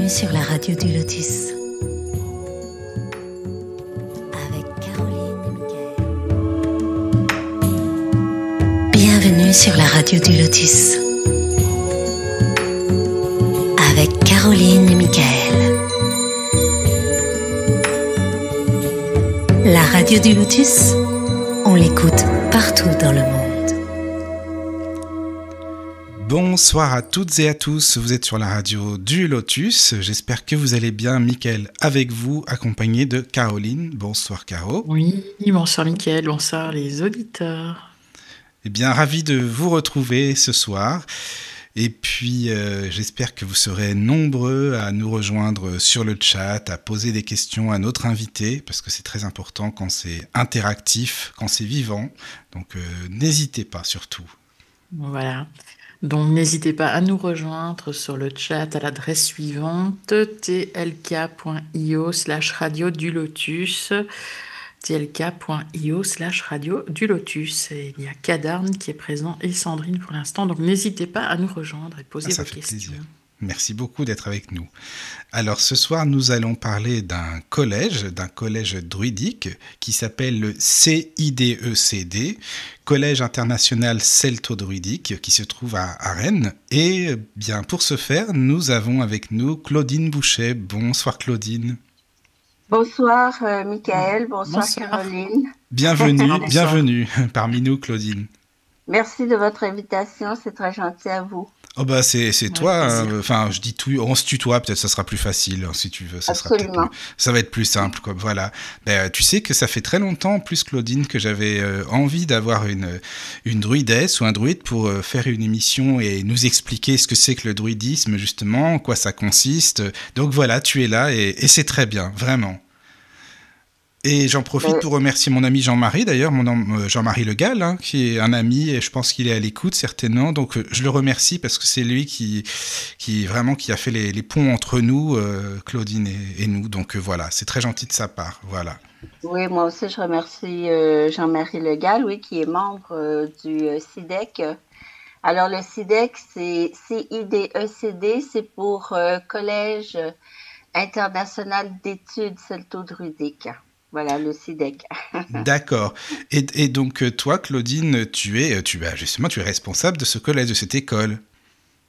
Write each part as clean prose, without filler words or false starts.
Bienvenue sur la radio du Lotus. Avec Caroline et Michael. Bienvenue sur la radio du Lotus. Avec Caroline et Michael. La radio du Lotus, on l'écoute partout dans le monde. Bonsoir à toutes et à tous, vous êtes sur la radio du Lotus, j'espère que vous allez bien, Mickaël avec vous, accompagné de Caroline. Bonsoir Caro. Oui, bonsoir Mickaël, bonsoir les auditeurs. Eh bien, ravi de vous retrouver ce soir. Et puis, j'espère que vous serez nombreux à nous rejoindre sur le chat, à poser des questions à notre invité, parce que c'est très important quand c'est interactif, quand c'est vivant. Donc, n'hésitez pas surtout. Voilà. Donc, n'hésitez pas à nous rejoindre sur le chat à l'adresse suivante tlk.io/radio du Lotus. tlk.io/radio du Lotus. Et il y a Kadarn qui est présent et Sandrine pour l'instant. Donc, n'hésitez pas à nous rejoindre et poser vos questions. Plaisir. Merci beaucoup d'être avec nous. Alors ce soir, nous allons parler d'un collège druidique qui s'appelle le CIDECD, Collège international celto-druidique, qui se trouve à Rennes. Et bien pour ce faire, nous avons avec nous Claudine Bouchet. Bonsoir Claudine. Bonsoir Mickaël, bonsoir Caroline. Bienvenue parmi nous Claudine. Merci de votre invitation, c'est très gentil à vous. Oh bah c'est toi, enfin je dis tout, on se tutoie, peut-être ça sera plus facile si tu veux, Absolument. Ça va être plus simple quoi, voilà. Tu sais que ça fait très longtemps en plus Claudine que j'avais envie d'avoir une druidesse ou un druide pour faire une émission et nous expliquer ce que c'est que le druidisme justement, en quoi ça consiste. Donc voilà, tu es là et c'est très bien, vraiment. Et j'en profite pour remercier mon ami Jean-Marie, d'ailleurs, Jean-Marie Le Gall, hein, qui est un ami, et je pense qu'il est à l'écoute, certainement. Donc, je le remercie parce que c'est lui qui a fait les ponts entre nous, Claudine et nous. Donc, voilà, c'est très gentil de sa part. Voilà. Oui, moi aussi, je remercie Jean-Marie Le Gall, oui, qui est membre du CIDEC. Alors, le CIDEC, c'est CIDECD, c'est pour Collège international d'études celto-druidiques. Voilà, le CIDEC. D'accord. Et donc, toi, Claudine, tu es responsable de ce collège, de cette école.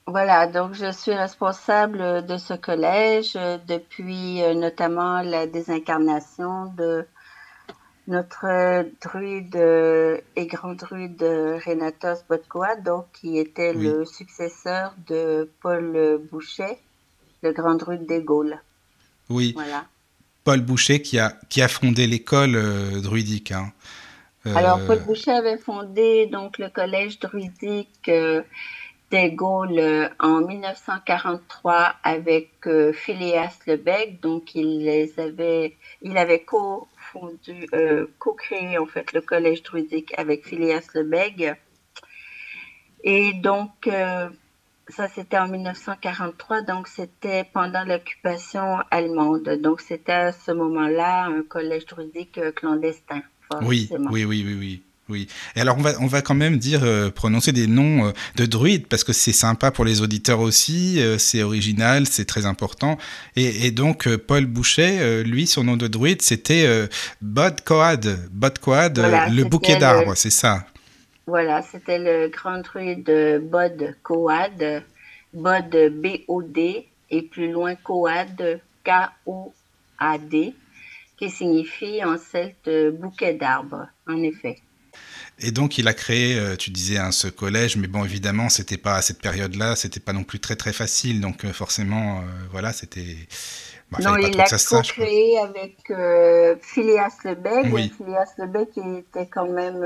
Voilà, donc je suis responsable de ce collège depuis notamment la désincarnation de notre druide et grand druide Renatos Botkoa, donc qui était le successeur de Paul Bouchet, le grand druide des Gaules. Oui. Voilà. Paul Bouchet qui a fondé l'école druidique. Hein. Alors, Paul Bouchet avait fondé donc le collège druidique des Gaules en 1943 avec Phileas Lebègue. Donc, il avait co-créé en fait le collège druidique avec Phileas Lebègue. Et donc, ça, c'était en 1943, donc c'était pendant l'occupation allemande. Donc, c'était à ce moment-là un collège druidique clandestin. Forcément. Oui. Et alors, on va quand même prononcer des noms de druides, parce que c'est sympa pour les auditeurs aussi, c'est original, c'est très important. Et donc, Paul Bouchet, lui, son nom de druide, c'était Bodcoad, voilà, le bouquet d'arbres, c'est ça. Voilà, c'était le grand druide Bod Coad, Bod B-O-D, et plus loin Coad, K-O-A-D, qui signifie en celte bouquet d'arbres, en effet. Et donc, il a créé, tu disais, ce collège, mais bon, évidemment, c'était pas à cette période-là, c'était pas non plus très très facile, donc forcément, voilà, c'était. Non, il a co-créé avec Phileas Lebègue. Oui. Phileas Lebègue qui était quand même.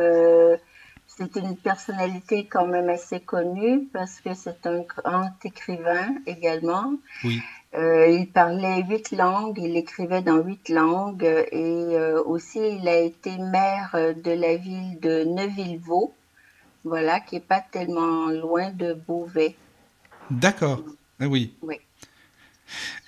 C'était une personnalité quand même assez connue parce que c'est un grand écrivain également. Oui. Il parlait 8 langues, il écrivait dans 8 langues et aussi il a été maire de la ville de Neuville-Vaux, voilà, qui n'est pas tellement loin de Beauvais. D'accord, oui.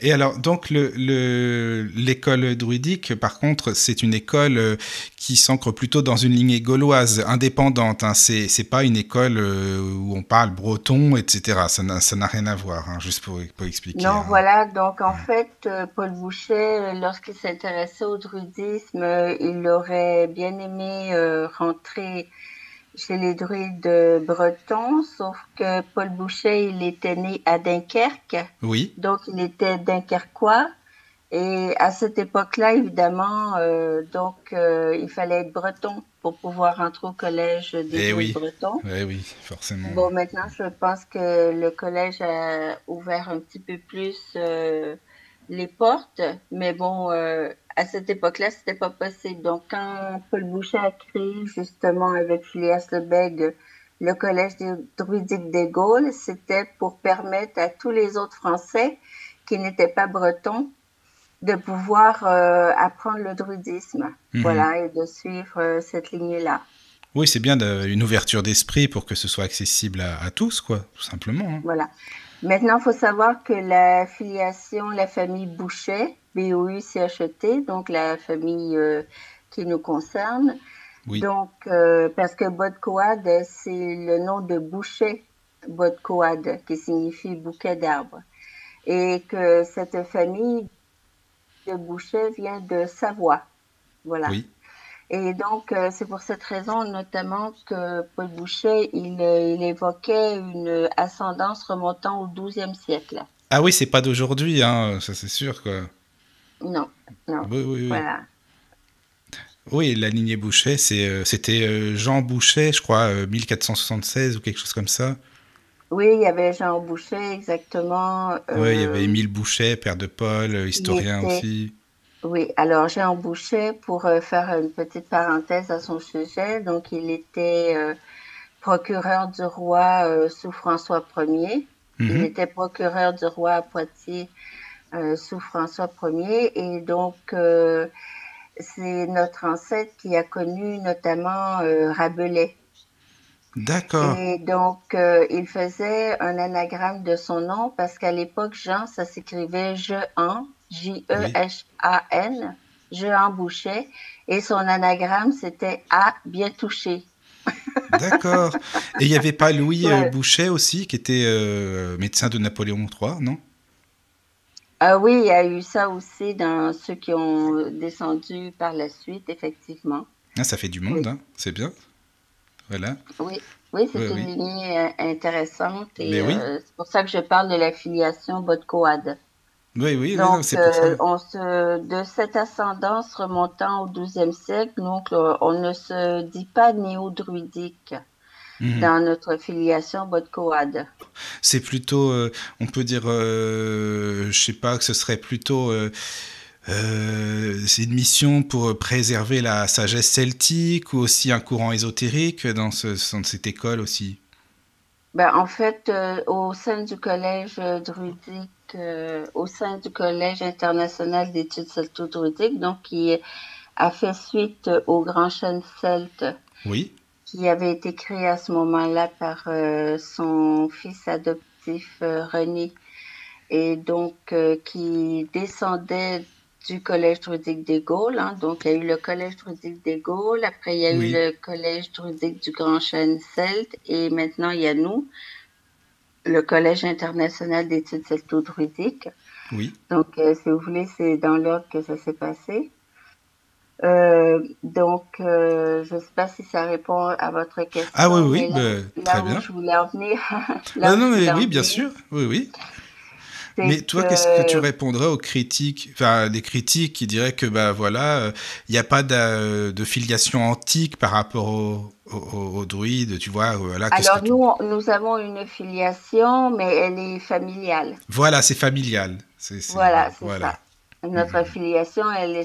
Et alors, donc, l'école druidique, par contre, c'est une école qui s'ancre plutôt dans une lignée gauloise, indépendante. Hein. C'est pas une école où on parle breton, etc. Ça n'a rien à voir, hein, juste pour expliquer. Non, Hein. voilà. Donc, en fait, Paul Boucher, lorsqu'il s'intéressait au druidisme, il aurait bien aimé rentrer chez les druides bretons, sauf que Paul Boucher, il était né à Dunkerque, Oui, donc il était dunkerquois. Et à cette époque-là, évidemment, il fallait être breton pour pouvoir rentrer au collège des druides oui, bretons. oui, forcément. Bon, maintenant, je pense que le collège a ouvert un petit peu plus les portes, mais bon, à cette époque-là, c'était pas possible. Donc, quand Paul Boucher a créé justement avec Phileas Lebègue le collège des druidiques des Gaules, c'était pour permettre à tous les autres Français qui n'étaient pas bretons de pouvoir apprendre le druidisme, voilà, et de suivre cette lignée-là. Oui, c'est bien une ouverture d'esprit pour que ce soit accessible à tous, quoi, tout simplement. Hein. Voilà. Maintenant, il faut savoir que la filiation, la famille Bouchet, B-O-U-C-H-E-T, donc la famille qui nous concerne, Oui. donc parce que Bodcoad, c'est le nom de Bouchet, Bodcoad, qui signifie bouquet d'arbres, et que cette famille de Bouchet vient de Savoie, voilà. Oui. Et donc, c'est pour cette raison notamment que Paul Boucher, il évoquait une ascendance remontant au XIIe siècle. Ah oui, c'est pas d'aujourd'hui, hein, ça c'est sûr, quoi. Non, non, Oui. voilà. Oui, la lignée Boucher, c'était Jean Boucher, je crois, 1476 ou quelque chose comme ça. Oui, il y avait Jean Boucher, exactement. Oui, il y avait Émile Boucher, père de Paul, historien aussi. Oui, alors Jean Boucher, pour faire une petite parenthèse à son sujet, donc il était procureur du roi sous François Ier. Il était procureur du roi à Poitiers sous François Ier, et donc c'est notre ancêtre qui a connu notamment Rabelais. D'accord. Et donc, il faisait un anagramme de son nom parce qu'à l'époque, Jean, ça s'écrivait Jehan, J-E-H-A-N, Jehan Boucher, et son anagramme, c'était A bien touché. D'accord. Et il n'y avait pas Louis Ouais. Boucher aussi, qui était médecin de Napoléon III, non? Oui, il y a eu ça aussi dans ceux qui ont descendu par la suite, effectivement. Ah, ça fait du monde, Oui. hein. C'est bien. Voilà. Oui, c'est Oui, une oui. lignée intéressante Mais et oui. c'est pour ça que je parle de la filiation Bodcoad. Oui, non, Donc, c'est pour ça. de cette ascendance remontant au XIIe siècle, donc, on ne se dit pas néo-druidique dans notre filiation Bodcoad. C'est plutôt, on peut dire, je sais pas, que ce serait plutôt, c'est une mission pour préserver la sagesse celtique ou aussi un courant ésotérique dans cette école aussi. Ben, en fait, au sein du collège druidique, au sein du collège international d'études celto-druidiques, donc qui a fait suite au grand chêne celte Oui. qui avait été créé à ce moment-là par son fils adoptif René, et donc qui descendait du collège druidique des Gaules. Hein. Donc, il y a eu le collège druidique des Gaules, après il y a eu le collège druidique du Grand Chêne Celte, et maintenant il y a nous, le collège international d'études celto-druidiques. Oui. Donc, si vous voulez, c'est dans l'ordre que ça s'est passé. Donc, je ne sais pas si ça répond à votre question. Ah oui, mais très là où bien. je voulais en venir, Non, mais oui, bien sûr, oui. Mais toi, qu'est-ce que tu répondrais aux critiques, enfin, des critiques qui diraient que, bah voilà, il n'y a pas de filiation antique par rapport aux druides, tu vois, voilà. Alors, nous avons une filiation, mais elle est familiale. Voilà, c'est familial. Voilà, c'est voilà. ça. Notre filiation,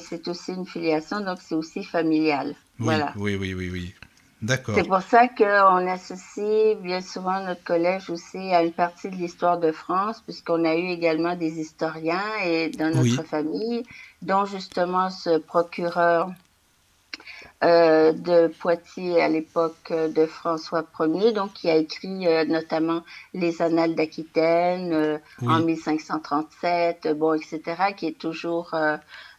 c'est aussi une filiation, donc c'est aussi familial. Oui, Voilà. oui. D'accord. C'est pour ça qu'on associe bien souvent notre collège aussi à une partie de l'histoire de France, puisqu'on a eu également des historiens et dans notre famille, dont justement ce procureur de Poitiers à l'époque de François Ier, donc qui a écrit notamment les Annales d'Aquitaine en Oui, 1537, bon, etc., qui est toujours,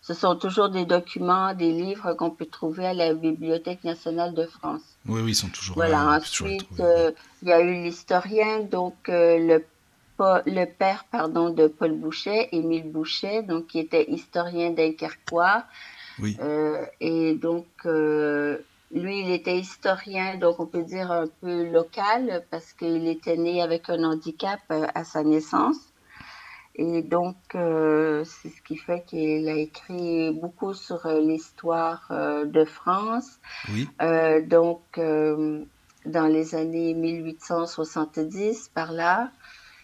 ce sont toujours des documents, des livres qu'on peut trouver à la Bibliothèque nationale de France. oui, oui, ils sont toujours là, Voilà. on peut toujours les Ensuite, trouver. Oui, il y a eu l'historien, donc le père, pardon, de Paul Bouchet, Émile Bouchet, donc qui était historien dunkerquois. oui, Et donc, lui, il était historien, donc on peut dire un peu local, parce qu'il était né avec un handicap à sa naissance. Et donc, c'est ce qui fait qu'il a écrit beaucoup sur l'histoire de France. oui. Donc, dans les années 1870, par là.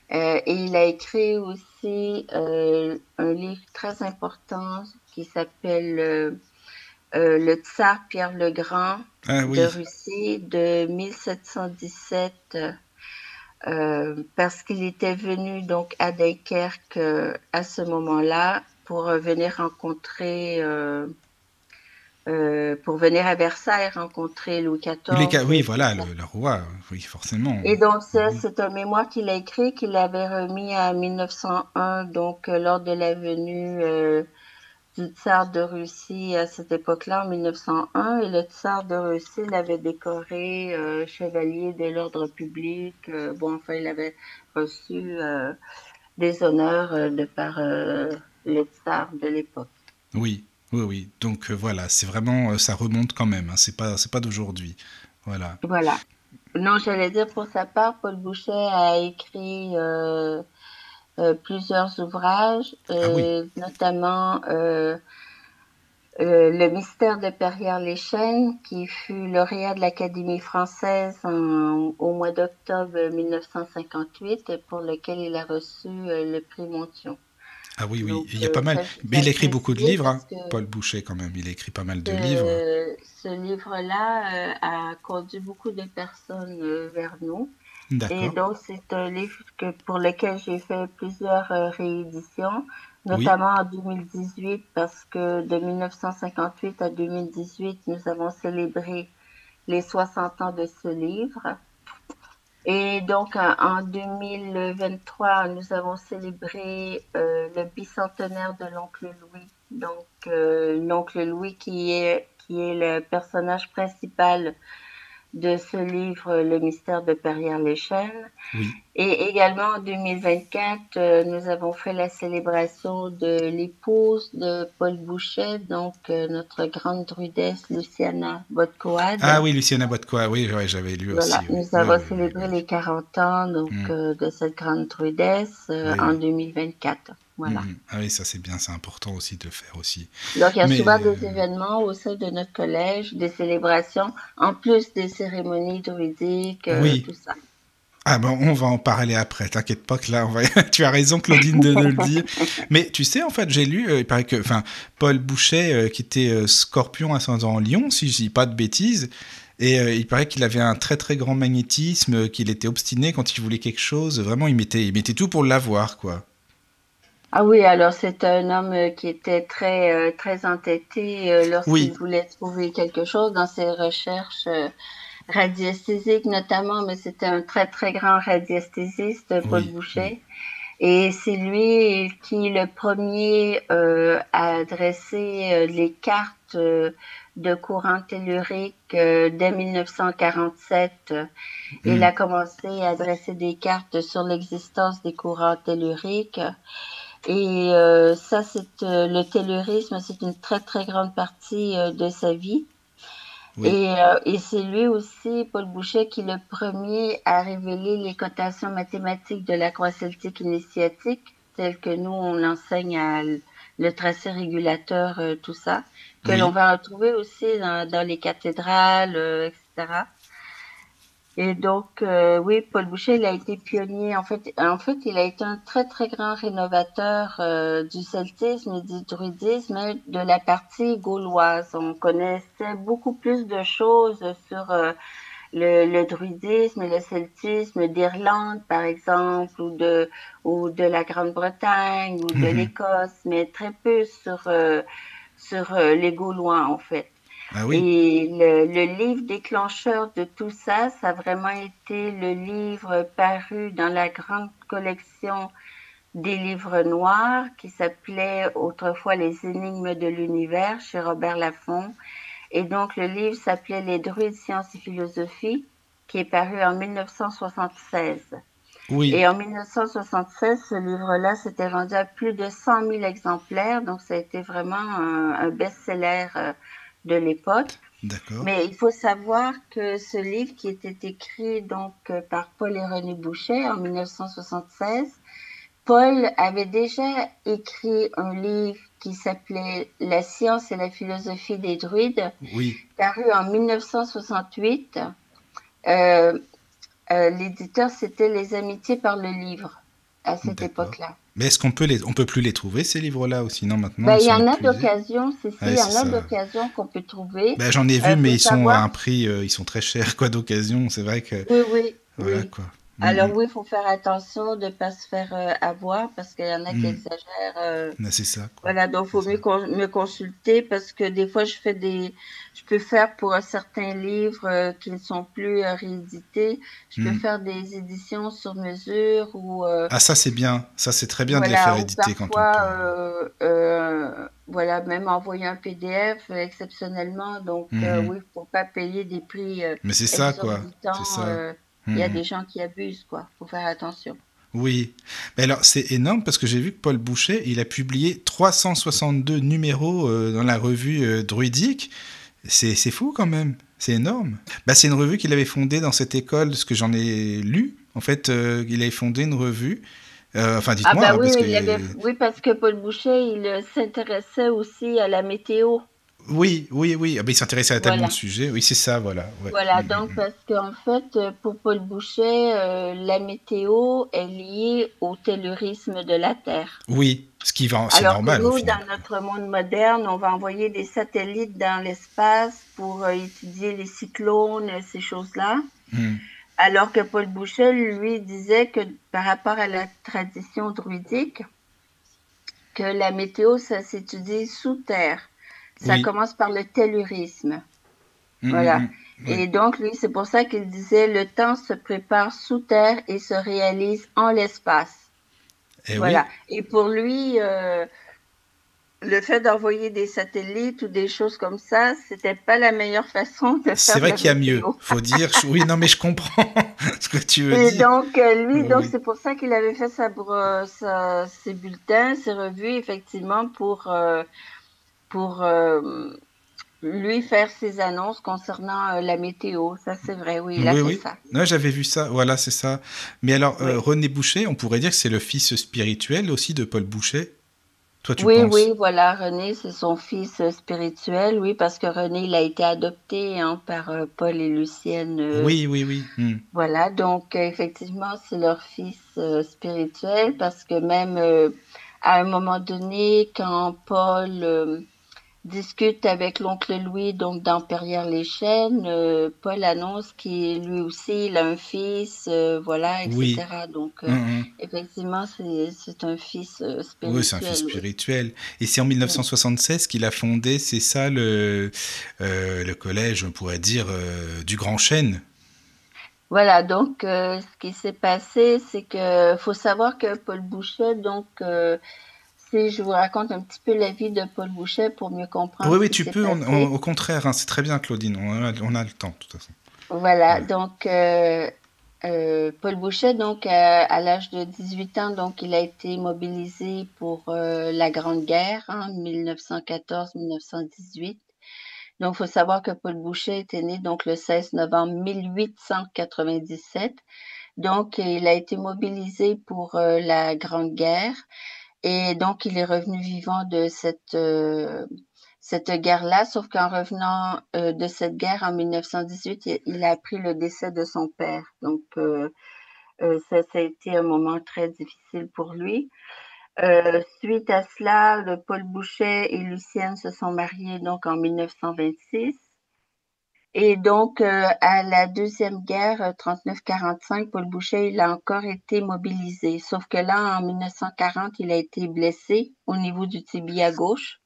Et il a écrit aussi un livre très important qui s'appelle Le Tsar Pierre le Grand Ah de oui, Russie de 1717, parce qu'il était venu donc à Dunkerque à ce moment-là pour venir à Versailles rencontrer Louis XIV Oui, et tout voilà, ça. le roi, oui, forcément. Et donc ça, Oui. c'est un mémoire qu'il a écrit, qu'il avait remis en 1901, donc lors de la venue du tsar de Russie à cette époque-là, en 1901. Et le tsar de Russie l'avait décoré chevalier de l'ordre public. Bon, enfin, il avait reçu des honneurs de par le tsar de l'époque. Oui, oui, oui. Donc voilà, c'est vraiment, ça remonte quand même, hein, c'est pas d'aujourd'hui. Voilà. Voilà. Non, j'allais dire pour sa part, Paul Bouchet a écrit plusieurs ouvrages, Ah oui, notamment Le mystère de Perrières-les-Chênes, qui fut lauréat de l'Académie française au mois d'octobre 1958, et pour lequel il a reçu le prix Monthyon. ah oui, oui. Donc, Il y a pas mal. ça, Mais il a écrit beaucoup de j'appréciais livres, parce hein, que Paul Boucher quand même. Il a écrit pas mal de livres. ce livre-là a conduit beaucoup de personnes vers nous. Et D'accord. donc, c'est un livre pour lequel j'ai fait plusieurs rééditions, Oui, notamment en 2018, parce que de 1958 à 2018, nous avons célébré les 60 ans de ce livre. Et donc, en 2023, nous avons célébré le bicentenaire de l'oncle Louis. Donc, l'oncle Louis qui est le personnage principal de ce livre, Le mystère de Perrières-les-Chênes. oui. Et également en 2024, nous avons fait la célébration de l'épouse de Paul Bouchet, donc notre grande druidesse Luciana Ah Botcoade. oui, Luciana Boitkoa, oui, ouais, j'avais lu Voilà, aussi, oui. nous Oui, avons oui, oui, célébré oui. les 40 ans donc, Hmm. de cette grande druidesse Oui, en oui. 2024. Voilà. Mhm. Ah oui, ça c'est bien, c'est important aussi de le faire aussi. Donc, il y a Mais souvent des événements au sein de notre collège, des célébrations, en plus des cérémonies druidiques, oui. tout ça. Ah ben on va en parler après, t'inquiète pas que là on va... tu as raison Claudine de le dire. Mais tu sais en fait j'ai lu, il paraît que enfin Paul Bouchet qui était scorpion ascendant en Lion si je dis pas de bêtises, et il paraît qu'il avait un très très grand magnétisme, qu'il était obstiné quand il voulait quelque chose, vraiment il mettait tout pour l'avoir quoi. Ah oui, alors c'est un homme qui était très entêté lorsqu'il Oui, voulait trouver quelque chose dans ses recherches radiesthésiques notamment, mais c'était un très grand radiesthésiste, Paul oui, oui. Boucher. Et c'est lui qui, le premier, a dressé les cartes de courant tellurique dès 1947. Il Hmm. a commencé à dresser des cartes sur l'existence des courants telluriques. Et ça, c'est le tellurisme, c'est une très grande partie de sa vie. Oui, Et c'est lui aussi, Paul Bouchet, qui est le premier à révéler les cotations mathématiques de la croix celtique initiatique, telles que nous, on l'enseigne à le tracé régulateur, tout ça, que l'on oui. va retrouver aussi dans les cathédrales, etc. Et donc, oui, Paul Boucher, il a été pionnier. En fait, il a été un très grand rénovateur du celtisme et du druidisme, hein, de la partie gauloise. On connaissait beaucoup plus de choses sur le druidisme et le celtisme d'Irlande, par exemple, ou de la Grande-Bretagne, ou de Mhm. l'Écosse, mais très peu sur les Gaulois, en fait. Ah oui, Et le livre déclencheur de tout ça, ça a vraiment été le livre paru dans la grande collection des livres noirs qui s'appelait autrefois Les énigmes de l'univers chez Robert Laffont. Et donc le livre s'appelait Les druides, sciences et philosophie, qui est paru en 1976. oui, Et en 1976, ce livre-là s'était vendu à plus de 100 000 exemplaires, donc ça a été vraiment un best-seller de l'époque. d'accord. Mais il faut savoir que ce livre qui était écrit donc par Paul et René Boucher en 1976, Paul avait déjà écrit un livre qui s'appelait La science et la philosophie des druides, Oui, paru en 1968. Euh, L'éditeur, c'était Les Amitiés par le livre à cette d'accord. époque-là. Mais est-ce on peut plus les trouver ces livres-là ou sinon maintenant Ben, ils il y sont en a épuisés? d'occasion, il Ouais, y c'est en a ça. d'occasion qu'on peut trouver. Ben, j'en ai vu, mais Faut ils sont à savoir, un prix, ils sont très chers quoi d'occasion. C'est vrai que oui, oui, voilà oui. quoi. Alors Mm, oui, il faut faire attention de ne pas se faire avoir parce qu'il y en a qui mm. exagèrent. Ben, c'est ça quoi. Voilà, donc il C'est faut ça. mieux me consulter parce que des fois je peux faire pour un certain livre qui ne sont plus réédités, je peux Mm. faire des éditions sur mesure ou Ah ça c'est bien, ça c'est très bien de les faire voilà, ou éditer quand on peut. parfois voilà, même envoyer un PDF exceptionnellement. Donc Mhm. oui, faut pas payer des prix Mais c'est ça quoi, c'est exorbitants. ça. Il y a Mhm. des gens qui abusent, quoi. Faut faire attention. Oui. Mais alors c'est énorme parce que j'ai vu que Paul Boucher, il a publié 362 numéros dans la revue Druidique. C'est fou quand même, c'est énorme. Bah, c'est une revue qu'il avait fondée dans cette école, ce que j'en ai lu. En fait, il avait fondé une revue. Enfin, Ah dites-moi, bah hein, oui, parce que oui, parce que Paul Boucher, il s'intéressait aussi à la météo. oui, oui, oui. Ah, bah, il s'intéressait à tellement de Voilà. sujets. Oui, c'est ça, voilà. Ouais. Voilà, donc parce qu'en fait, pour Paul Boucher, la météo est liée au tellurisme de la Terre. Oui, ce qui va, c'est Alors que normal au nous, final. dans notre monde moderne, on va envoyer des satellites dans l'espace pour étudier les cyclones, ces choses-là. Hmm. Alors que Paul Boucher, lui, disait que par rapport à la tradition druidique, que la météo, ça s'étudie sous terre. Ça Oui. commence par le tellurisme. Hmm, hmm, Voilà. hmm. Oui. Et donc, lui, c'est pour ça qu'il disait le temps se prépare sous terre et se réalise en l'espace. Eh Voilà. oui. Et pour lui, le fait d'envoyer des satellites ou des choses comme ça, c'était pas la meilleure façon de C'est faire de vrai la qu'il y a mieux. météo. Faut dire. Oui, non, mais je comprends ce que tu veux Et dire. donc, lui, donc Oui. c'est pour ça qu'il avait fait ses bulletins, ses revues, effectivement, pour lui faire ses annonces concernant la météo. Ça, c'est vrai, oui, il a Oui, fait oui. ça. Ouais, j'avais vu ça. Voilà, c'est ça. Mais alors, Oui. René Boucher, on pourrait dire que c'est le fils spirituel aussi de Paul Boucher. Toi, tu Oui, oui, penses? voilà, René, c'est son fils spirituel, oui, parce que René, il a été adopté hein, par Paul et Lucienne. Oui, oui, oui. Hmm. Voilà, donc effectivement, c'est leur fils spirituel, parce que même à un moment donné, quand Paul discute avec l'oncle Louis, donc dans Perrières-les-Chênes, Paul annonce qu'il lui aussi, il a un fils, voilà, Oui. etc. Donc Hmm, hmm. effectivement, c'est un fils Oui, c'est un fils spirituel, oui. spirituel. Et c'est en Mm. 1976 qu'il a fondé, c'est ça, le collège, on pourrait dire, du Grand Chêne. Voilà, donc ce qui s'est passé, c'est que faut savoir que Paul Boucher, donc si je vous raconte un petit peu la vie de Paul Boucher pour mieux comprendre Oui, ce oui, qui tu s'est peux. passé. Au contraire, hein, c'est très bien, Claudine. On a le temps, de toute façon. Voilà, Ouais. donc Paul Boucher, donc à l'âge de 18 ans, donc il a été mobilisé pour la Grande Guerre, hein, 1914-1918. Donc, il faut savoir que Paul Boucher était né donc le 16 novembre 1897. Donc, il a été mobilisé pour la Grande Guerre et donc il est revenu vivant de cette guerre-là, sauf qu'en revenant de cette guerre en 1918, il a appris le décès de son père. Donc, ça a été un moment très difficile pour lui. Suite à cela, Paul Boucher et Lucienne se sont mariés donc en 1926. Et donc, à la Deuxième Guerre 39-45, Paul Boucher, il a encore été mobilisé. Sauf que là, en 1940, il a été blessé au niveau du tibia gauche.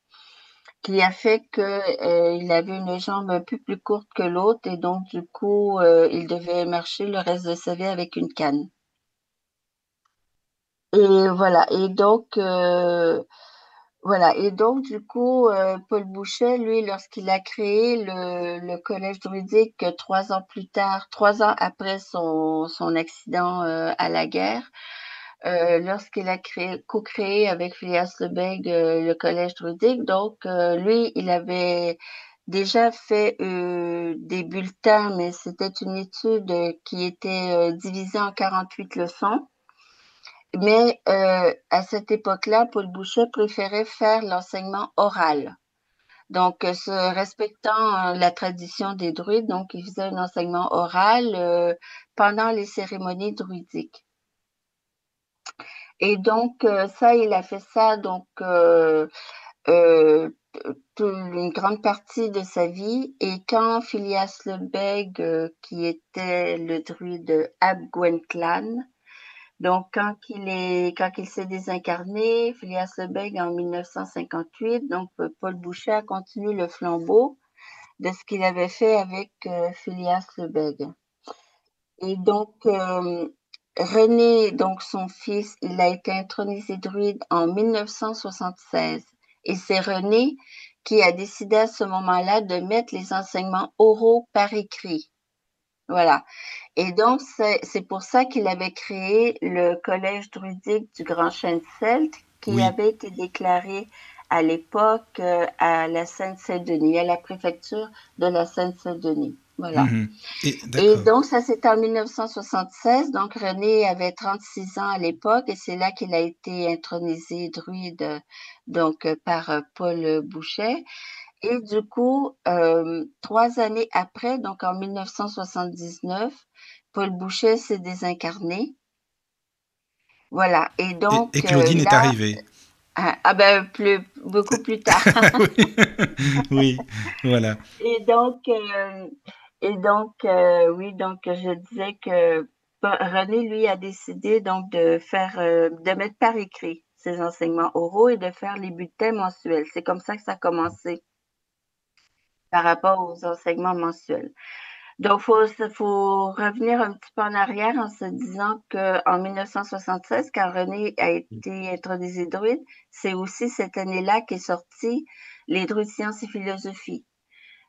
qui a fait que il avait une jambe un peu plus courte que l'autre et donc du coup, il devait marcher le reste de sa vie avec une canne. Et voilà. Et donc du coup, Paul Bouchet, lui, lorsqu'il a créé le collège druidique 3 ans plus tard, 3 ans après son accident à la guerre, lorsqu'il a co-créé avec Phileas Lebègue le collège druidique, donc lui, il avait déjà fait des bulletins, mais c'était une étude qui était divisée en 48 leçons. Mais à cette époque-là, Paul Bouchet préférait faire l'enseignement oral. Donc, se respectant la tradition des druides, donc il faisait un enseignement oral pendant les cérémonies druidiques. Et donc, ça, il a fait ça donc euh, une grande partie de sa vie. Et quand Phileas Lebègue, qui était le druide Ab Gwynplaine, donc quand il s'est désincarné, Phileas Lebègue en 1958, donc Paul Bouchet a continué le flambeau de ce qu'il avait fait avec Phileas Lebègue. Et donc, René, donc son fils, il a été intronisé druide en 1976. Et c'est René qui a décidé à ce moment-là de mettre les enseignements oraux par écrit. Voilà. Et donc, c'est pour ça qu'il avait créé le collège druidique du Grand Chêne Celte, qui Oui. avait été déclaré à l'époque à la Seine-Saint-Denis, à la préfecture de la Seine-Saint-Denis. Voilà. Et donc, ça, c'était en 1976. Donc, René avait 36 ans à l'époque et c'est là qu'il a été intronisé druide donc, par Paul Bouchet. Et du coup, 3 années après, donc en 1979, Paul Bouchet s'est désincarné. Voilà. Et donc, Et Claudine est là, arrivée. beaucoup plus tard. Oui, voilà. Et donc, oui, donc je disais que René, lui, a décidé donc de mettre par écrit ses enseignements oraux et de faire les bulletins mensuels. C'est comme ça que ça a commencé par rapport aux enseignements mensuels. Donc, faut revenir un petit peu en arrière en se disant qu'en 1976, quand René a été intronisé druide, c'est aussi cette année-là qu'est sorti les druides sciences et philosophie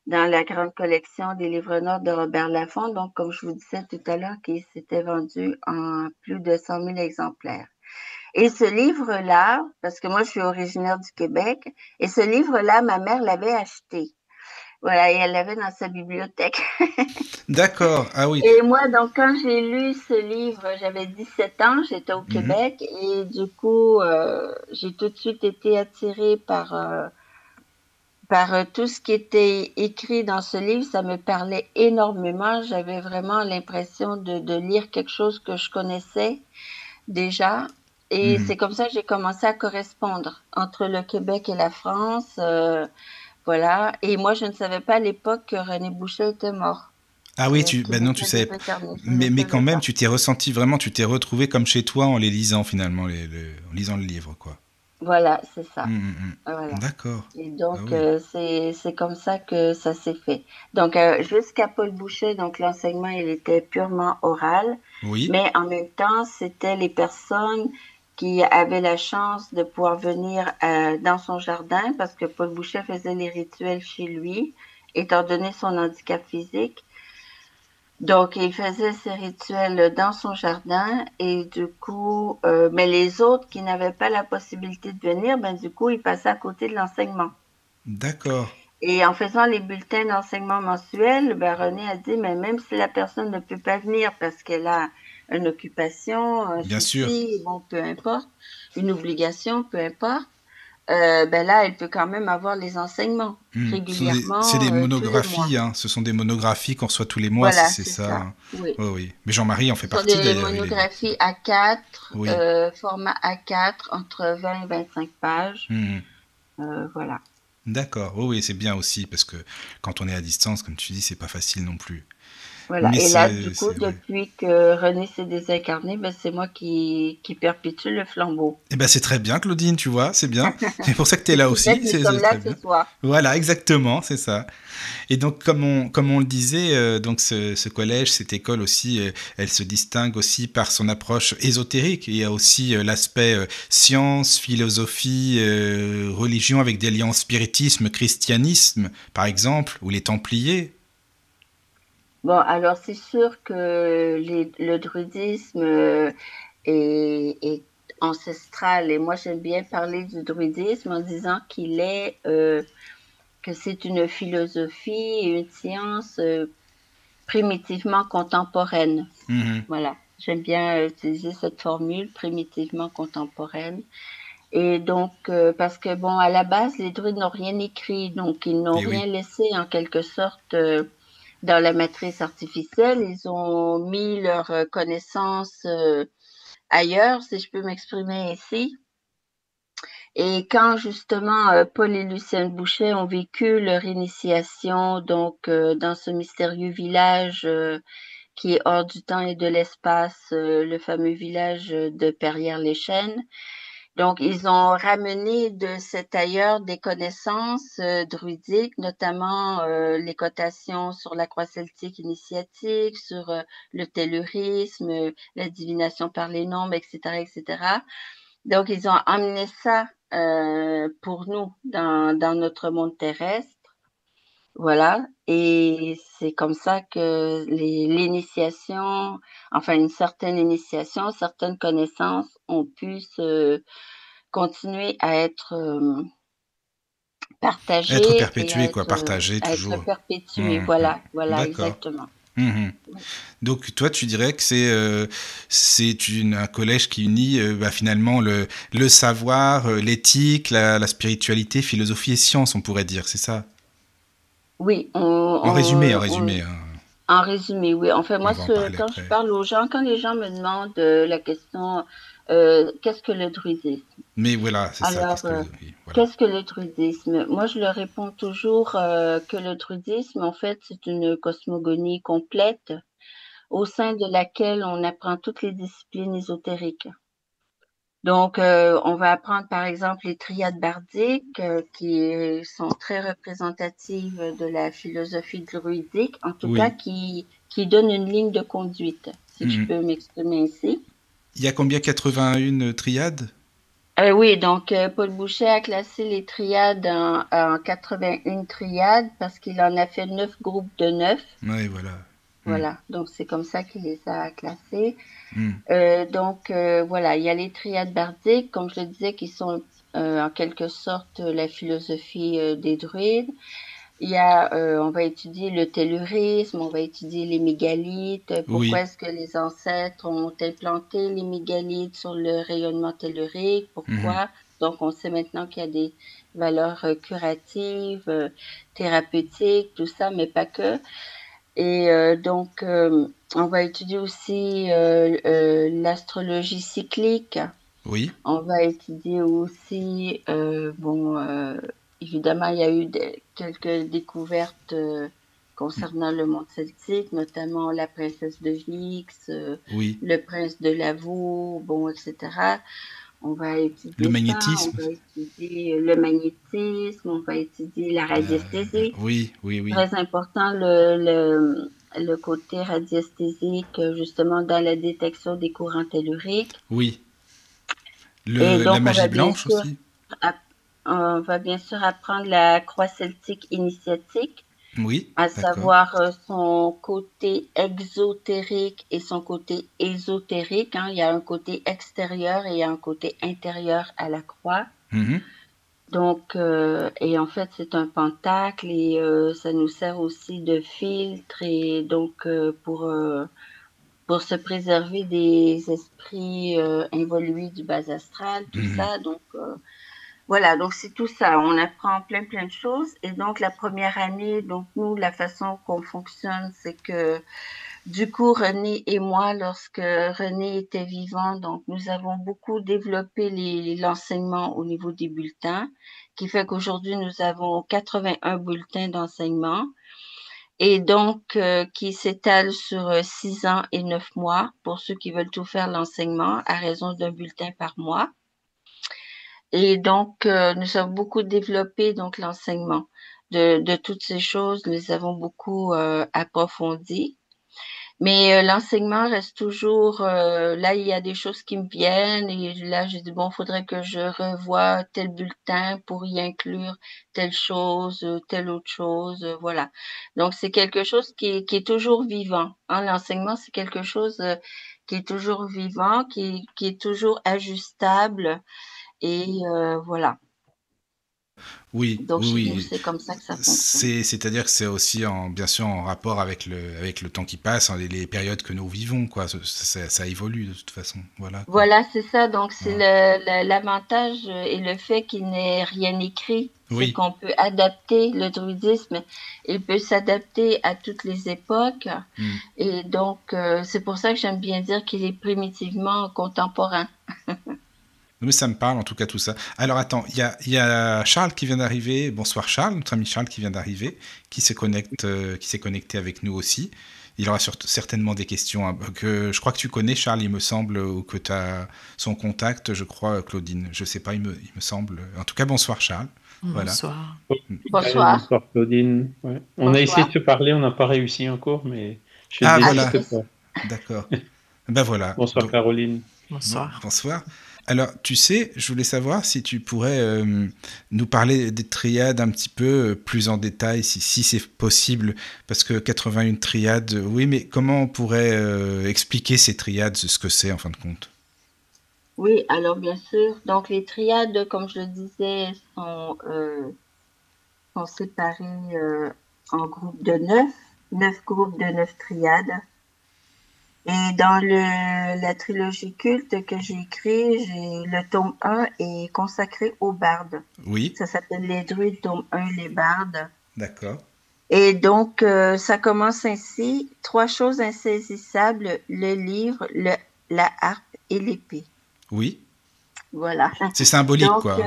dans la grande collection des livres noirs de Robert Laffont. Donc, comme je vous disais tout à l'heure, qui s'était vendu en plus de 100 000 exemplaires. Et ce livre-là, parce que moi, je suis originaire du Québec, et ce livre-là, ma mère l'avait acheté. Voilà, et elle l'avait dans sa bibliothèque. D'accord, ah oui. Et moi, donc, quand j'ai lu ce livre, j'avais 17 ans, j'étais au Québec, et du coup, j'ai tout de suite été attirée par tout ce qui était écrit dans ce livre. Ça me parlait énormément. J'avais vraiment l'impression de lire quelque chose que je connaissais déjà. Et c'est comme ça que j'ai commencé à correspondre entre le Québec et la France. Voilà. Et moi, je ne savais pas à l'époque que René Bouchet était mort. Ah oui, non, tu savais. Mais quand même, tu t'es ressenti vraiment, tu t'es retrouvé comme chez toi en les lisant finalement, en lisant le livre, quoi. Voilà, c'est ça. Voilà. D'accord. Et donc, c'est comme ça que ça s'est fait. Donc, jusqu'à Paul Bouchet, donc l'enseignement, il était purement oral. Oui. Mais en même temps, c'était les personnes qui avaient la chance de pouvoir venir dans son jardin parce que Paul Bouchet faisait les rituels chez lui, étant donné son handicap physique. Donc, il faisait ses rituels dans son jardin et du coup, mais les autres qui n'avaient pas la possibilité de venir, du coup, ils passaient à côté de l'enseignement. D'accord. Et en faisant les bulletins d'enseignement mensuels, René a dit, mais même si la personne ne peut pas venir parce qu'elle a une occupation, un souci, bon, peu importe, une obligation, peu importe, là, elle peut quand même avoir les enseignements régulièrement. C'est des monographies, hein. Ce sont des monographies qu'on reçoit tous les mois, voilà, c'est ça. Oui. Oui. Mais Jean-Marie en fait partie d'ailleurs. Ce sont des monographies A4, format A4, entre 20 et 25 pages. Voilà. D'accord, oui, c'est bien aussi, parce que quand on est à distance, comme tu dis, c'est pas facile non plus. Voilà. Mais Et là, du coup, ouais. depuis que René s'est désincarné, ben, c'est moi qui perpétue le flambeau. Eh ben c'est très bien, Claudine, tu vois, c'est bien. C'est pour ça que tu es Ce là qui fait aussi, que nous c'est sommes là très ce bien. soir. Voilà, exactement, c'est ça. Et donc, comme on le disait, donc ce collège, cette école aussi, elle se distingue aussi par son approche ésotérique. Il y a aussi l'aspect science, philosophie, religion avec des liens spiritisme, christianisme, par exemple, ou les Templiers. Bon, alors c'est sûr que le druidisme est ancestral et moi j'aime bien parler du druidisme en disant que c'est une philosophie et une science primitivement contemporaine. Mhm. Voilà, j'aime bien utiliser cette formule primitivement contemporaine. Et donc, parce que bon, à la base, les druides n'ont rien écrit, donc ils n'ont Et rien oui. laissé en quelque sorte dans la matrice artificielle. Ils ont mis leurs connaissances ailleurs, si je peux m'exprimer ainsi. Et quand justement Paul et Lucienne Boucher ont vécu leur initiation donc dans ce mystérieux village qui est hors du temps et de l'espace, le fameux village de Perrières-les-Chênes. Donc, ils ont ramené de cet ailleurs des connaissances druidiques, notamment les cotations sur la croix celtique initiatique, sur le tellurisme, la divination par les nombres, etc., etc. Donc, ils ont amené ça pour nous dans notre monde terrestre. Voilà, et c'est comme ça que l'initiation, enfin une certaine initiation, certaines connaissances ont pu se continuer Être partagées et perpétué, quoi, partagé à être toujours. perpétuées. Mhm. Voilà, voilà, D'accord. exactement. Mhm. Oui. Donc toi, tu dirais que un collège qui unit finalement le savoir, l'éthique, la spiritualité, philosophie et science, on pourrait dire, c'est ça? Oui, En résumé, hein, en résumé, oui. En fait, on moi, va en parler quand je après. parle aux gens, quand les gens me demandent la question, qu'est-ce que le druidisme? Mais voilà, c'est ça, Alors, qu'est-ce que... Oui, voilà. qu'est-ce que le druidisme? Moi, je leur réponds toujours que le druidisme, en fait, c'est une cosmogonie complète au sein de laquelle on apprend toutes les disciplines ésotériques. Donc, on va apprendre, par exemple, les triades bardiques qui sont très représentatives de la philosophie druidique, en tout cas Oui. qui donnent une ligne de conduite, si je Mhm. peux m'exprimer ainsi. Il y a combien 81 triades? Oui, donc Paul Boucher a classé les triades en 81 triades parce qu'il en a fait 9 groupes de 9. Oui, voilà. Mhm. Voilà, donc c'est comme ça qu'il les a classés. Mhm. Donc voilà, il y a les triades bardiques, comme je le disais, qui sont en quelque sorte la philosophie des druides. Il y a, on va étudier le tellurisme, on va étudier les mégalithes, pourquoi Oui. est-ce que les ancêtres ont implanté les mégalithes sur le rayonnement tellurique, Mhm. pourquoi. Donc, on sait maintenant qu'il y a des valeurs curatives, thérapeutiques, tout ça, mais pas que. Et donc, on va étudier aussi l'astrologie cyclique. Oui. On va étudier aussi, bon, évidemment, il y a eu quelques découvertes concernant le monde celtique, notamment la princesse de Vix, Oui. le prince de Lavaux, bon, etc. On va Le étudier ça, on magnétisme. va étudier le magnétisme, on va étudier la radiesthésie. Oui, oui, oui. Très important, le côté radiesthésique, justement, dans la détection des courants telluriques. Oui. Et La donc, magie blanche aussi. on va bien sûr apprendre la croix celtique initiatique, Oui, à d'accord. savoir son côté exotérique et son côté ésotérique, hein. Il y a un côté extérieur et il y a un côté intérieur à la croix. Mhm. Donc, et en fait, c'est un pentacle et ça nous sert aussi de filtre et donc pour se préserver des esprits involués du bas astral, tout Mhm. ça. Donc, voilà, donc c'est tout ça. On apprend plein, plein de choses. Et donc, la première année, donc nous, la façon qu'on fonctionne, c'est que du coup, René et moi, lorsque René était vivant, donc nous avons beaucoup développé l'enseignement au niveau des bulletins, qui fait qu'aujourd'hui, nous avons 81 bulletins d'enseignement. et donc qui s'étale sur 6 ans et 9 mois pour ceux qui veulent tout faire l'enseignement à raison d'un bulletin par mois. Et donc, nous avons beaucoup développé donc l'enseignement de toutes ces choses. Nous les avons beaucoup approfondi. Mais l'enseignement reste toujours, là, il y a des choses qui me viennent et là, j'ai dit, bon, faudrait que je revoie tel bulletin pour y inclure telle chose, telle autre chose, voilà. Donc, c'est quelque chose qui est toujours vivant. Hein. L'enseignement, c'est quelque chose qui est toujours vivant, qui est toujours ajustable et voilà. Oui, Donc, oui, chez nous, oui. c'est comme ça que ça fonctionne. C'est-à-dire que c'est aussi bien sûr en rapport avec le temps qui passe, hein, les périodes que nous vivons, quoi. Ça évolue de toute façon, voilà, quoi. Voilà, c'est ça. Donc, c'est Voilà. l'avantage et le fait qu'il n'est rien écrit. C'est Oui, qu'on peut adapter le druidisme. Il peut s'adapter à toutes les époques. hmm. Et donc, c'est pour ça que j'aime bien dire qu'il est primitivement contemporain. Mais ça me parle en tout cas tout ça. Alors attends, il y a Charles qui vient d'arriver. Bonsoir Charles, notre ami Charles qui vient d'arriver, qui s'est connecté avec nous aussi. Il aura certainement des questions que je crois que tu connais Charles, il me semble, ou que tu as son contact, je crois, Claudine. Je sais pas, il me semble. En tout cas, bonsoir Charles. Voilà. Bonsoir. Bonsoir. Bonsoir Claudine. Ouais. On Bonsoir. a essayé de se parler, on n'a pas réussi encore, mais je Ah, ne voilà. désiste pas. D'accord. Ben voilà. Bonsoir Donc, Caroline. Bonsoir. bonsoir. Alors, tu sais, je voulais savoir si tu pourrais nous parler des triades un petit peu plus en détail, si c'est possible, parce que 81 triades, oui, mais comment on pourrait expliquer ces triades, ce que c'est en fin de compte? Oui, alors bien sûr. Donc, les triades, comme je le disais, sont séparées en groupes de 9 groupes de 9 triades. Et dans la trilogie culte que j'ai écrit, le tome 1 est consacré aux bardes. Oui, Ça s'appelle Les Druides, tome 1, les bardes. d'accord. Et donc, ça commence ainsi. 3 choses insaisissables, le livre, la harpe et l'épée. Oui, Voilà. c'est symbolique, Donc, quoi.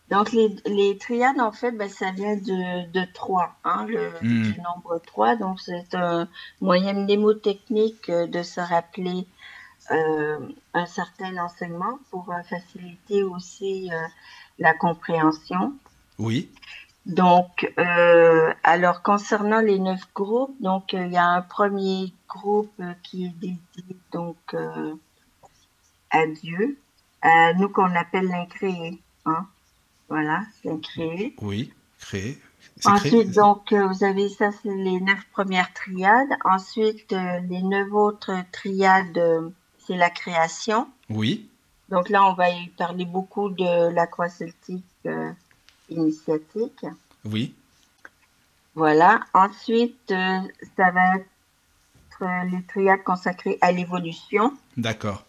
donc les triades, en fait, ben, ça vient de 3, hein, du nombre 3. Donc, c'est un moyen mnémotechnique de se rappeler un certain enseignement pour faciliter aussi la compréhension. Oui, Donc, alors, concernant les 9 groupes, donc, il y a un premier groupe qui est dédié donc à Dieu, à nous qu'on appelle l'incréé, hein. Voilà, l'incréé. oui, créé. C'est créé. Ensuite, donc, vous avez ça, c'est les 9 premières triades. Ensuite, les 9 autres triades, c'est la création. Oui, Donc là, on va y parler beaucoup de l'aquaceltique initiatique. oui, Voilà. Ensuite, ça va être les triades consacrées à l'évolution. d'accord.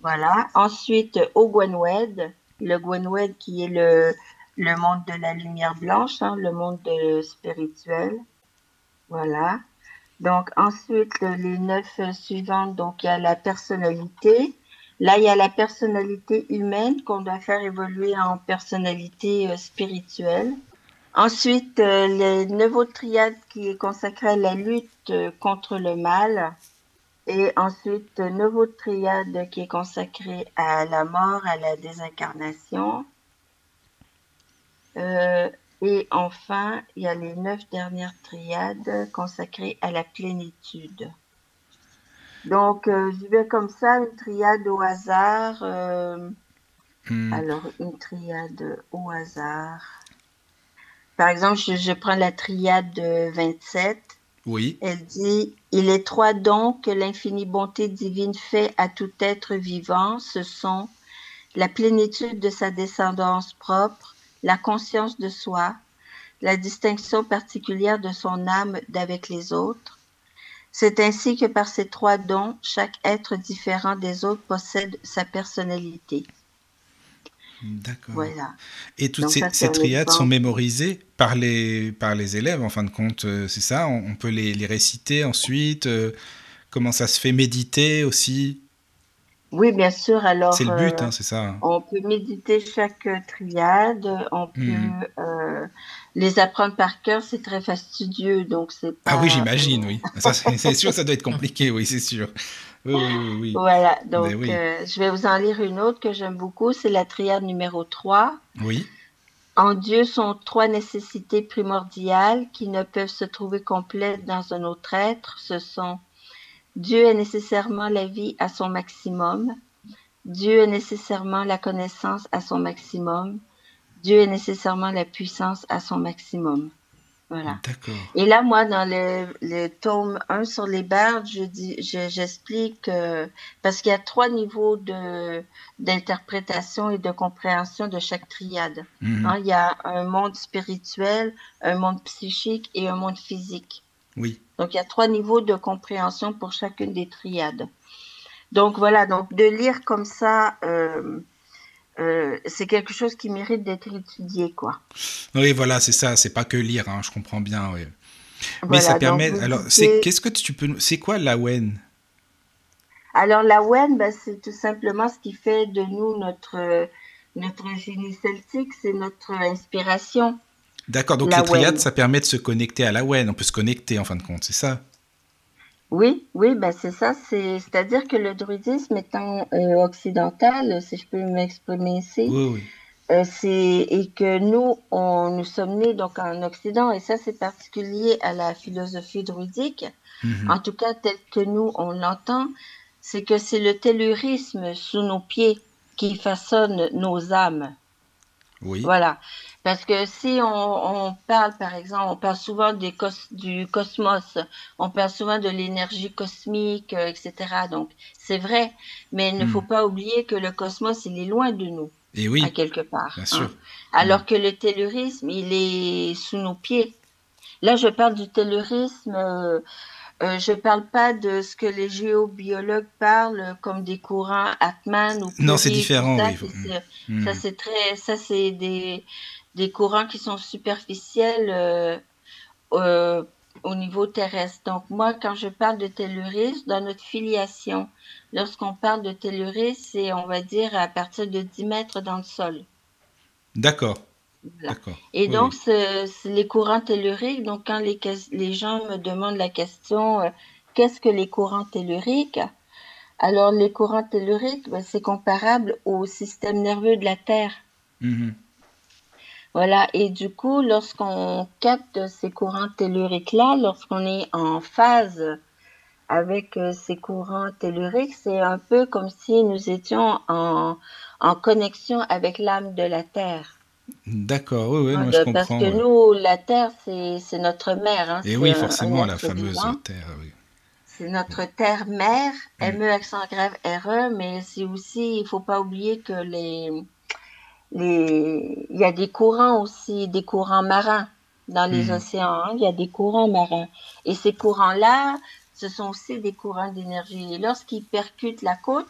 Voilà. Ensuite, au Gwenwed. Le Gwenwed qui est le monde de la lumière blanche, hein, le monde spirituel. Voilà. Donc, ensuite, les 9 suivantes, donc il y a la personnalité. Là, il y a la personnalité humaine qu'on doit faire évoluer en personnalité spirituelle. Ensuite, les 9 autres triades qui est consacrée à la lutte contre le mal. Et ensuite, 9 autres triades qui est consacrée à la mort, à la désincarnation. Et enfin, il y a les 9 dernières triades consacrées à la plénitude. Donc, je vais comme ça, une triade au hasard. Alors, une triade au hasard. Par exemple, je prends la triade 27. Oui, Elle dit « Il est 3 dons que l'infinie bonté divine fait à tout être vivant. Ce sont la plénitude de sa descendance propre, la conscience de soi, la distinction particulière de son âme d'avec les autres. C'est ainsi que par ces 3 dons, chaque être différent des autres possède sa personnalité. » d'accord. Voilà. Et toutes Donc ça, ces c'est un triades sont exemple. mémorisées par les élèves, en fin de compte, c'est ça? On peut les réciter ensuite? Comment ça se fait méditer aussi? Oui, bien sûr. C'est Alors, le but, hein, c'est ça, hein. on peut méditer chaque triade, on Mhm. peut les apprendre par cœur, c'est très fastidieux, donc c'est Ah oui, pas. j'imagine, oui. Ça, c'est sûr, ça doit être compliqué, oui, c'est sûr. Oui, oui, oui, oui. Voilà, Ben donc oui. je vais vous en lire une autre que j'aime beaucoup, c'est la triade numéro 3. Oui. En Dieu sont trois nécessités primordiales qui ne peuvent se trouver complètes dans un autre être. Ce sont Dieu est nécessairement la vie à son maximum, Dieu est nécessairement la connaissance à son maximum, Dieu est nécessairement la puissance à son maximum. Voilà. D'accord. Et là, moi, dans le tome 1 sur les bardes, j'explique, parce qu'il y a trois niveaux d'interprétation et de compréhension de chaque triade. Mhm. Hein, il y a un monde spirituel, un monde psychique et un monde physique. Oui. Donc, il y a trois niveaux de compréhension pour chacune des triades. Donc, voilà, donc de lire comme ça, c'est quelque chose qui mérite d'être étudié, quoi. Oui, voilà, c'est ça. C'est pas que lire, hein, je comprends bien, oui. Mais ça Voilà, donc permet. vous Alors, pouvez. qu'est-ce que tu peux. C'est quoi la Wen? Alors, la Wen, ben, c'est tout simplement ce qui fait de nous notre génie celtique, c'est notre inspiration, D'accord, donc les la triades, Wen. ça permet de se connecter à la Wen. On peut se connecter en fin de compte, c'est ça? Oui, oui, ben c'est ça. C'est-à-dire que le druidisme étant occidental, si je peux m'exprimer ici, Oui, oui. et que nous sommes nés donc en Occident, et ça c'est particulier à la philosophie druidique, Mhm. en tout cas tel que nous on l'entend, c'est que c'est le tellurisme sous nos pieds qui façonne nos âmes. Oui. Voilà. Parce que si on parle, par exemple, on parle souvent du cosmos, on parle souvent de l'énergie cosmique, etc. Donc, c'est vrai, mais il ne faut Mhm. pas oublier que le cosmos, il est loin de nous, Et à oui, quelque part, bien sûr. hein. Mhm. Alors que le tellurisme, il est sous nos pieds. Là, je parle du tellurisme, je parle pas de ce que les géobiologues parlent comme des courants Atman ou Non, c'est Curie, tout différent, ça. oui. Mhm. Ça c'est des courants qui sont superficiels euh, au niveau terrestre. Donc moi, quand je parle de tellurisme, dans notre filiation, lorsqu'on parle de tellurisme, c'est on va dire à partir de 10 mètres dans le sol. D'accord, Voilà. d'accord. Et Oui, donc, oui. c'est les courants telluriques. Donc, quand les gens me demandent la question, qu'est-ce que les courants telluriques? Alors, les courants telluriques, ben, c'est comparable au système nerveux de la Terre. Mhm. Voilà. Et du coup, lorsqu'on capte ces courants telluriques-là, lorsqu'on est en phase avec ces courants telluriques, c'est un peu comme si nous étions en connexion avec l'âme de la Terre. D'accord, oui, oui, Hein, non, je parce que comprends, oui. nous, la Terre, c'est notre mère, hein, Et c'est oui, un forcément, la être fameuse vivant. Terre, oui. C'est notre terre-mère, Mhm. ME accent grave RE, mais c'est aussi, il faut pas oublier que il y a des courants aussi, des courants marins dans les Mhm. océans, hein, il y a des courants marins. Et ces courants-là, ce sont aussi des courants d'énergie. Et lorsqu'ils percutent la côte,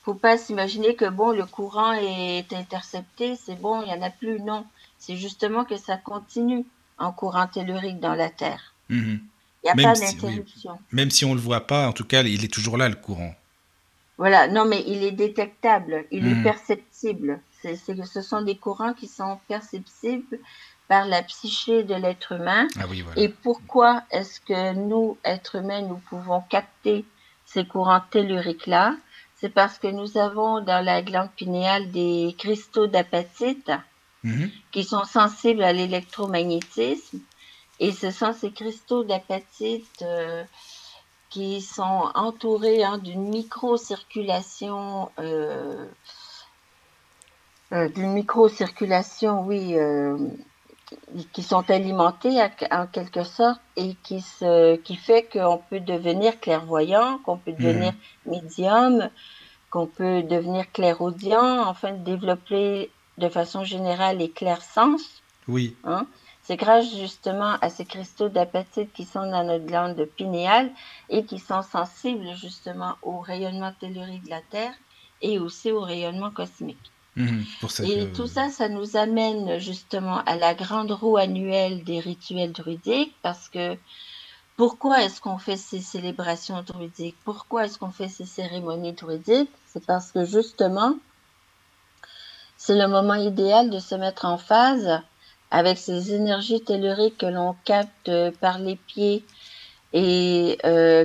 faut pas s'imaginer que bon, le courant est intercepté, c'est bon, il y en a plus. Non, c'est justement que ça continue en courant tellurique dans la Terre. Mhm. Il n'y a Même pas si, oui, d'interruption. même si on le voit pas, en tout cas, il est toujours là, le courant. Voilà, non, mais il est détectable, il est Mhm. perceptible. Ce sont des courants qui sont perceptibles par la psyché de l'être humain. Ah oui, voilà. Et pourquoi est-ce que nous, êtres humains, nous pouvons capter ces courants telluriques-là? C'est parce que nous avons dans la glande pinéale des cristaux d'apatite Mhm. qui sont sensibles à l'électromagnétisme. Et ce sont ces cristaux d'apatite qui sont entourés hein, d'une microcirculation, oui, qui sont alimentés en quelque sorte et qui fait qu'on peut devenir clairvoyant, qu'on peut devenir Mhm. médium, qu'on peut devenir clairaudient, enfin développer de façon générale les clairsens. Oui. Hein. C'est grâce justement à ces cristaux d'apatite qui sont dans notre glande pinéale et qui sont sensibles justement au rayonnement tellurique de la Terre et aussi au rayonnement cosmique. Mhm. Pour ça Et que. tout ça, ça nous amène justement à la grande roue annuelle des rituels druidiques parce que Pourquoi est-ce qu'on fait ces célébrations druidiques? Pourquoi est-ce qu'on fait ces cérémonies druidiques? C'est parce que justement, c'est le moment idéal de se mettre en phase avec ces énergies telluriques que l'on capte par les pieds et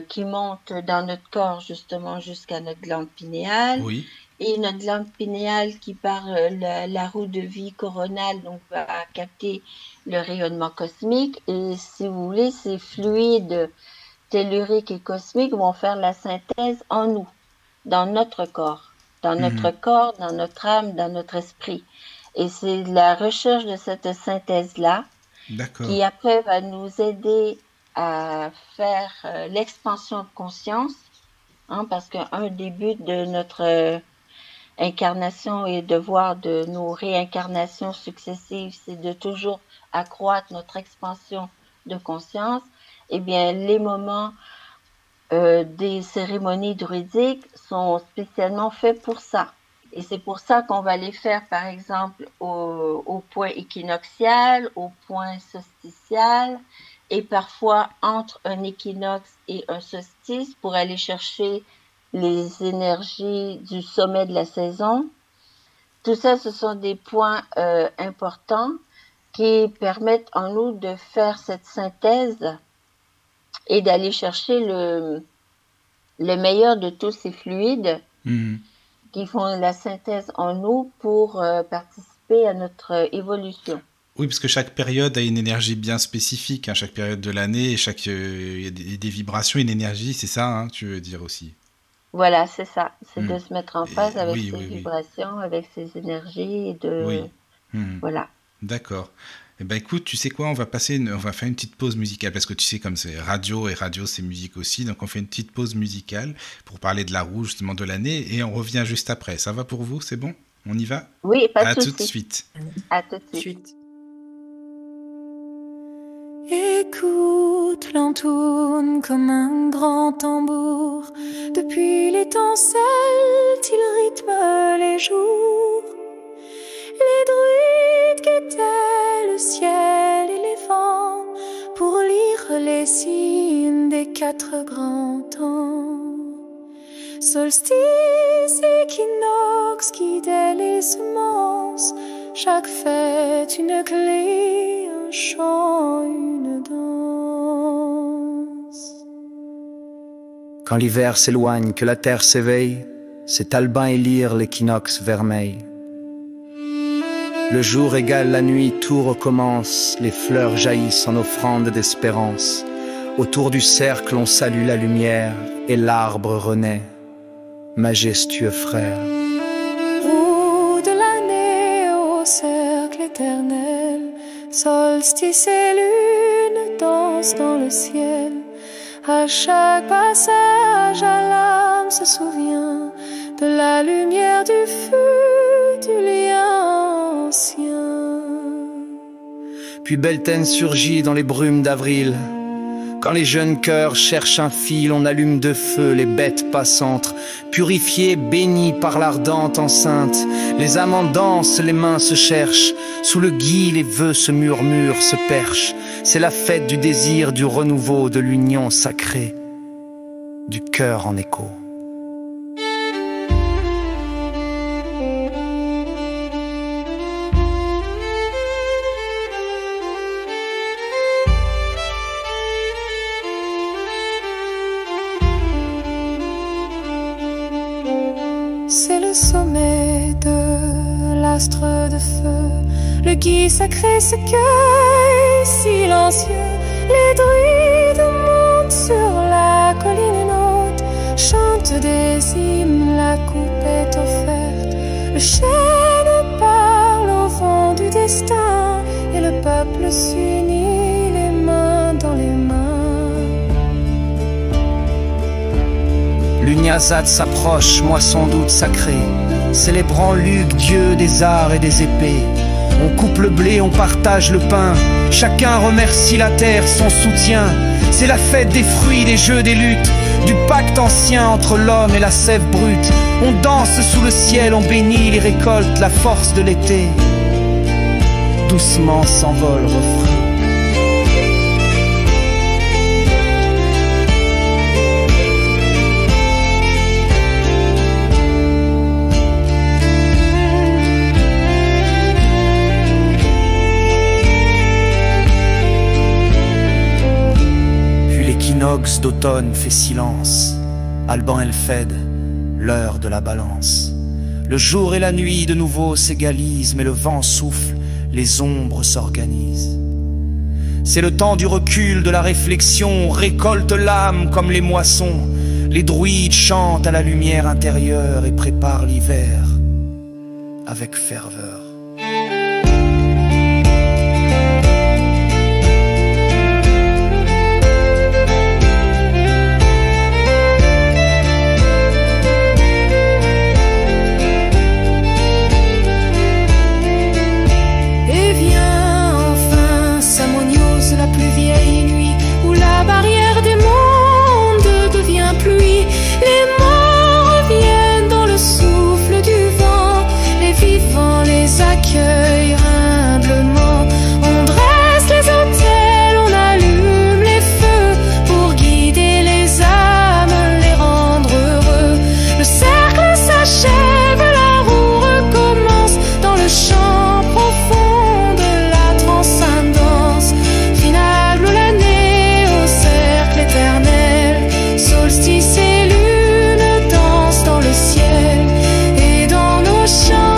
qui montent dans notre corps justement jusqu'à notre glande pinéale. Oui. Et notre glande pinéale qui par la roue de vie coronale donc va capter le rayonnement cosmique. Et si vous voulez, ces fluides telluriques et cosmiques vont faire la synthèse en nous, dans notre corps, dans notre âme, dans notre esprit. Et c'est la recherche de cette synthèse-là qui après va nous aider à faire l'expansion de conscience, hein, parce qu'un des buts de notre incarnation et de voir de nos réincarnations successives, c'est de toujours accroître notre expansion de conscience. Eh bien, les moments des cérémonies druidiques sont spécialement faits pour ça. Et c'est pour ça qu'on va les faire, par exemple, au point équinoxial, au point solsticial, et parfois entre un équinoxe et un solstice pour aller chercher les énergies du sommet de la saison. Tout ça, ce sont des points importants qui permettent en nous de faire cette synthèse et d'aller chercher le meilleur de tous ces fluides qui font la synthèse en nous pour participer à notre évolution. Oui, parce que chaque période a une énergie bien spécifique, hein, chaque période de l'année, il y a des vibrations, une énergie, c'est ça, hein, tu veux dire aussi. Voilà, c'est ça. C'est de se mettre en phase avec ces vibrations, avec ces énergies et de... Voilà. D'accord. Eh ben écoute, tu sais quoi, on va faire une petite pause musicale, parce que tu sais, comme c'est radio, et radio c'est musique aussi, donc on fait une petite pause musicale pour parler de la roue, justement, de l'année, et on revient juste après. Ça va pour vous? C'est bon? On y va? Oui, pas de souci. À tout de suite. À tout de suite. Écoute, l'entourne comme un grand tambour. Depuis l'étincelle, il rythme les jours. Les druides guettaient le ciel et les vents pour lire les signes des 4 grands temps. Solstice, équinoxe, guidaient les semences. Chaque fête une clé, un chant, une danse. Quand l'hiver s'éloigne, que la terre s'éveille, c'est Albin et Lyre l'équinoxe vermeil. Le jour égale la nuit, tout recommence, les fleurs jaillissent en offrande d'espérance. Autour du cercle on salue la lumière, et l'arbre renaît, majestueux frère. Roue de l'année au cercle éternel, solstice et lune dansent dans le ciel. À chaque passage, à l'âme se souvient de la lumière du feu, du lien ancien. Puis Beltane surgit dans les brumes d'avril. Quand les jeunes cœurs cherchent un fil, on allume de feu les bêtes passantes. Purifiées, bénies par l'ardente enceinte, les amants dansent, les mains se cherchent. Sous le gui, les vœux se murmurent, se perchent. C'est la fête du désir, du renouveau, de l'union sacrée, du cœur en écho. C'est le sommet de l'astre de feu. Le gui sacré se cueille, silencieux. Les druides montent sur la colline haute, chantent des hymnes, la coupe est offerte. Le chêne parle au vent du destin, et le peuple s'unit, les mains dans les mains. L'Unyazat s'approche, moisson doute sacrée, célébrant Luc, dieu des arts et des épées. On coupe le blé, on partage le pain, chacun remercie la terre, son soutien. C'est la fête des fruits, des jeux, des luttes, du pacte ancien entre l'homme et la sève brute. On danse sous le ciel, on bénit les récoltes, la force de l'été. Doucement s'envole le refrain. l'équinoxe d'automne fait silence. Alban Elfed, l'heure de la balance. Le jour et la nuit de nouveau s'égalisent, mais le vent souffle, les ombres s'organisent. C'est le temps du recul, de la réflexion, on récolte l'âme comme les moissons. Les druides chantent à la lumière intérieure et préparent l'hiver avec ferveur. Accueille humblement, on dresse les autels, on allume les feux pour guider les âmes, les rendre heureux. Le cercle s'achève, la roue recommence dans le champ profond de la transcendance. Finale de l'année au cercle éternel, solstice et lune dansent dans le ciel et dans nos champs.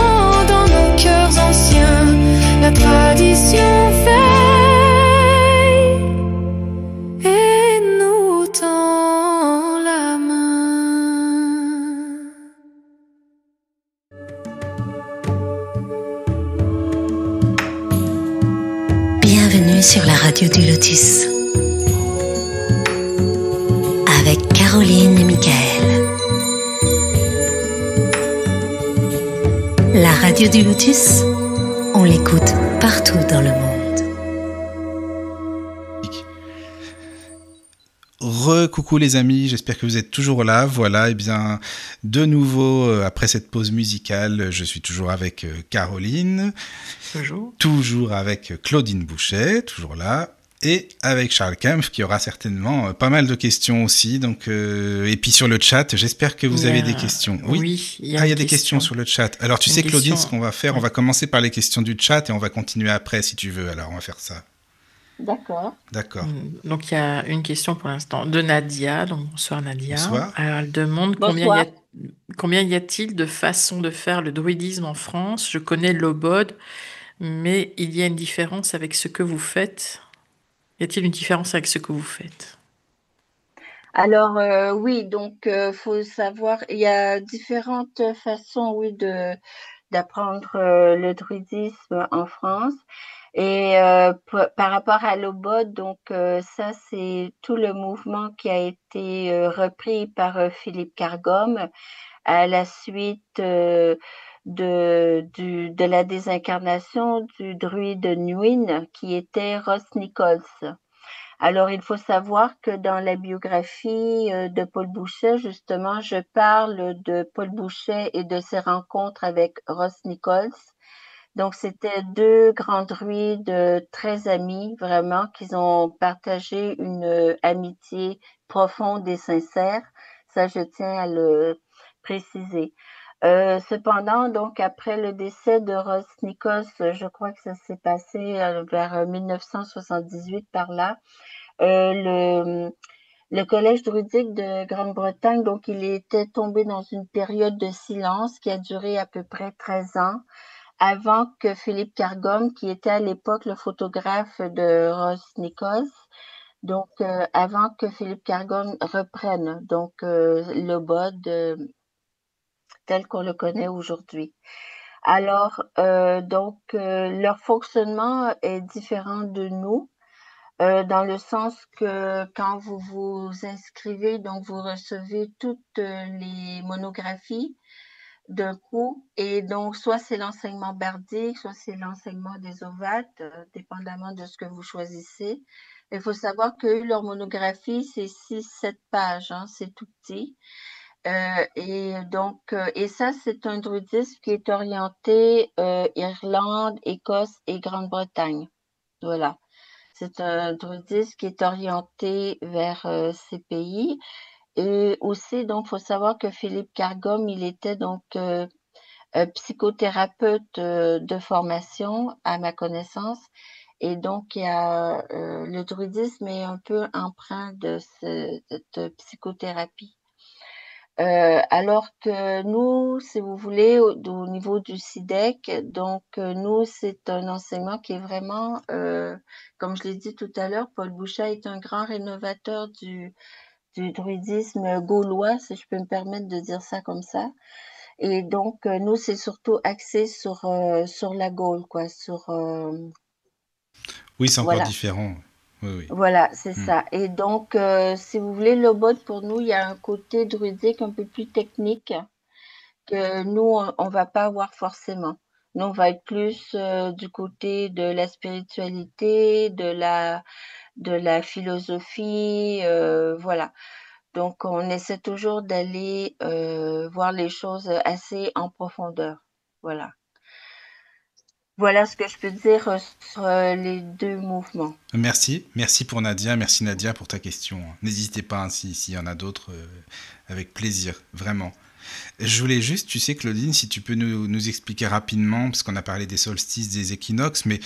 La tradition veille et nous tend la main. Bienvenue sur la radio du Lotus avec Caroline et Michael. La radio du Lotus, on l'écoute partout dans le monde. Coucou les amis, j'espère que vous êtes toujours là. Voilà, et bien de nouveau après cette pause musicale, je suis toujours avec Caroline, toujours avec Claudine Bouchet, toujours là, et avec Charles Kempf qui aura certainement pas mal de questions aussi. Donc et puis sur le chat, j'espère que vous avez des questions. Oui, il y a des questions sur le chat. Alors tu sais Claudine, ce qu'on va faire, on va commencer par les questions du chat et on va continuer après si tu veux. Alors on va faire ça. D'accord. Donc il y a une question pour l'instant de Nadia. Donc bonsoir Nadia. Bonsoir. Alors elle demande combien y a-t-il de façons de faire le druidisme en France? Je connais l'obode, mais il y a une différence avec ce que vous faites? Y a-t-il une différence avec ce que vous faites? Alors oui, donc faut savoir, il y a différentes façons, oui, d'apprendre le druidisme en France. Et par rapport à l'obode, donc ça c'est tout le mouvement qui a été repris par Philippe Cargom à la suite de la désincarnation du druide Nwyn qui était Ross Nichols. Alors, il faut savoir que dans la biographie de Paul Bouchet, justement, je parle de Paul Bouchet et de ses rencontres avec Ross Nichols. Donc, c'était deux grands druides très amis, vraiment, qui ont partagé une amitié profonde et sincère. Ça, je tiens à le préciser. Cependant, donc, après le décès de Ross Nichols, je crois que ça s'est passé vers 1978 par là, le collège druidique de Grande-Bretagne, donc, il était tombé dans une période de silence qui a duré à peu près 13 ans avant que Philippe Cargom, qui était à l'époque le photographe de Ross Nichols, donc avant que Philippe Cargom reprenne donc l'obode tel qu'on le connaît aujourd'hui. Alors, donc, leur fonctionnement est différent de nous, dans le sens que quand vous vous inscrivez, donc vous recevez toutes les monographies d'un coup, et donc soit c'est l'enseignement bardique, soit c'est l'enseignement des ovates, dépendamment de ce que vous choisissez. Il faut savoir que leur monographie, c'est 6-7 pages, hein, c'est tout petit. Et donc, et ça, c'est un druidisme qui est orienté Irlande, Écosse et Grande-Bretagne. Voilà. C'est un druidisme qui est orienté vers ces pays. Et aussi, donc, faut savoir que Philippe Cargom, il était donc psychothérapeute de formation, à ma connaissance. Et donc, il y a, le druidisme est un peu empreint de cette psychothérapie. Alors que nous, si vous voulez, au niveau du SIDEC, donc nous, c'est un enseignement qui est vraiment, comme je l'ai dit tout à l'heure, Paul Bouchat est un grand rénovateur du druidisme gaulois, si je peux me permettre de dire ça comme ça. Et donc, nous, c'est surtout axé sur la Gaule, quoi, Oui, c'est encore voilà. différent. Oui, oui. Voilà, c'est Hmm. ça. Et donc, si vous voulez, l'obode, pour nous, il y a un côté druidique un peu plus technique que nous, on va pas avoir forcément. Nous, on va être plus du côté de la spiritualité, de la philosophie, voilà. Donc, on essaie toujours d'aller voir les choses assez en profondeur. Voilà. Voilà ce que je peux dire sur les deux mouvements. Merci pour Nadia, merci Nadia pour ta question. N'hésitez pas, hein, s'il y en a d'autres, avec plaisir, vraiment. Je voulais juste, tu sais Claudine, si tu peux nous expliquer rapidement, parce qu'on a parlé des solstices, des équinoxes, mais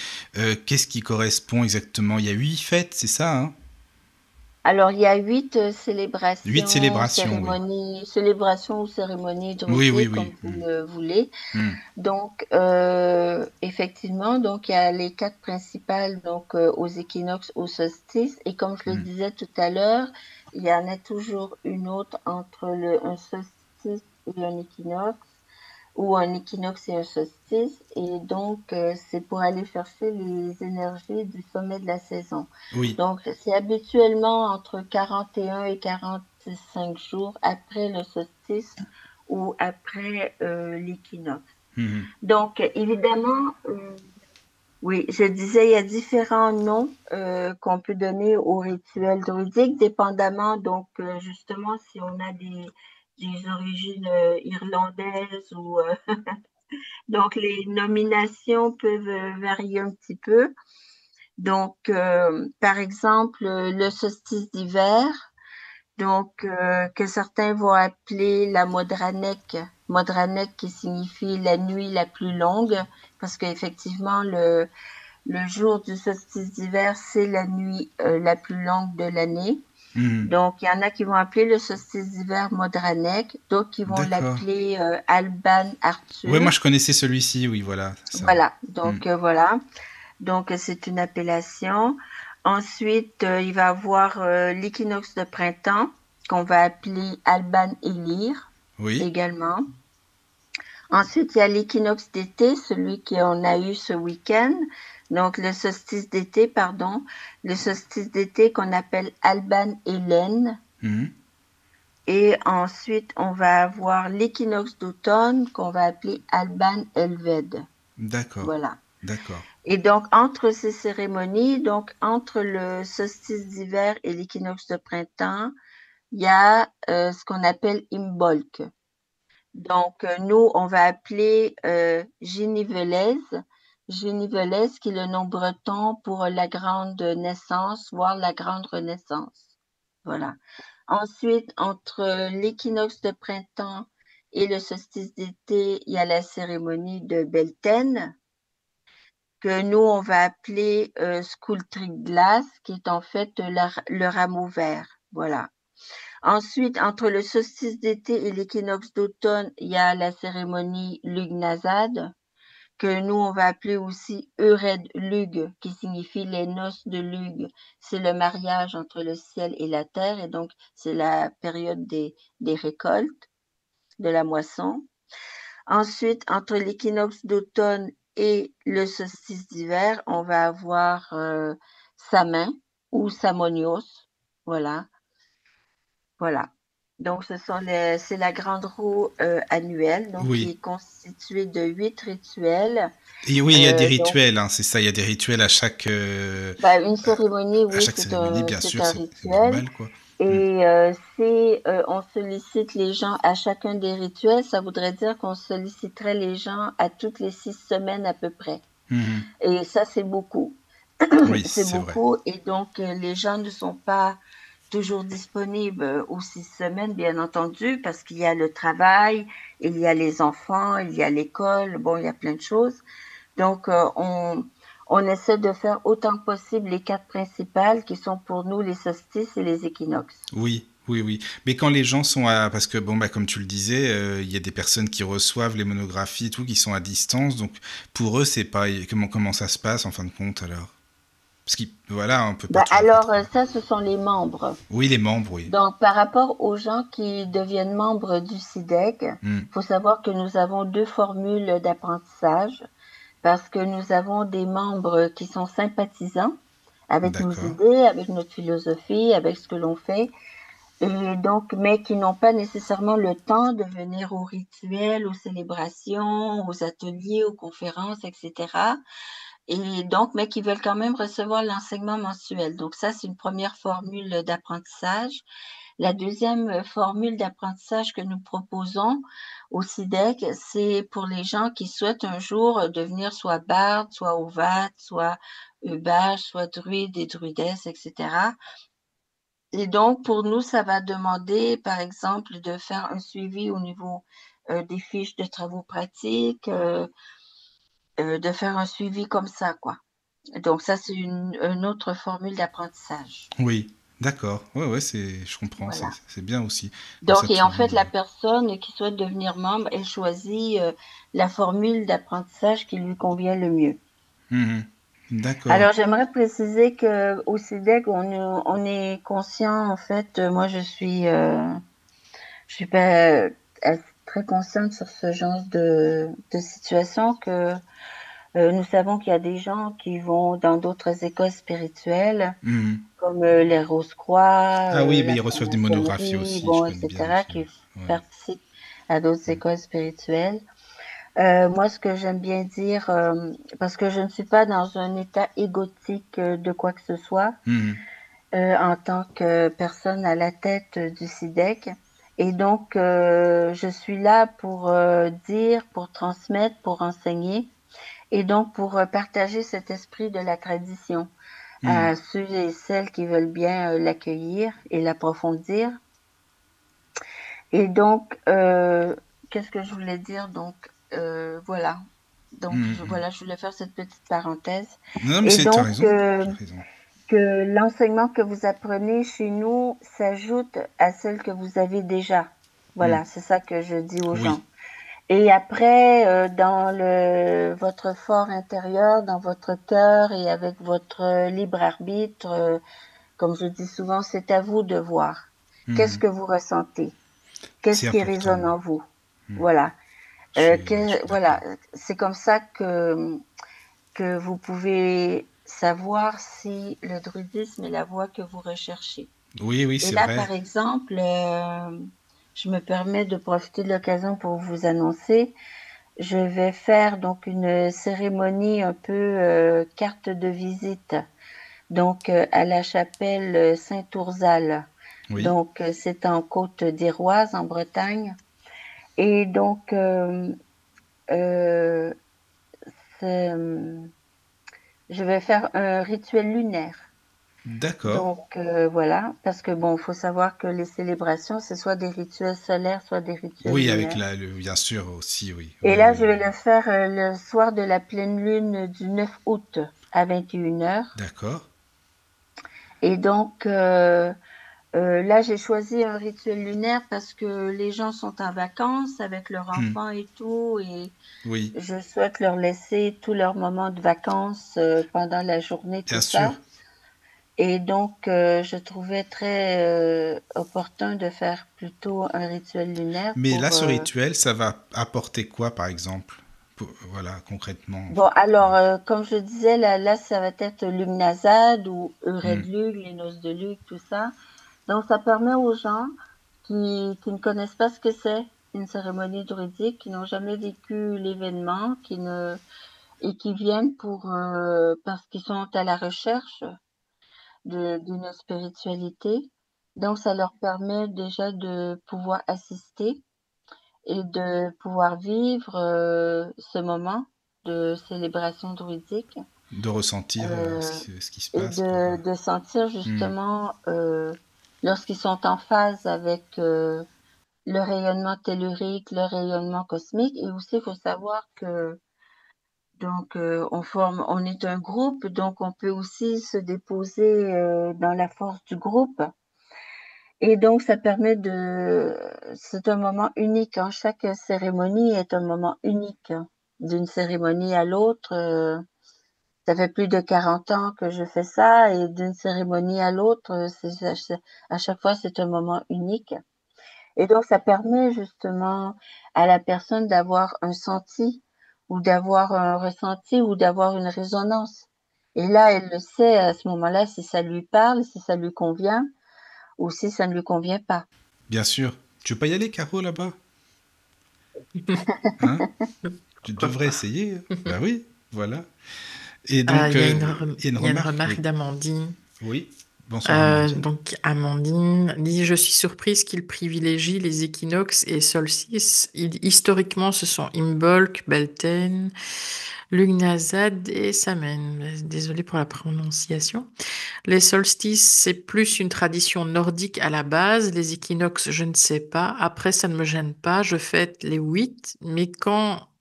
qu'est-ce qui correspond exactement? Il y a 8 fêtes, c'est ça, hein? Alors, il y a 8 8 célébrations, célébrations, oui. célébrations ou cérémonies Oui, oui, druidiques, oui. comme vous le voulez. Hmm. Donc, effectivement, donc il y a les 4 principales, donc aux équinoxes, aux solstices. Et comme je le disais tout à l'heure, il y en a toujours une autre entre un solstice et un équinoxe, ou un équinoxe et un solstice. Et donc, c'est pour aller chercher les énergies du sommet de la saison. Oui. Donc, c'est habituellement entre 41 et 45 jours après le solstice ou après l'équinoxe. Mhm. Donc, évidemment, oui, je disais, il y a différents noms qu'on peut donner aux rituels druidiques, dépendamment, donc, justement, si on a des origines irlandaises ou donc les nominations peuvent varier un petit peu. Donc, par exemple, le solstice d'hiver, donc que certains vont appeler la Modranek qui signifie la nuit la plus longue, parce qu'effectivement, le jour du solstice d'hiver, c'est la nuit la plus longue de l'année. Mhm. Donc, il y en a qui vont appeler le solstice d'hiver Modranek, d'autres qui vont D'accord. l'appeler Alban Arthur. Ouais, moi je connaissais celui-ci, oui, voilà. Ça. Voilà, donc voilà. Donc, c'est une appellation. Ensuite, il va y avoir l'équinoxe de printemps, qu'on va appeler Alban Elir, Oui. également. Ensuite, il y a l'équinoxe d'été, celui qu'on a eu ce week-end. Donc, le solstice d'été, pardon. Le solstice d'été qu'on appelle Alban Hélène. Mhm. Et ensuite, on va avoir l'équinoxe d'automne qu'on va appeler Alban Helvède. D'accord. Voilà. D'accord. Et donc, entre ces cérémonies, donc entre le solstice d'hiver et l'équinoxe de printemps, il y a ce qu'on appelle Imbolc. Donc, nous, on va appeler Génivelaise, qui est le nom breton pour la grande naissance, voire la grande renaissance. Voilà. Ensuite, entre l'équinoxe de printemps et le solstice d'été, il y a la cérémonie de Beltane, que nous, on va appeler Skulltryglas, qui est en fait le rameau vert. Voilà. Ensuite, entre le solstice d'été et l'équinoxe d'automne, il y a la cérémonie Lugnasad, que nous, on va appeler aussi Eured Lug, qui signifie les noces de Lug. C'est le mariage entre le ciel et la terre, et donc c'est la période des récoltes, de la moisson. Ensuite, entre l'équinoxe d'automne et le solstice d'hiver, on va avoir Samin ou Samonios. Voilà. Voilà. Donc, c'est la grande roue annuelle, donc Oui. qui est constituée de 8 rituels. Et oui, il y a des rituels, hein, c'est ça, il y a des rituels à chaque, Une cérémonie, à oui, chaque cérémonie, bien c'est sûr, un c'est rituel. normal, quoi. Et on sollicite les gens à chacun des rituels, ça voudrait dire qu'on solliciterait les gens à toutes les 6 semaines à peu près. Mhm. Et ça, c'est beaucoup. Oui, c'est c'est beaucoup. Et donc, les gens ne sont pas toujours disponibles aux 6 semaines, bien entendu, parce qu'il y a le travail, il y a les enfants, il y a l'école, bon, il y a plein de choses. Donc, on on essaie de faire autant que possible les 4 principales qui sont pour nous les solstices et les équinoxes. Oui, oui, oui. Mais quand les gens sont parce que bon, bah, comme tu le disais, il y a des personnes qui reçoivent les monographies et tout, qui sont à distance. Donc, pour eux, c'est pas, comment ça se passe en fin de compte alors? Parce que, voilà, on peut pas toujours Alors, être. ça, ce sont les membres. Oui, les membres, oui. Donc, par rapport aux gens qui deviennent membres du SIDEC, il faut savoir que nous avons 2 formules d'apprentissage parce que nous avons des membres qui sont sympathisants avec nos D'accord. idées, avec notre philosophie, avec ce que l'on fait, et donc, mais qui n'ont pas nécessairement le temps de venir aux rituels, aux célébrations, aux ateliers, aux conférences, etc. Et donc, mais qui veulent quand même recevoir l'enseignement mensuel. Donc ça, c'est une première formule d'apprentissage. La deuxième formule d'apprentissage que nous proposons au SIDEC, c'est pour les gens qui souhaitent un jour devenir soit barde, soit ovate, soit eubage, soit druide et druidesse, etc. Et donc, pour nous, ça va demander, par exemple, de faire un suivi au niveau des fiches de travaux pratiques, de faire un suivi comme ça, quoi. Donc ça, c'est une autre formule d'apprentissage. Oui, d'accord. Ouais, ouais, je comprends, Voilà. c'est bien aussi. Comme ça, Donc, et tout en le fait, monde. la personne qui souhaite devenir membre, elle choisit la formule d'apprentissage qui lui convient le mieux. Mhm. D'accord. Alors, j'aimerais préciser qu'au SIDEC, on est conscient, en fait, moi, je suis pas très consciente sur ce genre de situation que nous savons qu'il y a des gens qui vont dans d'autres écoles spirituelles, Mhm. comme les Rose-Croix, Ah oui, mais la ils reçoivent des monographies franc-maçonnerie, aussi, je bon, connais bien etc., aussi. qui Ouais. participent à d'autres écoles spirituelles. Moi, ce que j'aime bien dire, parce que je ne suis pas dans un état égotique de quoi que ce soit, Mhm. en tant que personne à la tête du SIDEC. Et donc, je suis là pour dire, pour transmettre, pour enseigner, et donc pour partager cet esprit de la tradition à ceux et celles qui veulent bien l'accueillir et l'approfondir. Et donc, qu'est-ce que je voulais dire? Donc, voilà. Donc, voilà, je voulais faire cette petite parenthèse. Non, mais Et t'as donc, raison. T'as raison. que l'enseignement que vous apprenez chez nous s'ajoute à celle que vous avez déjà. Voilà, c'est ça que je dis aux gens. Oui. Et après, dans votre fort intérieur, dans votre cœur et avec votre libre arbitre, comme je dis souvent, c'est à vous de voir. Qu'est-ce que vous ressentez? Qu'est-ce C'est qui important. résonne en vous? Voilà. Je suis Voilà, d'accord. c'est comme ça que vous pouvez savoir si le druidisme est la voie que vous recherchez. Oui, oui, Et c'est là, vrai. par exemple, je me permets de profiter de l'occasion pour vous annoncer, je vais faire donc une cérémonie un peu carte de visite, donc à la chapelle Saint-Oursal. Oui. Donc, c'est en Côte d'Iroise, en Bretagne. Et donc, je vais faire un rituel lunaire. D'accord. Donc, voilà, parce que bon, il faut savoir que les célébrations, c'est soit des rituels solaires, soit des rituels Oui, avec lunaires. bien sûr aussi, oui. Et Oui, là, oui, je vais le faire le soir de la pleine lune du 9 août à 21h. D'accord. Et donc, là, j'ai choisi un rituel lunaire parce que les gens sont en vacances avec leurs enfants et tout, et Oui, je souhaite leur laisser tous leurs moments de vacances pendant la journée, bien tout sûr. ça. Et donc, je trouvais très opportun de faire plutôt un rituel lunaire Mais là, pour... ce rituel, ça va apporter quoi, par exemple? Voilà, concrètement. Bon, alors, comme je disais, là, ça va être Lugnazad ou Eured Lug, les noces de Lug, tout ça. Donc, ça permet aux gens qui ne connaissent pas ce que c'est une cérémonie druidique, qui n'ont jamais vécu l'événement, et qui viennent parce qu'ils sont à la recherche d'une spiritualité. Donc, ça leur permet déjà de pouvoir assister et de pouvoir vivre ce moment de célébration druidique De ressentir euh, ce qui se et passe, quoi. de sentir justement lorsqu'ils sont en phase avec le rayonnement tellurique, le rayonnement cosmique. Et aussi, il faut savoir que Donc, on est un groupe, donc on peut aussi se déposer dans la force du groupe. Et donc, c'est un moment unique, hein. Chaque cérémonie est un moment unique, hein. D'une cérémonie à l'autre. Ça fait plus de 40 ans que je fais ça et d'une cérémonie à l'autre, à chaque fois, c'est un moment unique. Et donc, ça permet justement à la personne d'avoir un senti ou d'avoir un ressenti ou d'avoir une résonance. Et là, elle le sait à ce moment-là si ça lui parle, si ça lui convient ou si ça ne lui convient pas. Bien sûr. Tu veux pas y aller, Caro, là-bas? Hein? Tu devrais essayer. Ben oui, voilà. Et donc, Il y a il y a une remarque. remarque Oui. d'Amandine. Oui. Bonsoir, Amandine. Donc, Amandine dit: Je suis surprise qu'il privilégie les équinoxes et solstices. Historiquement, ce sont Imbolc, Beltane, Lugnasad et Samen. Désolée pour la prononciation. Les solstices, c'est plus une tradition nordique à la base. Les équinoxes, je ne sais pas. Après, ça ne me gêne pas. Je fête les 8, mais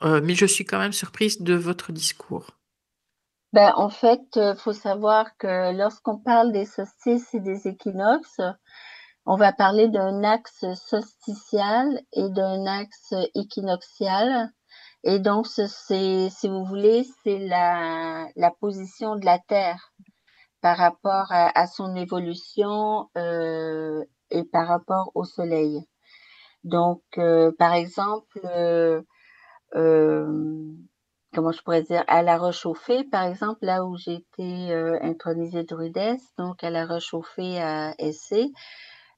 je suis quand même surprise de votre discours. Ben, en fait, faut savoir que lorsqu'on parle des solstices et des équinoxes, on va parler d'un axe solsticial et d'un axe équinoxial. Et donc, si vous voulez, c'est la position de la Terre par rapport à son évolution et par rapport au Soleil. Donc, par exemple, comment je pourrais dire, à la Roche-Chauffée, par exemple, là où j'ai été intronisée druidesse, donc à la Roche-Chauffée à Essé.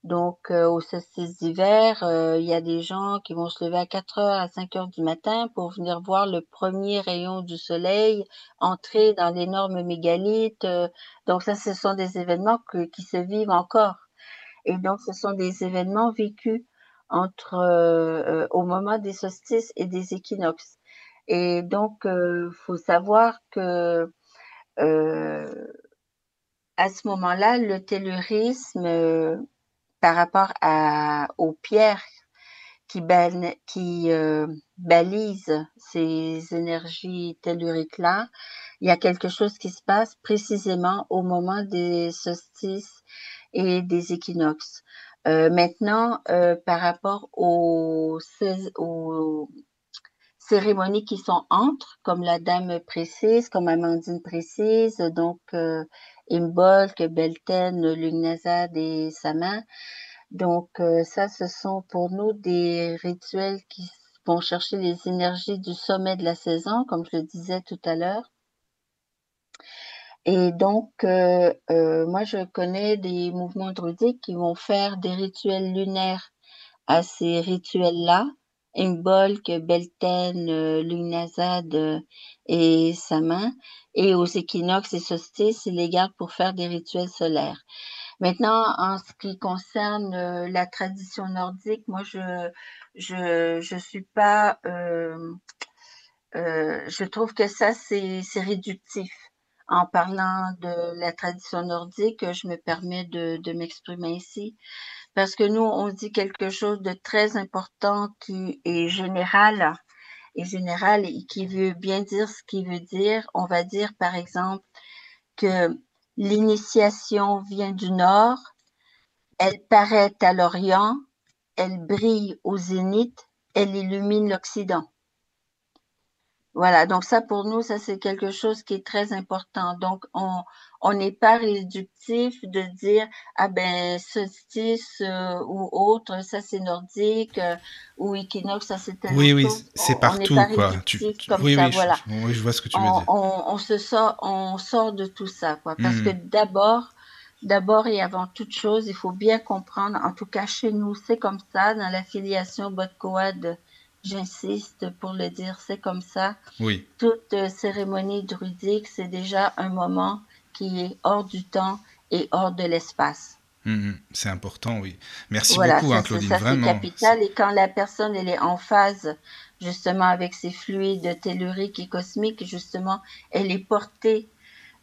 Donc, au solstice d'hiver, il y a des gens qui vont se lever à 4h, à 5h du matin pour venir voir le premier rayon du soleil entrer dans l'énorme mégalithe. Donc ça, ce sont des événements qui se vivent encore. Et donc, ce sont des événements vécus au moment des solstices et des équinoxes. Et donc, faut savoir que à ce moment-là, le tellurisme, par rapport aux pierres qui balisent ces énergies telluriques-là, il y a quelque chose qui se passe précisément au moment des solstices et des équinoxes. Maintenant, par rapport aux cérémonies qui sont entre, comme la dame précise, comme Amandine précise, donc Imbolc, Beltane, Lugnasad et Saman. Donc ça, ce sont pour nous des rituels qui vont chercher les énergies du sommet de la saison, comme je le disais tout à l'heure. Et donc, moi, je connais des mouvements druidiques qui vont faire des rituels lunaires à ces rituels-là. Imbolc, Beltane, Lugnasad et Saman. Et aux équinoxes et solstices, ils les gardent pour faire des rituels solaires. Maintenant, en ce qui concerne la tradition nordique, moi, je suis pas. Je trouve que ça, c'est réductif. En parlant de la tradition nordique, je me permets de m'exprimer ici. Parce que nous, on dit quelque chose de très important qui est général et qui veut bien dire ce qu'il veut dire. On va dire, par exemple, que l'initiation vient du nord, elle paraît à l'orient, elle brille au zénith, elle illumine l'Occident. Voilà, donc ça pour nous, ça c'est quelque chose qui est très important. Donc on n'est pas réductif de dire ah ben solstice ou autre, ça c'est nordique ou équinoxe, ça c'est telle Oui, autre oui, chose. c'est On n'est partout, pas quoi. réductif comme Oui, ça, oui, voilà. oui, je vois ce que tu veux dire. On sort de tout ça, quoi. Parce que d'abord et avant toute chose, il faut bien comprendre, en tout cas chez nous, c'est comme ça, dans l'affiliation Botcoad, j'insiste pour le dire, c'est comme ça. Oui. Toute cérémonie druidique, c'est déjà un moment qui est hors du temps et hors de l'espace. C'est important, oui. Merci Voilà, beaucoup, Claudine, ça vraiment. c'est capital. Et quand la personne elle est en phase justement avec ses fluides telluriques et cosmiques, justement, elle est portée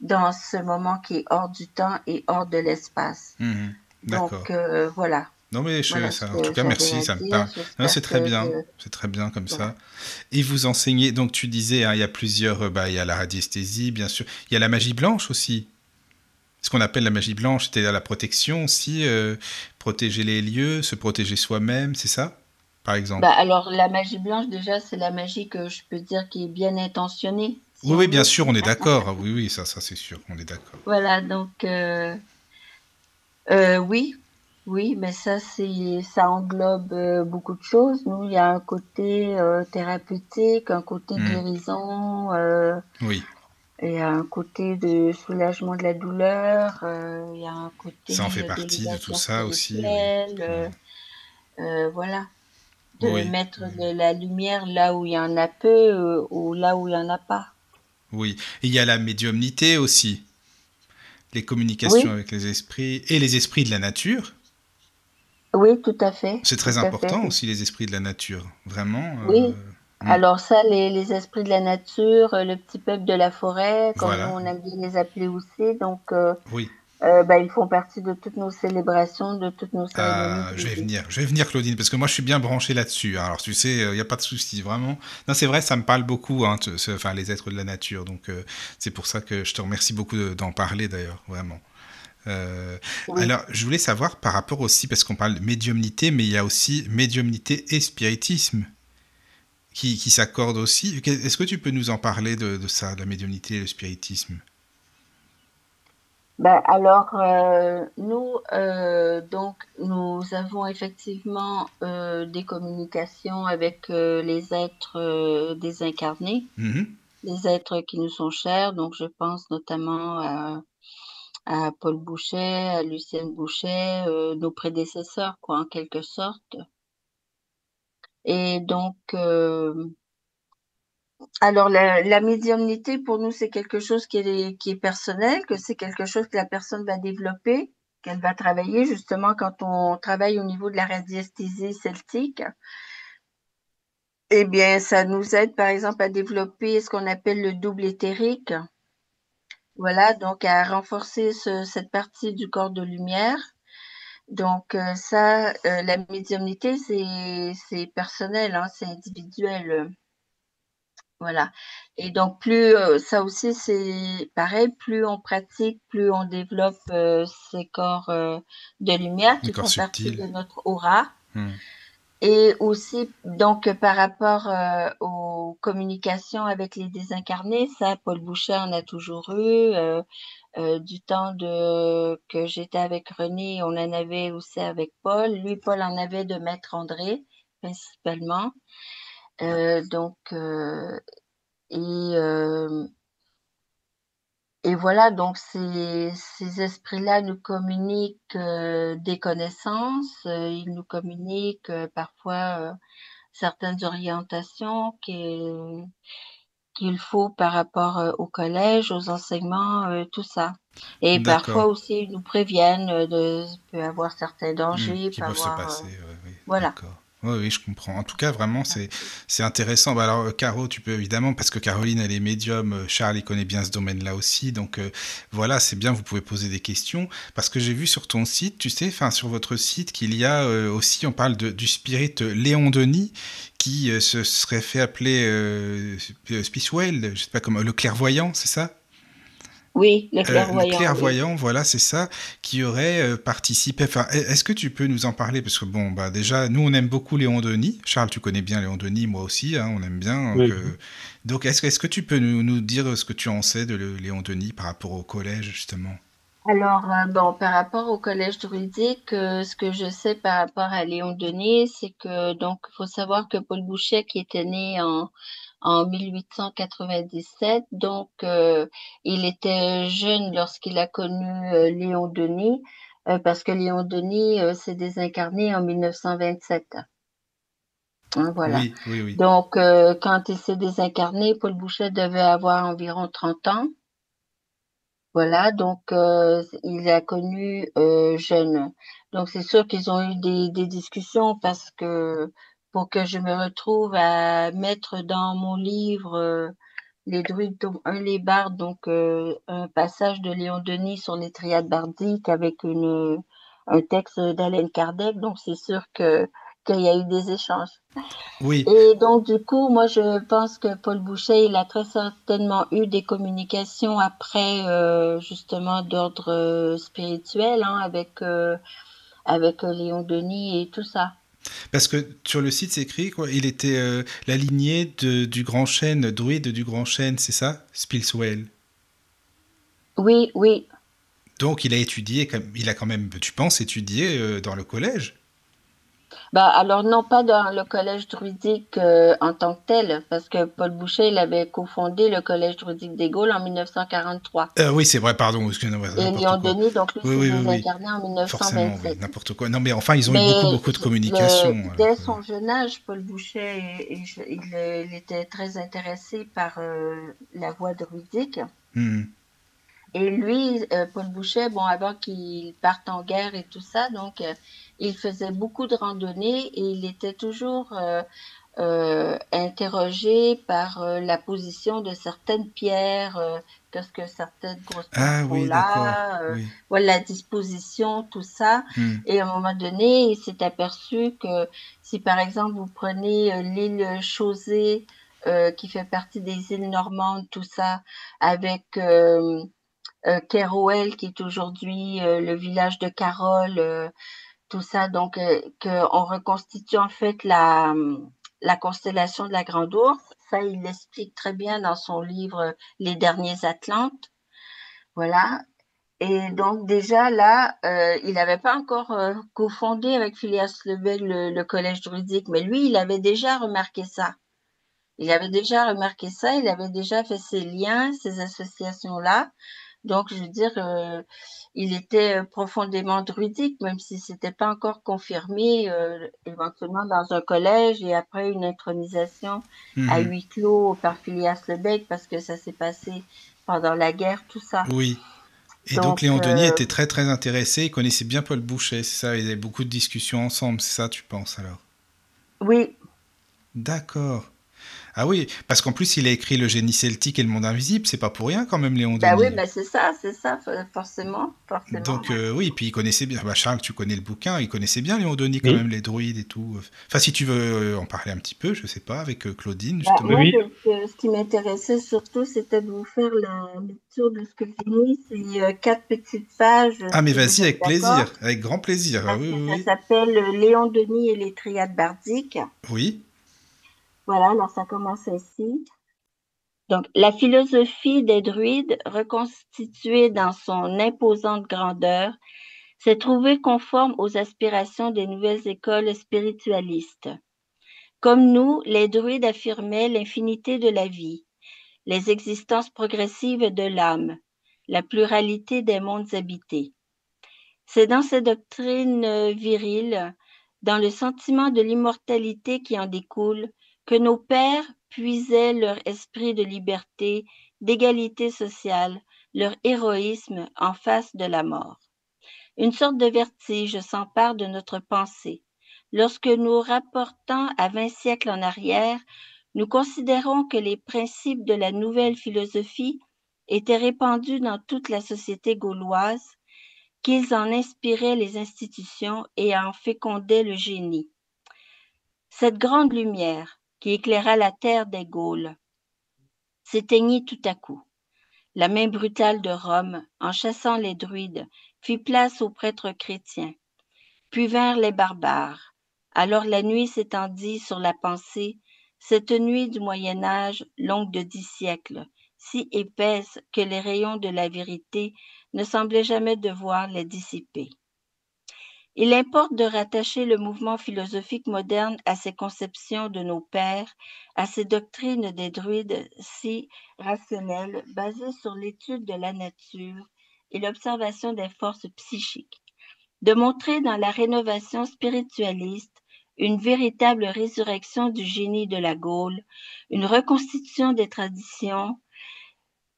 dans ce moment qui est hors du temps et hors de l'espace. D'accord. Donc voilà. Non, mais Voilà ce en tout que cas, j'avais merci, à ça me dire. parle. Non, J'espère c'est très bien comme voilà. ça. Et vous enseignez, donc tu disais, hein, il y a plusieurs, il y a la radiesthésie, bien sûr. Il y a la magie blanche aussi. Ce qu'on appelle la magie blanche, c'était la protection aussi, protéger les lieux, se protéger soi-même, c'est ça, par Bah, exemple? alors, la magie blanche, déjà, c'est la magie que je peux dire qui est bien intentionnée, si Oui, oui, on bien veut. sûr, on est d'accord. Ah oui, oui, ça c'est sûr, on est d'accord. Voilà, donc, oui, oui, mais ça englobe beaucoup de choses. Nous, il y a un côté thérapeutique, un côté Hmm. guérison, Oui, il y a un côté de soulagement de la douleur, il y a un ça en côté fait partie de tout d'élévation ça aussi, oui. spirituelle, Hmm. voilà, de Oui, mettre oui, de la lumière là où il y en a peu ou là où il y en a pas. oui. Et il y a la médiumnité aussi, les communications Oui, avec les esprits et les esprits de la nature. oui, tout à fait, C'est tout très à fait. important aussi, les esprits de la nature. Vraiment. Oui. Hmm. Alors ça, les esprits de la nature, le petit peuple de la forêt, comme nous Voilà, on aime bien les appeler aussi, donc oui. bah, ils font partie de toutes nos célébrations, de toutes nos cérémonies druidiques. Je vais venir, Claudine, parce que moi je suis bien branché là-dessus, hein. Alors tu sais, il n'y a pas de souci, vraiment. Non, c'est vrai, ça me parle beaucoup, hein, enfin, les êtres de la nature. Donc c'est pour ça que je te remercie beaucoup d'en parler d'ailleurs, vraiment. Oui. Alors, je voulais savoir par rapport aussi, parce qu'on parle de médiumnité, mais il y a aussi médiumnité et spiritisme qui s'accordent aussi. Est-ce que tu peux nous en parler de ça, de la médiumnité et le spiritisme? Bah, alors nous donc nous avons effectivement des communications avec les êtres désincarnés, Mhm. les êtres qui nous sont chers. Donc je pense notamment à Paul Bouchet, à Lucienne Bouchet, nos prédécesseurs, quoi, en quelque sorte. Et donc, alors la médiumnité pour nous, c'est quelque chose qui est personnel, que c'est quelque chose que la personne va développer, qu'elle va travailler justement quand on travaille au niveau de la radiesthésie celtique. Eh bien, ça nous aide, par exemple, à développer ce qu'on appelle le double éthérique. Voilà, donc à renforcer cette partie du corps de lumière. Donc ça, la médiumnité, c'est personnel, hein, c'est individuel, voilà. Et donc plus, ça aussi c'est pareil, plus on pratique, plus on développe, ces corps, de lumière Les qui corps font partie subtils. de notre aura. Hmm. Et aussi donc par rapport, aux communications avec les désincarnés, ça Paul Boucher en a toujours eu, du temps de que j'étais avec René, on en avait aussi avec Paul. Lui, Paul en avait de Maître André, principalement. Donc et hem et voilà, donc ces esprits-là nous communiquent, des connaissances, ils nous communiquent, parfois, certaines orientations qu'il faut par rapport, au collège, aux enseignements, tout ça. Et parfois D'accord. aussi, ils nous préviennent, de peut avoir certains dangers, Qui peut peuvent se avoir, passer, ouais, oui, voilà. d'accord. Oui, oui, je comprends. En tout cas, vraiment, c'est intéressant. Bah alors, Caro, tu peux évidemment, parce que Caroline, elle est médium, Charles, il connaît bien ce domaine-là aussi. Donc, voilà, c'est bien, vous pouvez poser des questions. Parce que j'ai vu sur ton site, tu sais, enfin, sur votre site, qu'il y a aussi, on parle du spirit Léon Denis, qui se serait fait appeler Spicewell, je sais pas comment, le clairvoyant, c'est ça? Oui, le Le clairvoyant, oui. clairvoyant, voilà, c'est ça, qui aurait participé. Enfin, est-ce que tu peux nous en parler? Parce que bon, bah déjà, nous on aime beaucoup Léon Denis. Charles, tu connais bien Léon Denis, moi aussi, hein, on aime bien. Oui. Donc est-ce que tu peux nous dire ce que tu en sais de Léon Denis par rapport au collège, justement? Alors, bon, par rapport au collège druidique, ce que je sais par rapport à Léon Denis, c'est que donc il faut savoir que Paul Bouchet, qui était né en 1897, donc il était jeune lorsqu'il a connu Léon Denis, parce que Léon Denis s'est désincarné en 1927. Hein, voilà. Oui, oui, oui. Donc, quand il s'est désincarné, Paul Bouchet devait avoir environ 30 ans. Voilà, donc il a connu, jeune. Donc c'est sûr qu'ils ont eu des discussions parce que pour que je me retrouve à mettre dans mon livre, Les Druides tome 1, les bardes, donc un passage de Léon Denis sur les triades bardiques avec un texte d'Alain Kardec, donc c'est sûr qu'il y a eu des échanges. Oui. Et donc, du coup, moi, je pense que Paul Bouchet, il a très certainement eu des communications après, justement, d'ordre spirituel, hein, avec Léon Denis et tout ça. Parce que sur le site, c'est écrit, quoi, il était la lignée du grand chêne, druide du grand chêne, c'est ça? Spilswell. Oui, oui. Donc, il a étudié, il a quand même, tu penses, étudié dans le collège? Bah, alors non pas dans le collège druidique en tant que tel, parce que Paul Bouchet, il avait cofondé le collège druidique des Gaules en 1943. Oui, c'est vrai, pardon, excusez-moi, Et n'importe Léon quoi. Denis, donc lui, Oui, s'est oui. désincarné en Forcément, oui, 1927. n'importe quoi. Non, mais enfin, ils ont eu Mais beaucoup de communication. dès son jeune âge, Paul Bouchet, il était très intéressé par la voie druidique. Et lui, Paul Bouchet, bon, avant qu'il parte en guerre et tout ça, donc il faisait beaucoup de randonnées et il était toujours interrogé par la position de certaines pierres, qu'est-ce que certaines grosses pierres font là, voilà, la disposition, tout ça. Et à un moment donné, il s'est aperçu que si par exemple vous prenez l'île Chausée, qui fait partie des îles normandes, tout ça, avec Kerouel, qui est aujourd'hui le village de Carole, tout ça, donc qu'on reconstitue en fait la constellation de la Grande Ourse. Ça, il l'explique très bien dans son livre Les Derniers Atlantes. Voilà. Et donc déjà là, il n'avait pas encore cofondé avec Phileas Lebègue le collège druidique, mais lui, il avait déjà remarqué ça. Il avait déjà fait ces liens, ces associations-là. Donc, je veux dire, il était profondément druidique, même si c'était pas encore confirmé, éventuellement dans un collège et après une intronisation à huis clos par Phileas Lebègue, parce que ça s'est passé pendant la guerre, tout ça. Oui. Et donc Léon Denis était très très intéressé, il connaissait bien Paul Bouchet, c'est ça, ils avaient beaucoup de discussions ensemble, c'est ça, tu penses alors? Oui. D'accord. Ah oui, parce qu'en plus, il a écrit Le génie celtique et le monde invisible, c'est pas pour rien quand même, Léon Denis. Bah oui, bah c'est ça, forcément. Donc oui, puis il connaissait bien, Charles, tu connais le bouquin, il connaissait bien Léon Denis quand même, les druides et tout. Enfin, si tu veux en parler un petit peu, je sais pas, avec Claudine, justement. Moi, ce qui m'intéressait surtout, c'était de vous faire la lecture de ce que j'ai mis, c'est 4 petites pages. Ah mais vas-y, avec plaisir, avec grand plaisir. Ça s'appelle Léon Denis et les triades bardiques. Oui. Voilà, alors ça commence ainsi. Donc, la philosophie des druides, reconstituée dans son imposante grandeur, s'est trouvée conforme aux aspirations des nouvelles écoles spiritualistes. Comme nous, les druides affirmaient l'infinité de la vie, les existences progressives de l'âme, la pluralité des mondes habités. C'est dans ces doctrines viriles, dans le sentiment de l'immortalité qui en découle, que nos pères puisaient leur esprit de liberté, d'égalité sociale, leur héroïsme en face de la mort. Une sorte de vertige s'empare de notre pensée. Lorsque nous rapportons à 20 siècles en arrière, nous considérons que les principes de la nouvelle philosophie étaient répandus dans toute la société gauloise, qu'ils en inspiraient les institutions et en fécondaient le génie. Cette grande lumière qui éclaira la terre des Gaules s'éteignit tout à coup. La main brutale de Rome, en chassant les druides, fit place aux prêtres chrétiens. Puis vinrent les barbares. Alors la nuit s'étendit sur la pensée, cette nuit du Moyen Âge, longue de 10 siècles, si épaisse que les rayons de la vérité ne semblaient jamais devoir les dissiper. Il importe de rattacher le mouvement philosophique moderne à ces conceptions de nos pères, à ces doctrines des druides si rationnelles, basées sur l'étude de la nature et l'observation des forces psychiques, de montrer dans la rénovation spiritualiste une véritable résurrection du génie de la Gaule, une reconstitution des traditions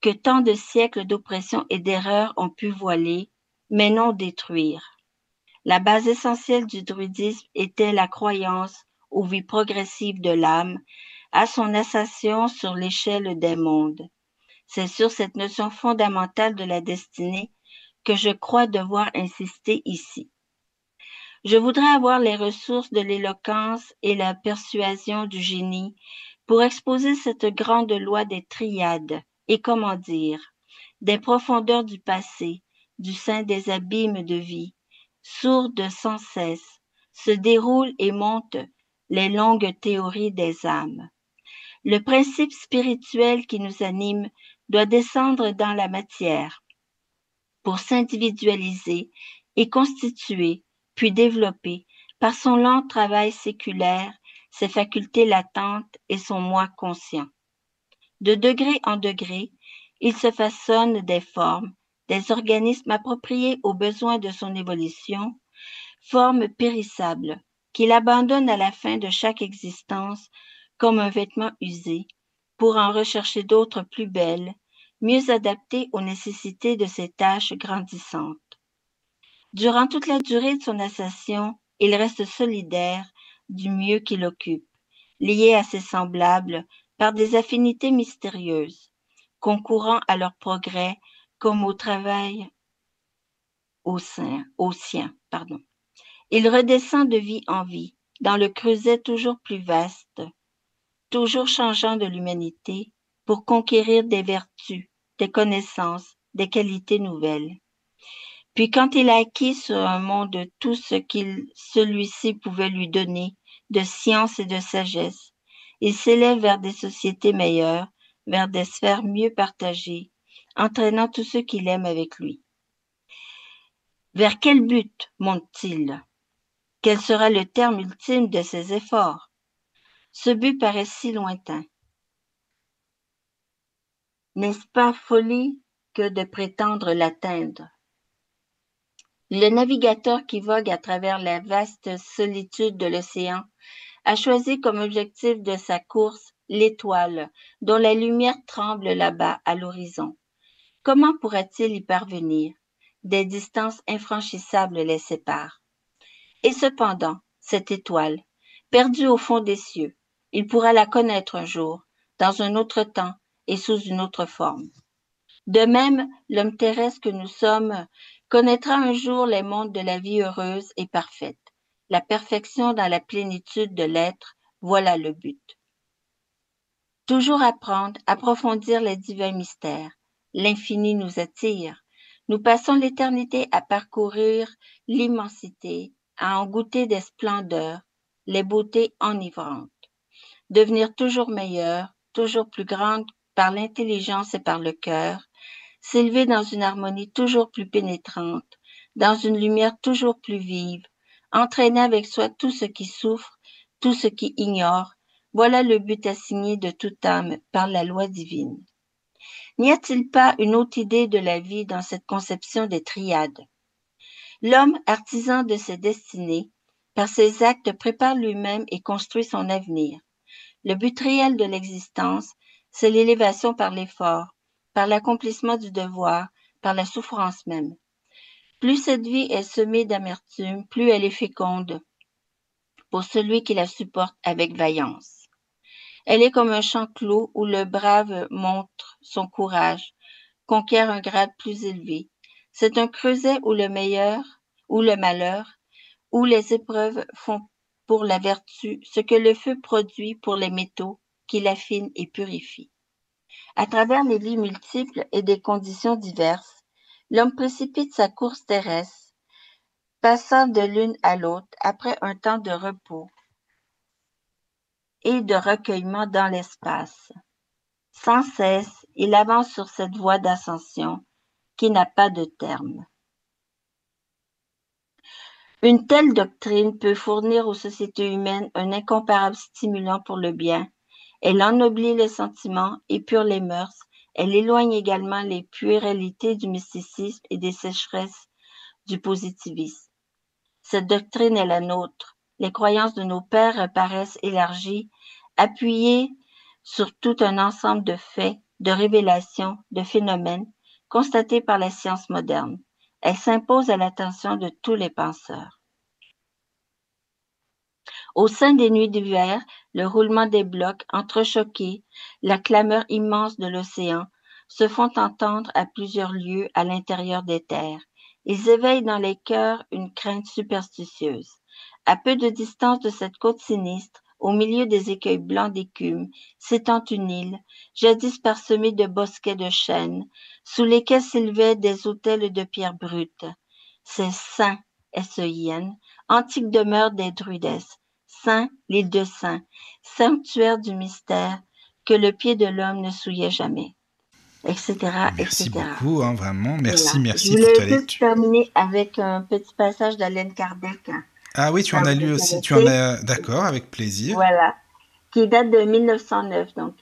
que tant de siècles d'oppression et d'erreur ont pu voiler, mais non détruire. La base essentielle du druidisme était la croyance aux vies progressives de l'âme, à son ascension sur l'échelle des mondes. C'est sur cette notion fondamentale de la destinée que je crois devoir insister ici. Je voudrais avoir les ressources de l'éloquence et la persuasion du génie pour exposer cette grande loi des triades et, comment dire, des profondeurs du passé, du sein des abîmes de vie, sourdes sans cesse, se déroulent et montent les longues théories des âmes. Le principe spirituel qui nous anime doit descendre dans la matière pour s'individualiser et constituer, puis développer, par son lent travail séculaire, ses facultés latentes et son moi conscient. De degré en degré, il se façonne des formes, des organismes appropriés aux besoins de son évolution, formes périssables, qu'il abandonne à la fin de chaque existence comme un vêtement usé, pour en rechercher d'autres plus belles, mieux adaptées aux nécessités de ses tâches grandissantes. Durant toute la durée de son ascension, il reste solidaire du mieux qu'il occupe, lié à ses semblables par des affinités mystérieuses, concourant à leur progrès comme au travail au sien. Il redescend de vie en vie, dans le creuset toujours plus vaste, toujours changeant de l'humanité, pour conquérir des vertus, des connaissances, des qualités nouvelles. Puis quand il a acquis sur un monde tout ce qu'il celui-ci pouvait lui donner, de science et de sagesse, il s'élève vers des sociétés meilleures, vers des sphères mieux partagées, entraînant tous ceux qu'il aime avec lui. Vers quel but monte-t-il? Quel sera le terme ultime de ses efforts? Ce but paraît si lointain. N'est-ce pas folie que de prétendre l'atteindre? Le navigateur qui vogue à travers la vaste solitude de l'océan a choisi comme objectif de sa course l'étoile dont la lumière tremble là-bas à l'horizon. Comment pourra-t-il y parvenir? Des distances infranchissables les séparent. Et cependant, cette étoile, perdue au fond des cieux, il pourra la connaître un jour, dans un autre temps et sous une autre forme. De même, l'homme terrestre que nous sommes connaîtra un jour les mondes de la vie heureuse et parfaite. La perfection dans la plénitude de l'être, voilà le but. Toujours apprendre, approfondir les divins mystères. L'infini nous attire. Nous passons l'éternité à parcourir l'immensité, à en goûter des splendeurs, les beautés enivrantes. Devenir toujours meilleure, toujours plus grande par l'intelligence et par le cœur, s'élever dans une harmonie toujours plus pénétrante, dans une lumière toujours plus vive, entraîner avec soi tout ce qui souffre, tout ce qui ignore, voilà le but assigné de toute âme par la loi divine. N'y a-t-il pas une autre idée de la vie dans cette conception des triades? L'homme, artisan de ses destinées, par ses actes prépare lui-même et construit son avenir. Le but réel de l'existence, c'est l'élévation par l'effort, par l'accomplissement du devoir, par la souffrance même. Plus cette vie est semée d'amertume, plus elle est féconde pour celui qui la supporte avec vaillance. Elle est comme un champ clos où le brave montre son courage, conquiert un grade plus élevé. C'est un creuset où le malheur, où les épreuves font pour la vertu ce que le feu produit pour les métaux qui l'affinent et purifient. À travers les vies multiples et des conditions diverses, l'homme précipite sa course terrestre, passant de l'une à l'autre après un temps de repos et de recueillement dans l'espace. Sans cesse, il avance sur cette voie d'ascension qui n'a pas de terme. Une telle doctrine peut fournir aux sociétés humaines un incomparable stimulant pour le bien. Elle ennoblit les sentiments, épure les mœurs, elle éloigne également les puérilités du mysticisme et des sécheresses du positivisme. Cette doctrine est la nôtre. Les croyances de nos pères paraissent élargies, appuyées sur tout un ensemble de faits, de révélations, de phénomènes constatés par la science moderne. Elle s'impose à l'attention de tous les penseurs. Au sein des nuits d'hiver, le roulement des blocs entrechoqués, la clameur immense de l'océan se font entendre à plusieurs lieues à l'intérieur des terres, Ils éveillent dans les cœurs une crainte superstitieuse. À peu de distance de cette côte sinistre, au milieu des écueils blancs d'écume, s'étend une île, jadis parsemée de bosquets de chênes, sous lesquels s'élevaient des autels de pierre brute. C'est Saint, S-E-I-N, antique demeure des Druides. Saint, l'île de Saint, sanctuaire du mystère que le pied de l'homme ne souillait jamais, etc., Merci etc. beaucoup, hein, vraiment. Merci, Voilà. merci Je pour ta voulais juste lecture. terminer avec un petit passage d'Alain Kardec. Ah oui, tu Ça en as vous lu aussi. Tu en intéresse? as... D'accord, avec plaisir. Voilà, qui date de 1909. Donc,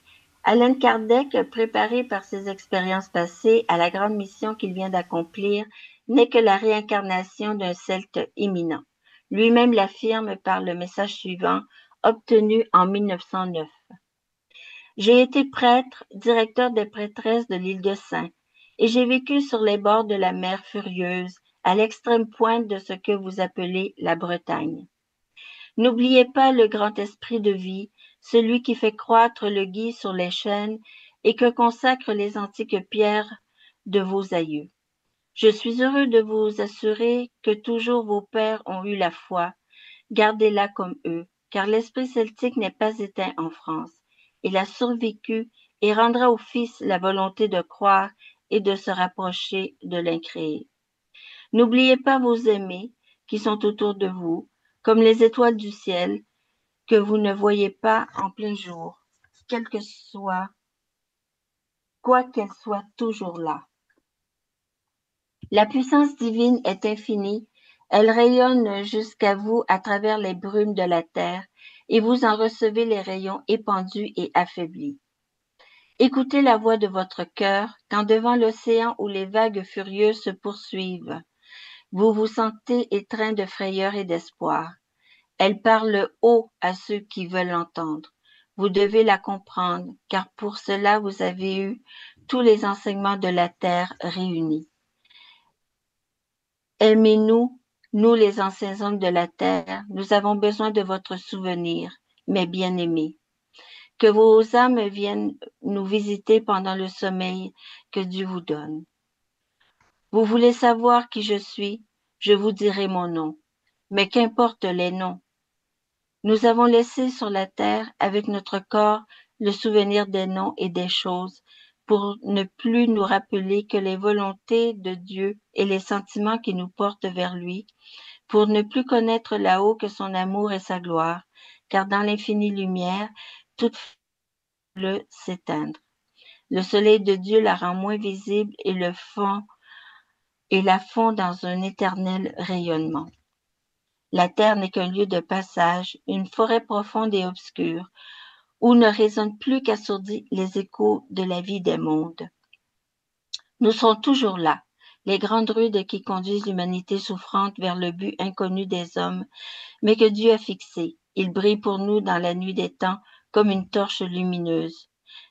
Alain Kardec, préparé par ses expériences passées à la grande mission qu'il vient d'accomplir, n'est que la réincarnation d'un Celte imminent. Lui-même l'affirme par le message suivant, obtenu en 1909. J'ai été prêtre, directeur des prêtresses de l'île de Saint, et j'ai vécu sur les bords de la mer furieuse, à l'extrême pointe de ce que vous appelez la Bretagne. N'oubliez pas le grand esprit de vie, celui qui fait croître le gui sur les chênes et que consacrent les antiques pierres de vos aïeux. Je suis heureux de vous assurer que toujours vos pères ont eu la foi. Gardez-la comme eux, car l'esprit celtique n'est pas éteint en France. Il a survécu et rendra aux fils la volonté de croire et de se rapprocher de l'incréé. N'oubliez pas vos aimés qui sont autour de vous, comme les étoiles du ciel, que vous ne voyez pas en plein jour, quoi qu'elles soient toujours là. La puissance divine est infinie, elle rayonne jusqu'à vous à travers les brumes de la terre, et vous en recevez les rayons épandus et affaiblis. Écoutez la voix de votre cœur quand devant l'océan où les vagues furieuses se poursuivent, vous vous sentez étreint de frayeur et d'espoir. Elle parle haut à ceux qui veulent l'entendre. Vous devez la comprendre, car pour cela vous avez eu tous les enseignements de la terre réunis. Aimez-nous, nous les anciens hommes de la terre, nous avons besoin de votre souvenir, mes bien-aimés. Que vos âmes viennent nous visiter pendant le sommeil que Dieu vous donne. Vous voulez savoir qui je suis, je vous dirai mon nom. Mais qu'importe les noms. Nous avons laissé sur la terre, avec notre corps, le souvenir des noms et des choses, pour ne plus nous rappeler que les volontés de Dieu et les sentiments qui nous portent vers lui, pour ne plus connaître là-haut que son amour et sa gloire, car dans l'infinie lumière, toute le s'éteindre. Le soleil de Dieu la rend moins visible et la fond dans un éternel rayonnement. La terre n'est qu'un lieu de passage, une forêt profonde et obscure, où ne résonnent plus qu'assourdis les échos de la vie des mondes. Nous serons toujours là, les grands druides qui conduisent l'humanité souffrante vers le but inconnu des hommes, mais que Dieu a fixé. Il brille pour nous dans la nuit des temps comme une torche lumineuse.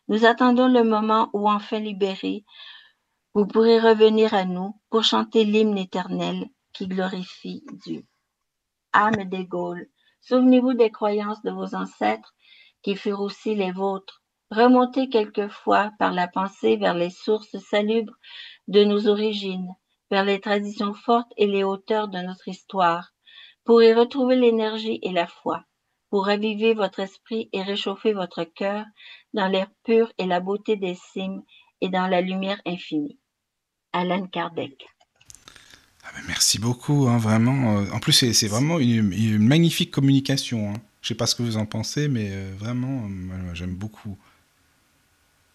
Nous attendons le moment où, enfin libérés, vous pourrez revenir à nous pour chanter l'hymne éternel qui glorifie Dieu. Âme des Gaules, souvenez-vous des croyances de vos ancêtres qui furent aussi les vôtres. Remontez quelquefois par la pensée vers les sources salubres de nos origines, vers les traditions fortes et les hauteurs de notre histoire, pour y retrouver l'énergie et la foi, pour raviver votre esprit et réchauffer votre cœur dans l'air pur et la beauté des cimes et dans la lumière infinie. Alain Kardec. Ah ben merci beaucoup, hein, vraiment. En plus, c'est vraiment une magnifique communication. Hein. Je ne sais pas ce que vous en pensez, mais vraiment, j'aime beaucoup.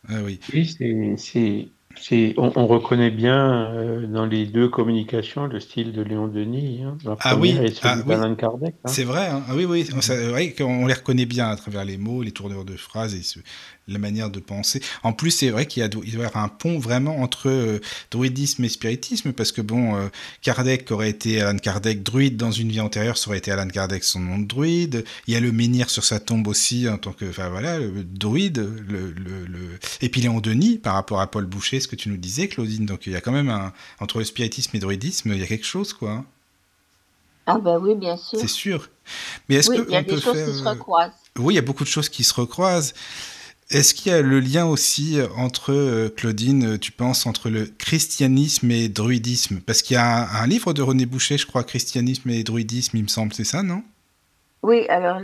Ah oui. Oui, on reconnaît bien dans les deux communications le style de Léon Denis. Hein. La première est celui d'Alain Kardec. Hein. C'est vrai. Hein. Ah oui. C'est vrai qu'on les reconnaît bien à travers les mots, les tournures de phrases et la manière de penser. En plus, c'est vrai il doit y avoir un pont vraiment entre druidisme et spiritisme, parce que bon, Kardec aurait été Alan Kardec druide dans une vie antérieure, ça aurait été Alan Kardec son nom de druide. Il y a le menhir sur sa tombe aussi en tant que, enfin voilà, le druide, et puis Léon Denis par rapport à Paul Boucher, ce que tu nous disais, Claudine. Donc il y a quand même entre le spiritisme et le druidisme, il y a quelque chose, quoi. Hein. Ah ben oui, bien sûr. C'est sûr. Mais est-ce que il y a des choses qui se recroisent. Oui, il y a beaucoup de choses qui se recroisent. Est-ce qu'il y a le lien aussi entre, Claudine, tu penses, entre le christianisme et druidisme? Parce qu'il y a un livre de René Boucher, je crois, Christianisme et druidisme, il me semble, c'est ça, non? Oui, alors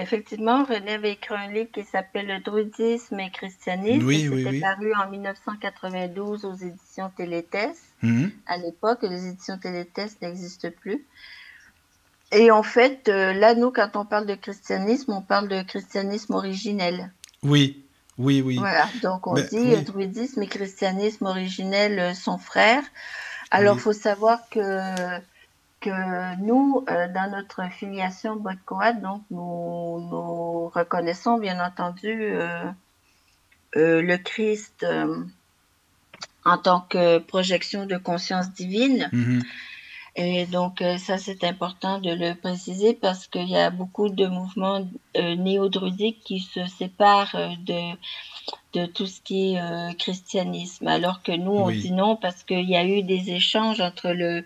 effectivement, René avait écrit un livre qui s'appelle Le druidisme et christianisme et Oui, oui, c'était oui. paru en 1992 aux éditions Téléthèse. Mhm. À l'époque, les éditions Téléthèse n'existent plus. Et en fait, là, nous, quand on parle de christianisme, on parle de christianisme originel. Oui, oui, oui. Voilà, donc on Ben, dit oui, druidisme et christianisme originel sont frères. Alors, oui. faut savoir que nous, dans notre filiation Bodcoat, donc nous reconnaissons bien entendu le Christ en tant que projection de conscience divine. Mhm. Et donc ça, c'est important de le préciser parce qu'il y a beaucoup de mouvements néo-druidiques qui se séparent de tout ce qui est christianisme, alors que nous, on Oui. dit non parce qu'il y a eu des échanges entre le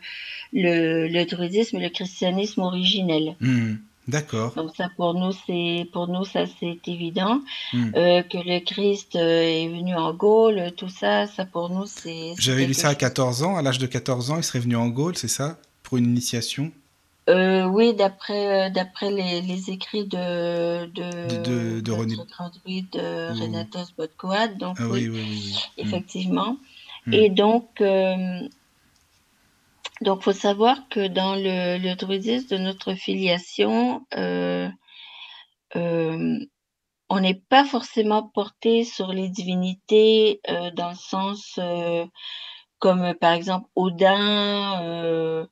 druidisme et le christianisme originel. Mhm. D'accord. Donc ça, pour nous, ça, c'est évident. Mhm. Que le Christ est venu en Gaule, tout ça, ça pour nous, c'est J'avais lu quelque ça à chose. 14 ans. À l'âge de 14 ans, il serait venu en Gaule, c'est ça? Pour une initiation? Oui, d'après les écrits de De René. notre grand druide ou- Renatos Bodcoat, donc Ah oui, oui, oui, oui, oui. effectivement. Mhm. Et donc faut savoir que dans le druidisme de notre filiation, on n'est pas forcément porté sur les divinités dans le sens comme par exemple Odin,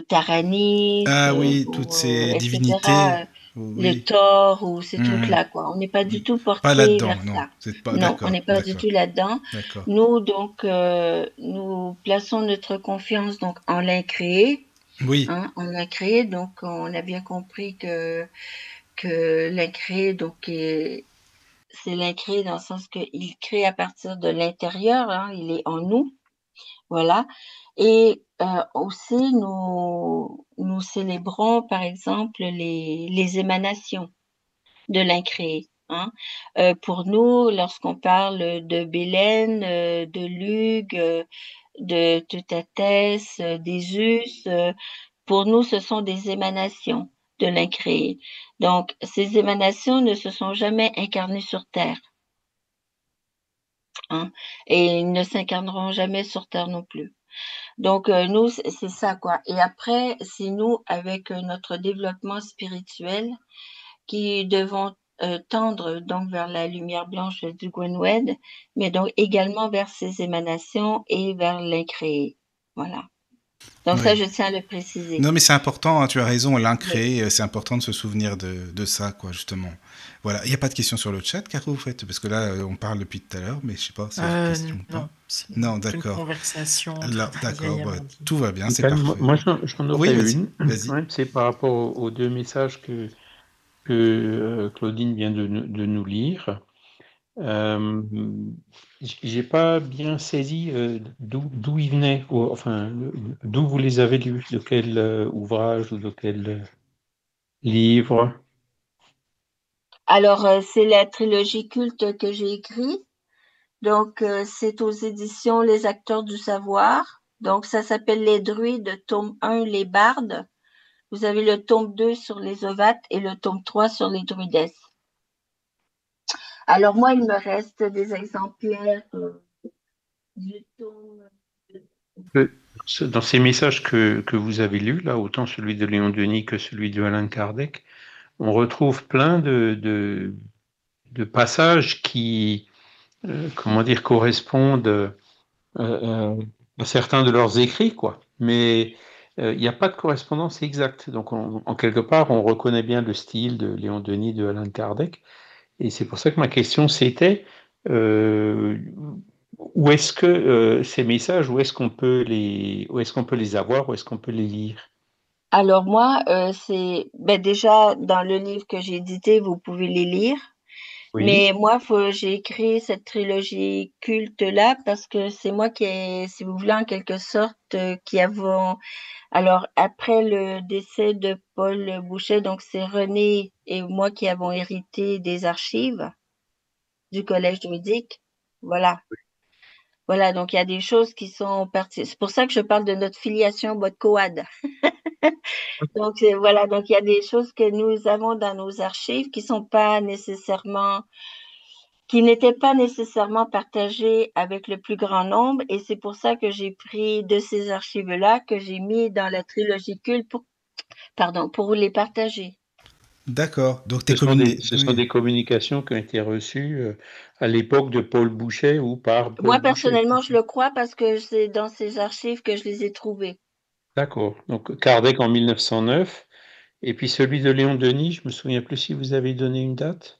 Taranis, Ah oui, toutes ou, ces divinités. etc. Le Oui. Thor ou ces Mhm. trucs-là, quoi. On n'est pas du tout Pas porté là-dedans, vers non. ça. C'est pas Non, on d'accord, n'est pas du d'accord, tout là-dedans. d'accord. Nous, donc, nous plaçons notre confiance donc en l'incréé. Oui, Hein, en l'incréé, donc on a bien compris que l'incréé, donc, c'est l'incréé dans le sens qu'il crée à partir de l'intérieur, hein, il est en nous. Voilà. Et aussi, nous célébrons, par exemple, les émanations de l'incréé. Hein. Pour nous, lorsqu'on parle de Bélène, de Lugh, de Teutathès, d'Ésus, pour nous, ce sont des émanations de l'incréé. Donc, ces émanations ne se sont jamais incarnées sur Terre. Hein, et ils ne s'incarneront jamais sur Terre non plus. Donc, nous, c'est ça, quoi. Et après, c'est nous, avec notre développement spirituel, qui devons tendre donc vers la lumière blanche du Gwenwed, mais donc également vers ses émanations et vers l'incréé. Voilà. Donc ça, oui. je tiens à le préciser. Non, mais c'est important, hein, tu as raison, Oui. l'incréé, c'est important de se souvenir de ça, quoi, justement. Voilà. Il n'y a pas de questions sur le chat, Caro, vous faites? Parce que là, on parle depuis tout à l'heure, mais je sais pas si il y a des questions ou pas. Non, c'est Non, une d'accord. conversation Là, très d'accord, vieille, bah, Amandine. tout va bien, c'est Michael, parfait. moi, j'en Oui, aurais vas-y, une. vas-y. Ouais, c'est par rapport aux deux messages que Claudine vient de nous lire. J'ai pas bien saisi d'où ils venaient, enfin, d'où vous les avez lus, de quel ouvrage ou de quel livre. Alors, c'est la trilogie culte que j'ai écrite. Donc, c'est aux éditions Les Acteurs du Savoir. Donc, ça s'appelle Les Druides, tome 1, Les Bardes. Vous avez le tome 2 sur les Ovates et le tome 3 sur les Druidesses. Alors, moi, il me reste des exemplaires du tome. Dans ces messages que vous avez lus, là, autant celui de Léon Denis que celui de Alain Kardec, on retrouve plein de passages qui, comment dire, correspondent à certains de leurs écrits, quoi. Mais il n'y a pas de correspondance exacte. Donc, en quelque part, on reconnaît bien le style de Léon Denis, de Alain Kardec. Et c'est pour ça que ma question, c'était où est-ce que ces messages, où est-ce qu'on peut les avoir, où est-ce qu'on peut les lire? Alors, moi, c'est déjà dans le livre que j'ai édité, vous pouvez les lire. Oui. Mais moi, j'ai écrit cette trilogie culte-là parce que c'est moi qui ai, si vous voulez, en quelque sorte, qui avons. Alors, après le décès de Paul Boucher, donc c'est René et moi qui avons hérité des archives. du collège druidique. Voilà. Voilà, donc il y a des choses qui sont parties. C'est pour ça que je parle de notre filiation Bodcoad. Donc voilà, donc il y a des choses que nous avons dans nos archives qui n'étaient pas nécessairement partagées avec le plus grand nombre, et c'est pour ça que j'ai pris de ces archives-là que j'ai mis dans la trilogie culte pour les partager. D'accord. Donc Ce sont des communications qui ont été reçues à l'époque de Paul Bouchet ou par Paul Moi, Bouchet. personnellement, je le crois parce que c'est dans ces archives que je les ai trouvées. D'accord. Donc Kardec en 1909. Et puis celui de Léon Denis, je me souviens plus si vous avez donné une date.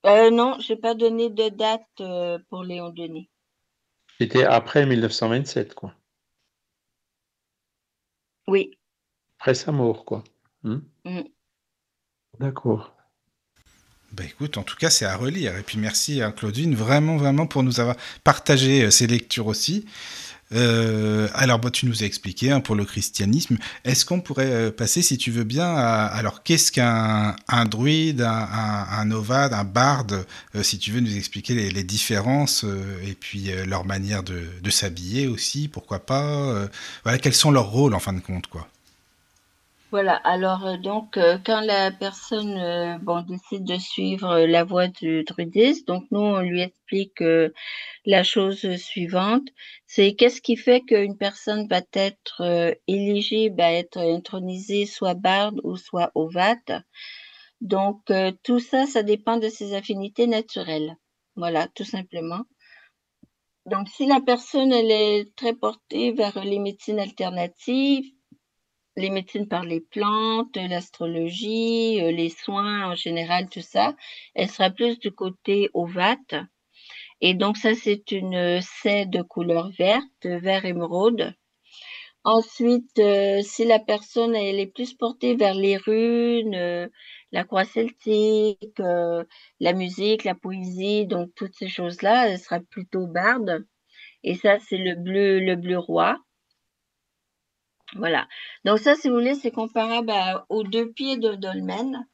Non, je n'ai pas donné de date pour Léon Denis. C'était après 1927, quoi. Oui. Après sa mort, quoi. D'accord. Bah écoute, en tout cas, c'est à relire. Et puis merci à Claudine, vraiment, vraiment, pour nous avoir partagé ces lectures aussi. Alors, tu nous as expliqué pour le christianisme. Est-ce qu'on pourrait passer, si tu veux bien, alors qu'est-ce qu'un druide, un novade, un barde, si tu veux nous expliquer les différences et puis leur manière de s'habiller aussi, pourquoi pas. Voilà, quels sont leurs rôles en fin de compte, quoi. Voilà, alors quand la personne décide de suivre la voie du druidisme, donc nous on lui explique la chose suivante, c'est qu'est-ce qui fait qu'une personne va être éligible à être intronisée soit barde ou soit ovate. Donc tout ça, ça dépend de ses affinités naturelles. Voilà, tout simplement. Donc si la personne elle est très portée vers les médecines alternatives, les médecines par les plantes, l'astrologie, les soins en général, tout ça, elle sera plus du côté ovate. Et donc ça, c'est une scie de couleur verte, vert émeraude. Ensuite, si la personne elle est plus portée vers les runes, la croix celtique, la musique, la poésie, donc toutes ces choses-là, elle sera plutôt barde. Et ça, c'est le bleu roi. Voilà. Donc ça, si vous voulez, c'est comparable aux deux pieds d'un dolmen.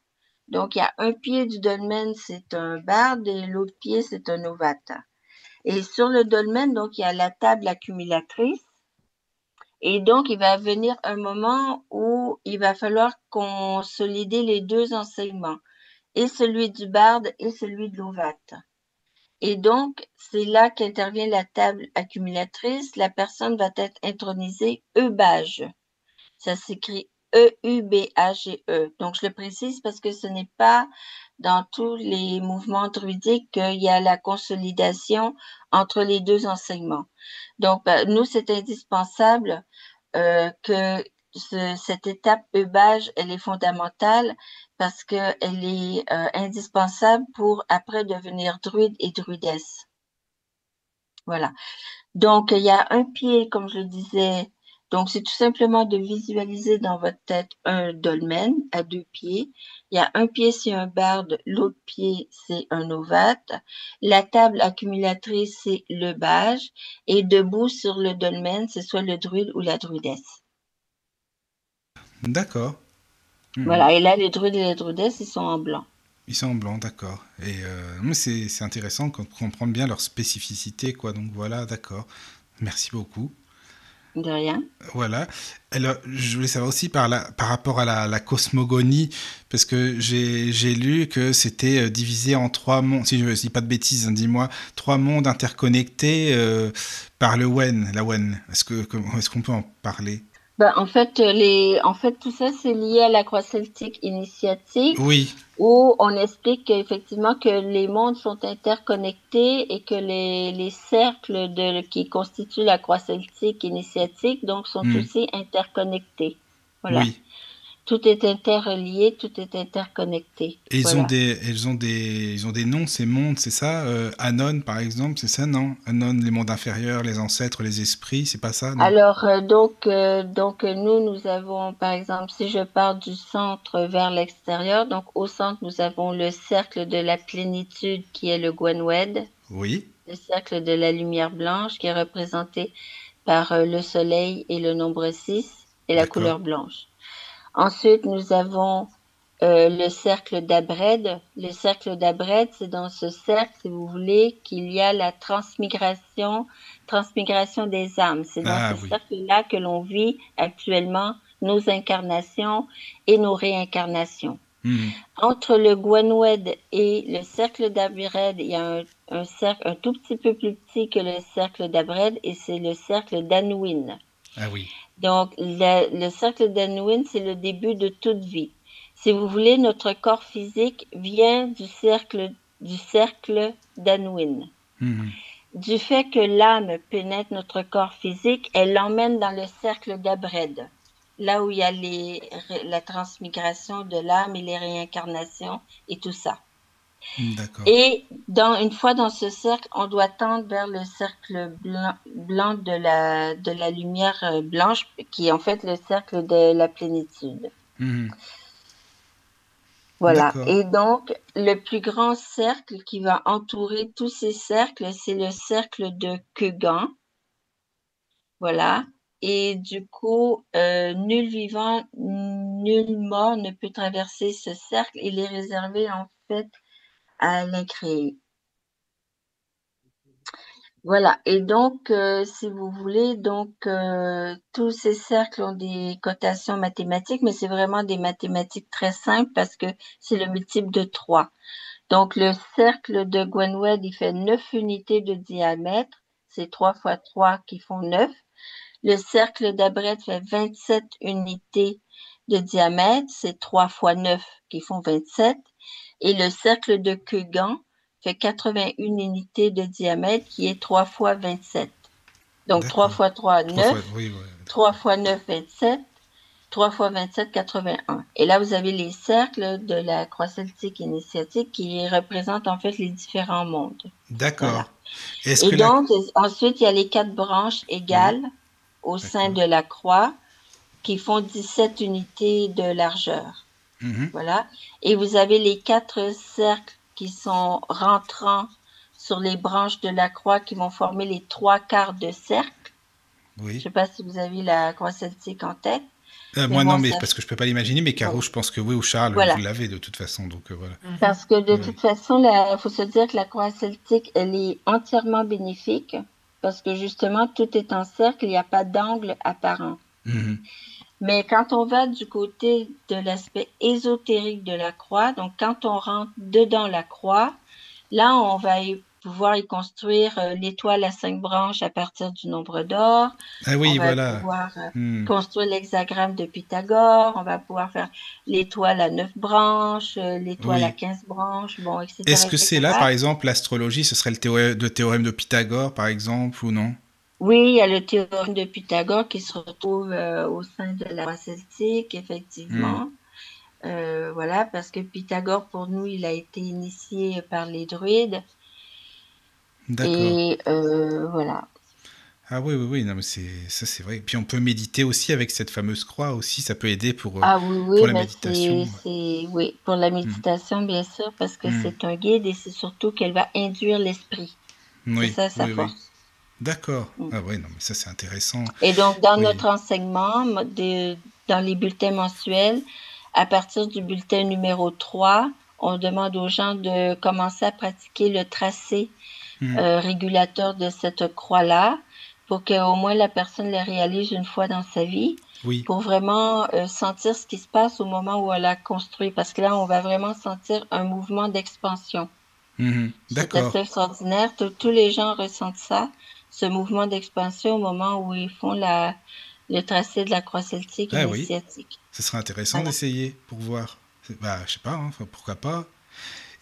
Donc, il y a un pied du dolmen, c'est un barde, et l'autre pied, c'est un ovate. Et sur le dolmen, donc, il y a la table accumulatrice. Et donc, il va venir un moment où il va falloir consolider les deux enseignements, et celui du barde et celui de l'ovate. Et donc, c'est là qu'intervient la table accumulatrice. La personne va être intronisée eubage. Ça s'écrit E-U-B-A-G-E. Donc, je le précise parce que ce n'est pas dans tous les mouvements druidiques qu'il y a la consolidation entre les deux enseignements. Donc, nous, c'est indispensable que cette étape eubage, elle est fondamentale parce qu'elle est indispensable pour après devenir druide et druidesse. Voilà. Donc, il y a un pied, comme je le disais. Donc, c'est tout simplement de visualiser dans votre tête un dolmen à deux pieds. Il y a un pied, c'est un barde, l'autre pied, c'est un ovate. La table accumulatrice, c'est le bage. Et debout sur le dolmen, c'est soit le druide ou la druidesse. D'accord. Voilà, et là, les druides et les druidesses, ils sont en blanc. Ils sont en blanc, d'accord. Et c'est intéressant qu'on comprenne bien leur spécificité, quoi. Donc voilà, d'accord. Merci beaucoup. De rien. Voilà. Alors, je voulais savoir aussi par rapport à la cosmogonie, parce que j'ai lu que c'était divisé en trois mondes, si je ne dis pas de bêtises, hein, dis-moi, trois mondes interconnectés par le Wen, la Wen. Est-ce qu'on peut en parler? En fait, tout ça, c'est lié à la croix celtique initiatique. Oui. Où on explique qu'effectivement que les mondes sont interconnectés et que les cercles qui constituent la croix celtique initiatique donc sont aussi interconnectés. Voilà. Oui. Tout est interrelié, tout est interconnecté. Et voilà. ils ont des noms, ces mondes, c'est ça Anon, par exemple, c'est ça, non? Anon, les mondes inférieurs, les ancêtres, les esprits, c'est pas ça, non? Alors, nous avons, par exemple, si je pars du centre vers l'extérieur, donc au centre, nous avons le cercle de la plénitude qui est le Gwenwed. Oui. Le cercle de la lumière blanche qui est représenté par le soleil et le nombre 6 et la couleur blanche. Ensuite, nous avons le cercle d'Abred. Le cercle d'Abred, c'est dans ce cercle, si vous voulez, qu'il y a la transmigration des âmes. C'est dans Ah ce oui. cercle-là que l'on vit actuellement nos incarnations et nos réincarnations. Mhm. Entre le Gwenwed et le cercle d'Abred, il y a un cercle un tout petit peu plus petit que le cercle d'Abred et c'est le cercle d'Anouin. Ah oui. Donc, le cercle d'Anouin, c'est le début de toute vie. Si vous voulez, notre corps physique vient du cercle d'Anouin. Mhm. Du fait que l'âme pénètre notre corps physique, elle l'emmène dans le cercle d'Abred, là où il y a la transmigration de l'âme et les réincarnations et tout ça. D'accord. Et une fois dans ce cercle, on doit tendre vers le cercle blanc de la lumière blanche, qui est en fait le cercle de la plénitude. Mhm. Voilà. D'accord. Et donc, le plus grand cercle qui va entourer tous ces cercles, c'est le cercle de Kegan. Voilà. Et du coup, nul vivant, nul mort ne peut traverser ce cercle. Il est réservé en fait à l'incréé. Voilà. Et donc, si vous voulez, donc tous ces cercles ont des cotations mathématiques, mais c'est vraiment des mathématiques très simples parce que c'est le multiple de 3. Donc, le cercle de Gwenwed, il fait 9 unités de diamètre. C'est 3 fois 3 qui font 9. Le cercle d'Abred fait 27 unités de diamètre. C'est 3 fois 9 qui font 27. Et le cercle de Kegan fait 81 unités de diamètre qui est 3 fois 27. Donc, 3 fois 3, 9. Oui, ouais. 3 fois 9, 27. 3 fois 27, 81. Et là, vous avez les cercles de la croix celtique initiatique qui représentent en fait les différents mondes. D'accord. Voilà. Est-ce Et que donc, ensuite, il y a les 4 branches égales au sein de la croix qui font 17 unités de largeur. Mhm. Voilà. Et vous avez les 4 cercles qui sont rentrants sur les branches de la croix qui vont former les 3 quarts de cercle. Oui. Je ne sais pas si vous avez la croix celtique en tête. Moi bon, non, mais parce que je peux pas l'imaginer, mais Caro, Voilà. je pense que oui, ou Charles, Voilà. vous l'avez de toute façon, donc voilà. Parce que de toute façon, il faut se dire que la croix celtique, elle est entièrement bénéfique parce que justement, tout est en cercle, il n'y a pas d'angle apparent. Mhm. Mais quand on va du côté de l'aspect ésotérique de la croix, donc quand on rentre dedans la croix, là, on va pouvoir y construire l'étoile à 5 branches à partir du nombre d'or. Ah oui, On va voilà. pouvoir construire l'hexagramme de Pythagore. On va pouvoir faire l'étoile à 9 branches, l'étoile à 15 branches, bon, etc. Est-ce que c'est là, par exemple, l'astrologie, ce serait le théorème de Pythagore, par exemple, ou non? Oui, il y a le théorème de Pythagore qui se retrouve au sein de la croix celtique, effectivement. Voilà, parce que Pythagore, pour nous, il a été initié par les druides. D'accord. Et voilà. Ah oui, non, mais ça c'est vrai. Puis on peut méditer aussi avec cette fameuse croix aussi, ça peut aider pour Ah oui, la méditation. oui, pour la méditation, bien sûr, parce que c'est un guide et c'est surtout qu'elle va induire l'esprit. Oui, c'est ça sa force. Oui. D'accord. Ah oui, non, mais ça c'est intéressant. Et donc, dans notre enseignement, dans les bulletins mensuels, à partir du bulletin numéro 3, on demande aux gens de commencer à pratiquer le tracé régulateur de cette croix-là pour qu'au moins la personne le réalise une fois dans sa vie, pour vraiment sentir ce qui se passe au moment où elle a construit. Parce que là, on va vraiment sentir un mouvement d'expansion. C'est assez extraordinaire. Tous les gens ressentent ça, ce mouvement d'expansion au moment où ils font le tracé de la croix celtique initiatique. Oui. Ce serait intéressant d'essayer pour voir. Bah, je sais pas, pourquoi pas.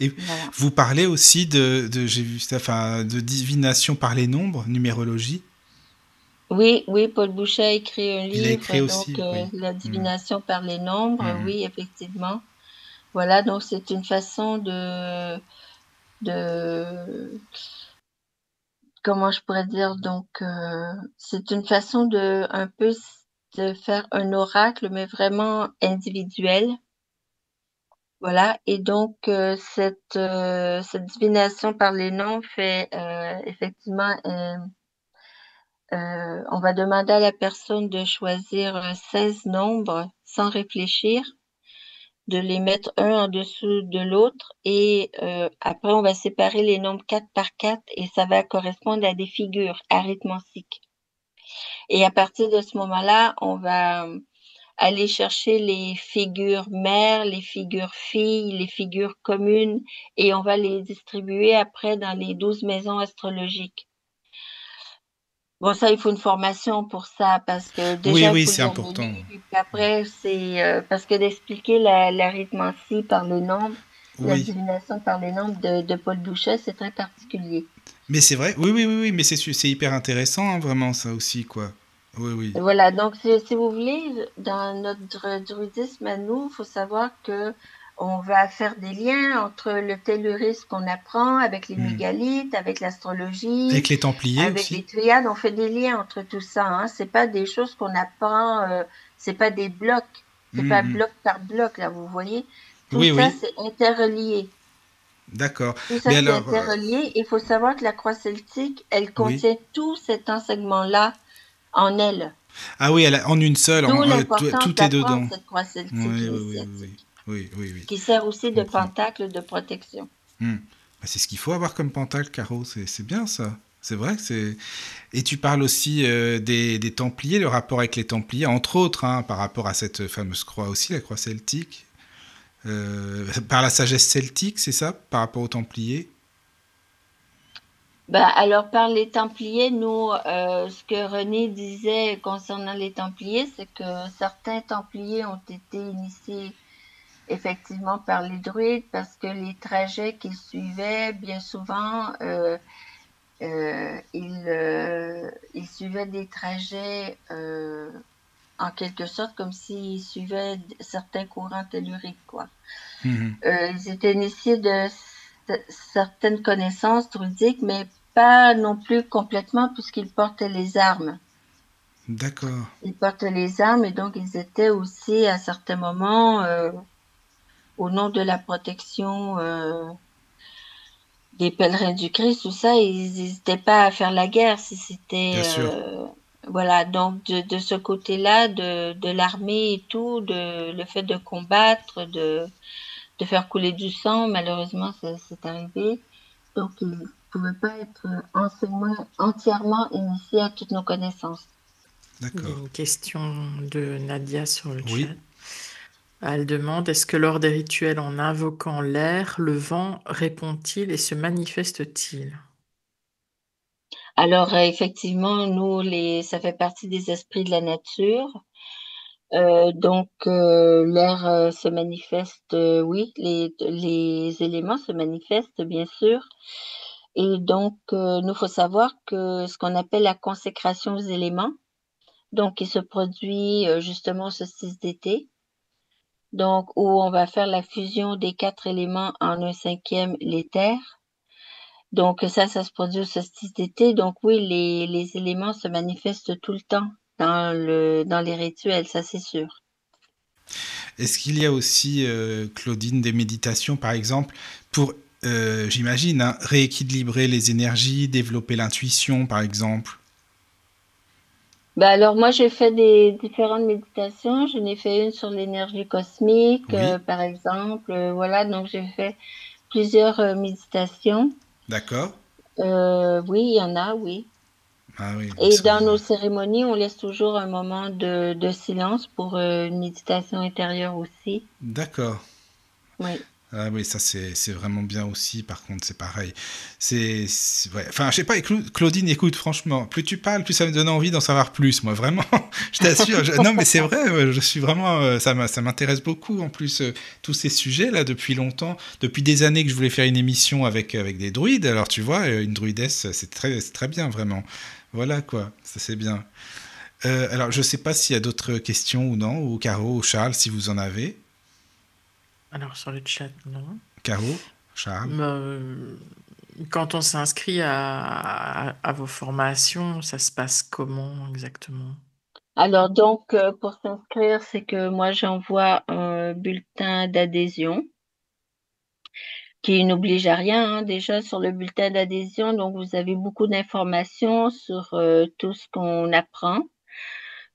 Et vous parlez aussi j'ai vu ça, de divination par les nombres, numérologie. Oui, Paul Boucher a écrit un livre, il a écrit aussi, la divination par les nombres, oui, effectivement. Voilà, donc c'est une façon de comment je pourrais dire, donc c'est une façon de un peu de faire un oracle, mais vraiment individuel. Voilà, et donc cette divination par les noms fait effectivement, on va demander à la personne de choisir 16 nombres sans réfléchir. de les mettre un en dessous de l'autre et après on va séparer les nombres 4 par 4 et ça va correspondre à des figures arithmétiques. Et à partir de ce moment-là, on va aller chercher les figures mères, les figures filles, les figures communes et on va les distribuer après dans les 12 maisons astrologiques. Bon, ça, il faut une formation pour ça parce que Oui, déjà, il oui, faut c'est lire le important. livre et puis après, c'est parce que d'expliquer l'arithmétie par les nombres, la Oui. divination par les nombres de Paul Bouchet, c'est très particulier. Mais c'est vrai, oui, mais c'est hyper intéressant, hein, vraiment, ça aussi, quoi. Oui, oui. Et voilà, donc si vous voulez, dans notre druidisme à nous, il faut savoir que on va faire des liens entre le tellurisme qu'on apprend avec les Hmm. mégalithes, avec l'astrologie, Avec les Templiers avec les aussi. triades, on fait des liens entre tout ça. Hein. C'est pas des choses qu'on apprend, c'est pas des blocs, c'est Hmm, pas hmm. bloc par bloc là, vous voyez. Tout Oui, ça oui, c'est interrelié. d'accord. Tout Mais ça c'est alors, interrelié. Il faut savoir que la croix celtique, elle oui. contient tout cet enseignement-là en elle. Ah oui, en une seule, D'où tout, l'importance tout est d'apprendre dedans. cette croix celtique Oui, oui, oui, oui, oui. initiatique, Oui, oui, oui. qui sert aussi Je de comprends. pentacle de protection. Hmm. Bah, c'est ce qu'il faut avoir comme pentacle, Caro. C'est bien ça. C'est vrai que c'est. Et tu parles aussi des Templiers, le rapport avec les Templiers, entre autres, hein, par rapport à cette fameuse croix aussi, la croix celtique. Par la sagesse celtique, c'est ça, par rapport aux Templiers. Bah, alors, par les Templiers, nous, ce que René disait concernant les Templiers, c'est que certains Templiers ont été initiés effectivement par les druides parce que les trajets qu'ils suivaient, bien souvent, ils suivaient des trajets en quelque sorte comme s'ils suivaient certains courants telluriques, quoi. Mhm. Ils étaient initiés de certaines connaissances druidiques, mais pas non plus complètement puisqu'ils portaient les armes. D'accord. Ils portaient les armes et donc ils étaient aussi à certains moments, au nom de la protection des pèlerins du Christ, tout ça, ils n'hésitaient pas à faire la guerre si Bien c'était... sûr. voilà, donc de ce côté-là, de l'armée et tout, le fait de combattre, de faire couler du sang, malheureusement, c'est arrivé. Donc, ils ne pouvaient pas être entièrement initiés à toutes nos connaissances. Il y a D'accord. une question de Nadia sur le chat. Oui. Elle demande, est-ce que lors des rituels en invoquant l'air, le vent répond-il et se manifeste-t-il? Alors, effectivement, nous, ça fait partie des esprits de la nature. Donc, l'air se manifeste, oui, les éléments se manifestent, bien sûr. Et donc, nous, faut savoir que ce qu'on appelle la consécration aux éléments, donc qui se produit justement ce solstice d'été, donc où on va faire la fusion des 4 éléments en un cinquième, l'éther. Donc ça se produit au solstice d'été. Donc oui, les éléments se manifestent tout le temps dans les rituels, ça c'est sûr. Est-ce qu'il y a aussi, Claudine, des méditations, par exemple, pour, j'imagine, hein, rééquilibrer les énergies, développer l'intuition, par exemple? Bah alors moi j'ai fait des différentes méditations. Je n'ai fait une sur l'énergie cosmique, Oui, par exemple. Voilà, donc j'ai fait plusieurs méditations. d'accord. Oui, il y en a, oui. Ah oui, Et dans nos cérémonies, on laisse toujours un moment de silence pour une méditation intérieure aussi. d'accord. Oui. Ah oui, ça c'est vraiment bien aussi. Par contre, c'est pareil. Ouais. Enfin, je sais pas. Claudine, écoute, franchement, plus tu parles, plus ça me donne envie d'en savoir plus. Moi, vraiment, je t'assure. Non, mais c'est vrai. Je suis vraiment. Ça m'intéresse beaucoup. En plus, tous ces sujets là depuis longtemps, depuis des années que je voulais faire une émission avec des druides. Alors, tu vois, une druidesse, c'est très bien, vraiment. Voilà quoi. Ça c'est bien. Alors, je sais pas s'il y a d'autres questions ou non, ou Caro ou Charles, si vous en avez. Alors sur le chat, non. Caro, Charles. Quand on s'inscrit à vos formations, ça se passe comment exactement? Alors donc, pour s'inscrire, c'est que moi j'envoie un bulletin d'adhésion qui n'oblige à rien, hein. Déjà sur le bulletin d'adhésion, donc vous avez beaucoup d'informations sur tout ce qu'on apprend.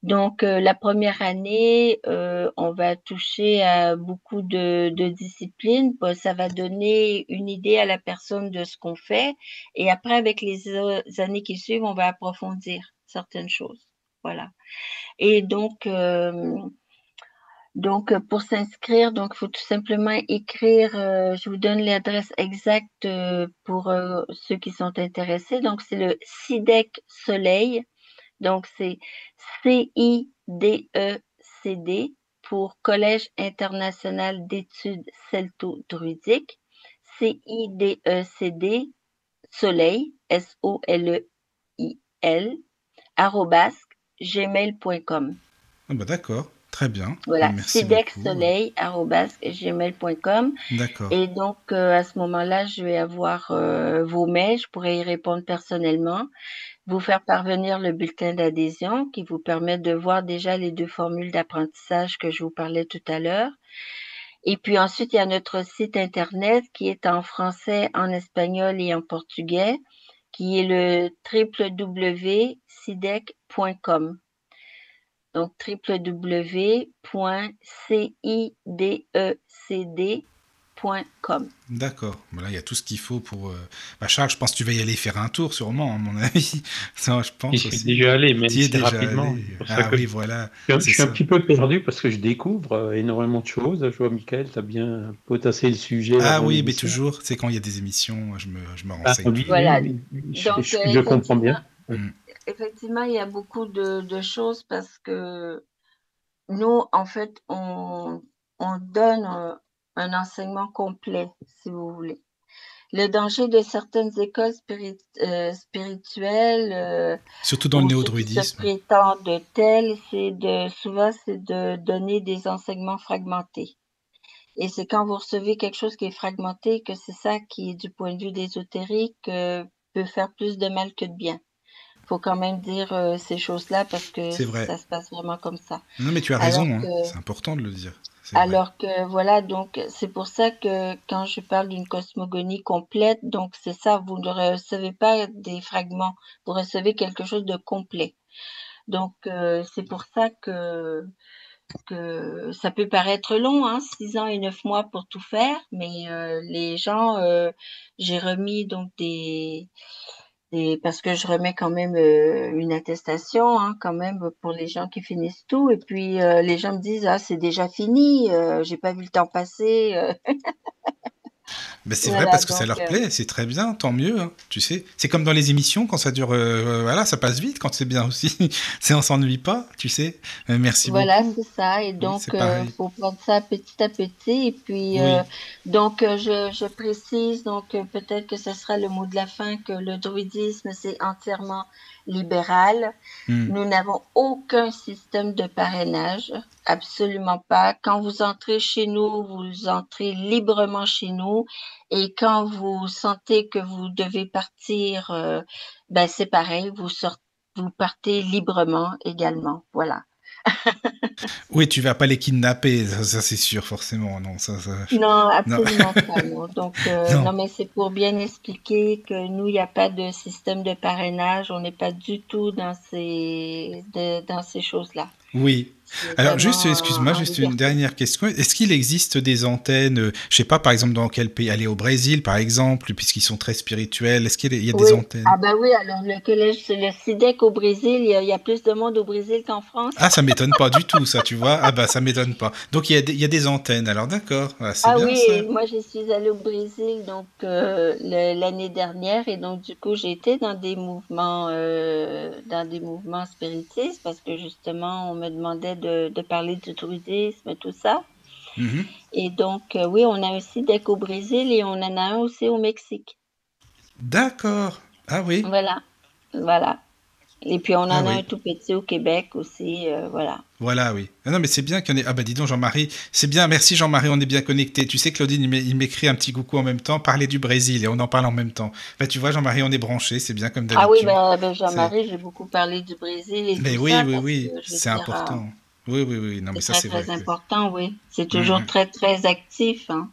Donc, la première année, on va toucher à beaucoup de disciplines. Bah, ça va donner une idée à la personne de ce qu'on fait. Et après, avec les années qui suivent, on va approfondir certaines choses. Voilà. Et donc, pour s'inscrire, donc, il faut tout simplement écrire, je vous donne l'adresse exacte pour ceux qui sont intéressés. Donc, c'est le CIDEC Soleil. Donc, c'est CIDECD pour Collège international d'études celto-druidiques. CIDECD Soleil, SOLEIL, @gmail.com. Ah bah d'accord, très bien. Voilà, Merci beaucoup. cidexsoleil@gmail.com. D'accord. Et donc, à ce moment-là, je vais avoir vos mails. Je pourrai y répondre personnellement. Vous faire parvenir le bulletin d'adhésion qui vous permet de voir déjà les 2 formules d'apprentissage que je vous parlais tout à l'heure. Et puis ensuite, il y a notre site internet qui est en français, en espagnol et en portugais, qui est le www.cidec.com. Donc, www.cidecd.com. D'accord. Voilà, il y a tout ce qu'il faut pour. Charles, je pense que tu vas y aller faire un tour, sûrement, à mon avis. Ça, je pense J'y suis aussi. déjà allé, mais Tu y es c'est déjà rapidement. allé. C'est pour ça Ah que oui, voilà. je C'est suis un ça. petit peu perdu parce que je découvre énormément de choses. Je vois, Michael, tu as bien potassé le sujet Ah avant oui, mais l'émission. toujours, c'est quand il y a des émissions, je me Ah renseigne oui, toujours. Voilà. oui, Donc, je comprends bien. effectivement, il y a beaucoup de choses parce que nous, en fait, on donne un enseignement complet, si vous voulez. Le danger de certaines écoles spirituelles Surtout dans le ou ceux qui se néo-druidisme. prétendent tels, c'est de donner des enseignements fragmentés. Et c'est quand vous recevez quelque chose qui est fragmenté que c'est ça qui, du point de vue d'ésotérique, peut faire plus de mal que de bien. Faut quand même dire ces choses-là parce que C'est vrai. ça se passe vraiment comme ça. Non, mais tu as Alors raison, hein. que C'est important de le dire. C'est vrai. Alors que voilà, donc c'est pour ça que quand je parle d'une cosmogonie complète, donc c'est ça, vous ne recevez pas des fragments, vous recevez quelque chose de complet. Donc c'est pour ça que ça peut paraître long, hein, 6 ans et 9 mois pour tout faire, mais les gens, j'ai remis donc parce que je remets quand même une attestation, hein, quand même pour les gens qui finissent tout. Et puis les gens me disent ah c'est déjà fini, j'ai pas vu le temps passer. Ben, c'est vrai Voilà parce que ça donc leur plaît, c'est très bien, tant mieux, hein, tu sais. C'est comme dans les émissions, quand ça dure, voilà, ça passe vite quand c'est bien aussi. On s'ennuie pas, tu sais. Merci voilà beaucoup. c'est ça. Et Oui, donc c'est pareil. faut prendre ça petit à petit. Et puis Oui. donc je précise donc peut-être que ce sera le mot de la fin que le druidisme c'est entièrement libéral. Nous n'avons aucun système de parrainage, absolument pas. Quand vous entrez chez nous, vous entrez librement chez nous. Et quand vous sentez que vous devez partir, ben c'est pareil, vous partez librement également. Voilà. Oui, tu vas pas les kidnapper, ça, c'est sûr, forcément. Non, Non, non. absolument pas, non. Donc, Non. non, mais c'est pour bien expliquer que nous, il n'y a pas de système de parrainage. On n'est pas du tout dans dans ces choses-là. Oui. C'est Alors, juste, vraiment excuse-moi, en juste une liberté. dernière question. Est-ce qu'il existe des antennes, je sais pas, par exemple, dans quel pays, aller au Brésil, par exemple, puisqu'ils sont très spirituels, est-ce qu'il y a des Oui. antennes? Ah ben oui, alors le collège, le CIDEC au Brésil, il y a plus de monde au Brésil qu'en France. Ah, ça m'étonne pas du tout, ça, tu vois. Ah bah, ça m'étonne pas. Donc, il y a des antennes, alors d'accord. Ah, c'est Ah bien, oui, ça. moi je suis allée au Brésil donc l'année dernière et donc du coup j'ai été dans des mouvements spiritistes parce que justement on me demandait de parler du druidisme et tout ça. Mhm. Et donc oui, on a aussi DEC au Brésil et on en a un aussi au Mexique. D'accord. Ah oui. Voilà, voilà. Et puis on en Ah a un oui. tout petit au Québec aussi, voilà. Voilà, oui. Ah non, mais c'est bien qu'il y en ait. Ah bah dis donc, Jean-Marie. C'est bien, merci Jean-Marie, on est bien connectés. Tu sais, Claudine, il m'écrit un petit coucou en même temps, parler du Brésil, et on en parle en même temps. Bah tu vois, Jean-Marie, on est branchés, c'est bien comme Ah oui, d'habitude. ben C'est... Jean-Marie, j'ai beaucoup parlé du Brésil et Mais tout oui, ça oui, parce que oui, je veux c'est dire. important. Oui, oui, oui. Non, mais C'est ça, très, c'est vrai très que... important, oui. C'est toujours Mhm. très, très actif, hein.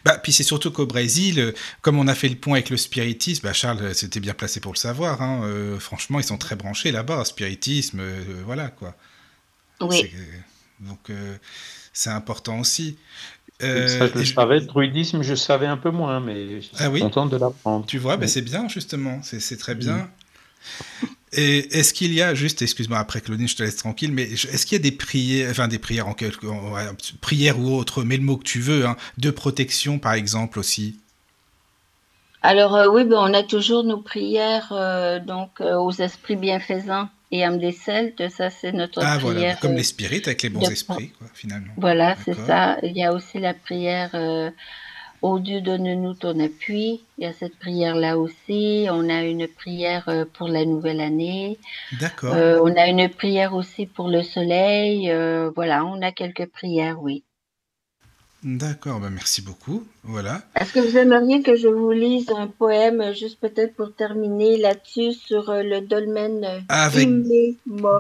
Bah, puis c'est surtout qu'au Brésil, comme on a fait le pont avec le spiritisme, bah Charles, c'était bien placé pour le savoir. Hein, franchement, ils sont très branchés là-bas, spiritisme, voilà quoi. C'est, Oui. donc c'est important aussi. Ça, je le Et savais. Le druidisme, je savais un peu moins, mais je ah suis oui, content de l'apprendre. tu vois, bah, Oui. c'est bien justement, c'est très Mm. bien. Et est-ce qu'il y a, juste, excuse-moi, après Claudine, je te laisse tranquille, mais est-ce qu'il y a des prières, enfin des prières prières ou autres, mets le mot que tu veux, hein, de protection par exemple aussi? Alors oui, ben, on a toujours nos prières aux esprits bienfaisants et âmes des Celtes. Ça, c'est notre Ah voilà, prière comme les spirites avec les bons de... esprits, quoi, finalement. Voilà, c'est D'accord. ça. Il y a aussi la prière Ô Dieu, donne-nous ton appui. Il y a cette prière-là aussi. On a une prière pour la nouvelle année. D'accord. On a une prière aussi pour le soleil. Voilà, on a quelques prières, oui. D'accord, bah merci beaucoup. Voilà. Est-ce que vous aimeriez que je vous lise un poème, juste peut-être pour terminer là-dessus, sur le dolmen Avec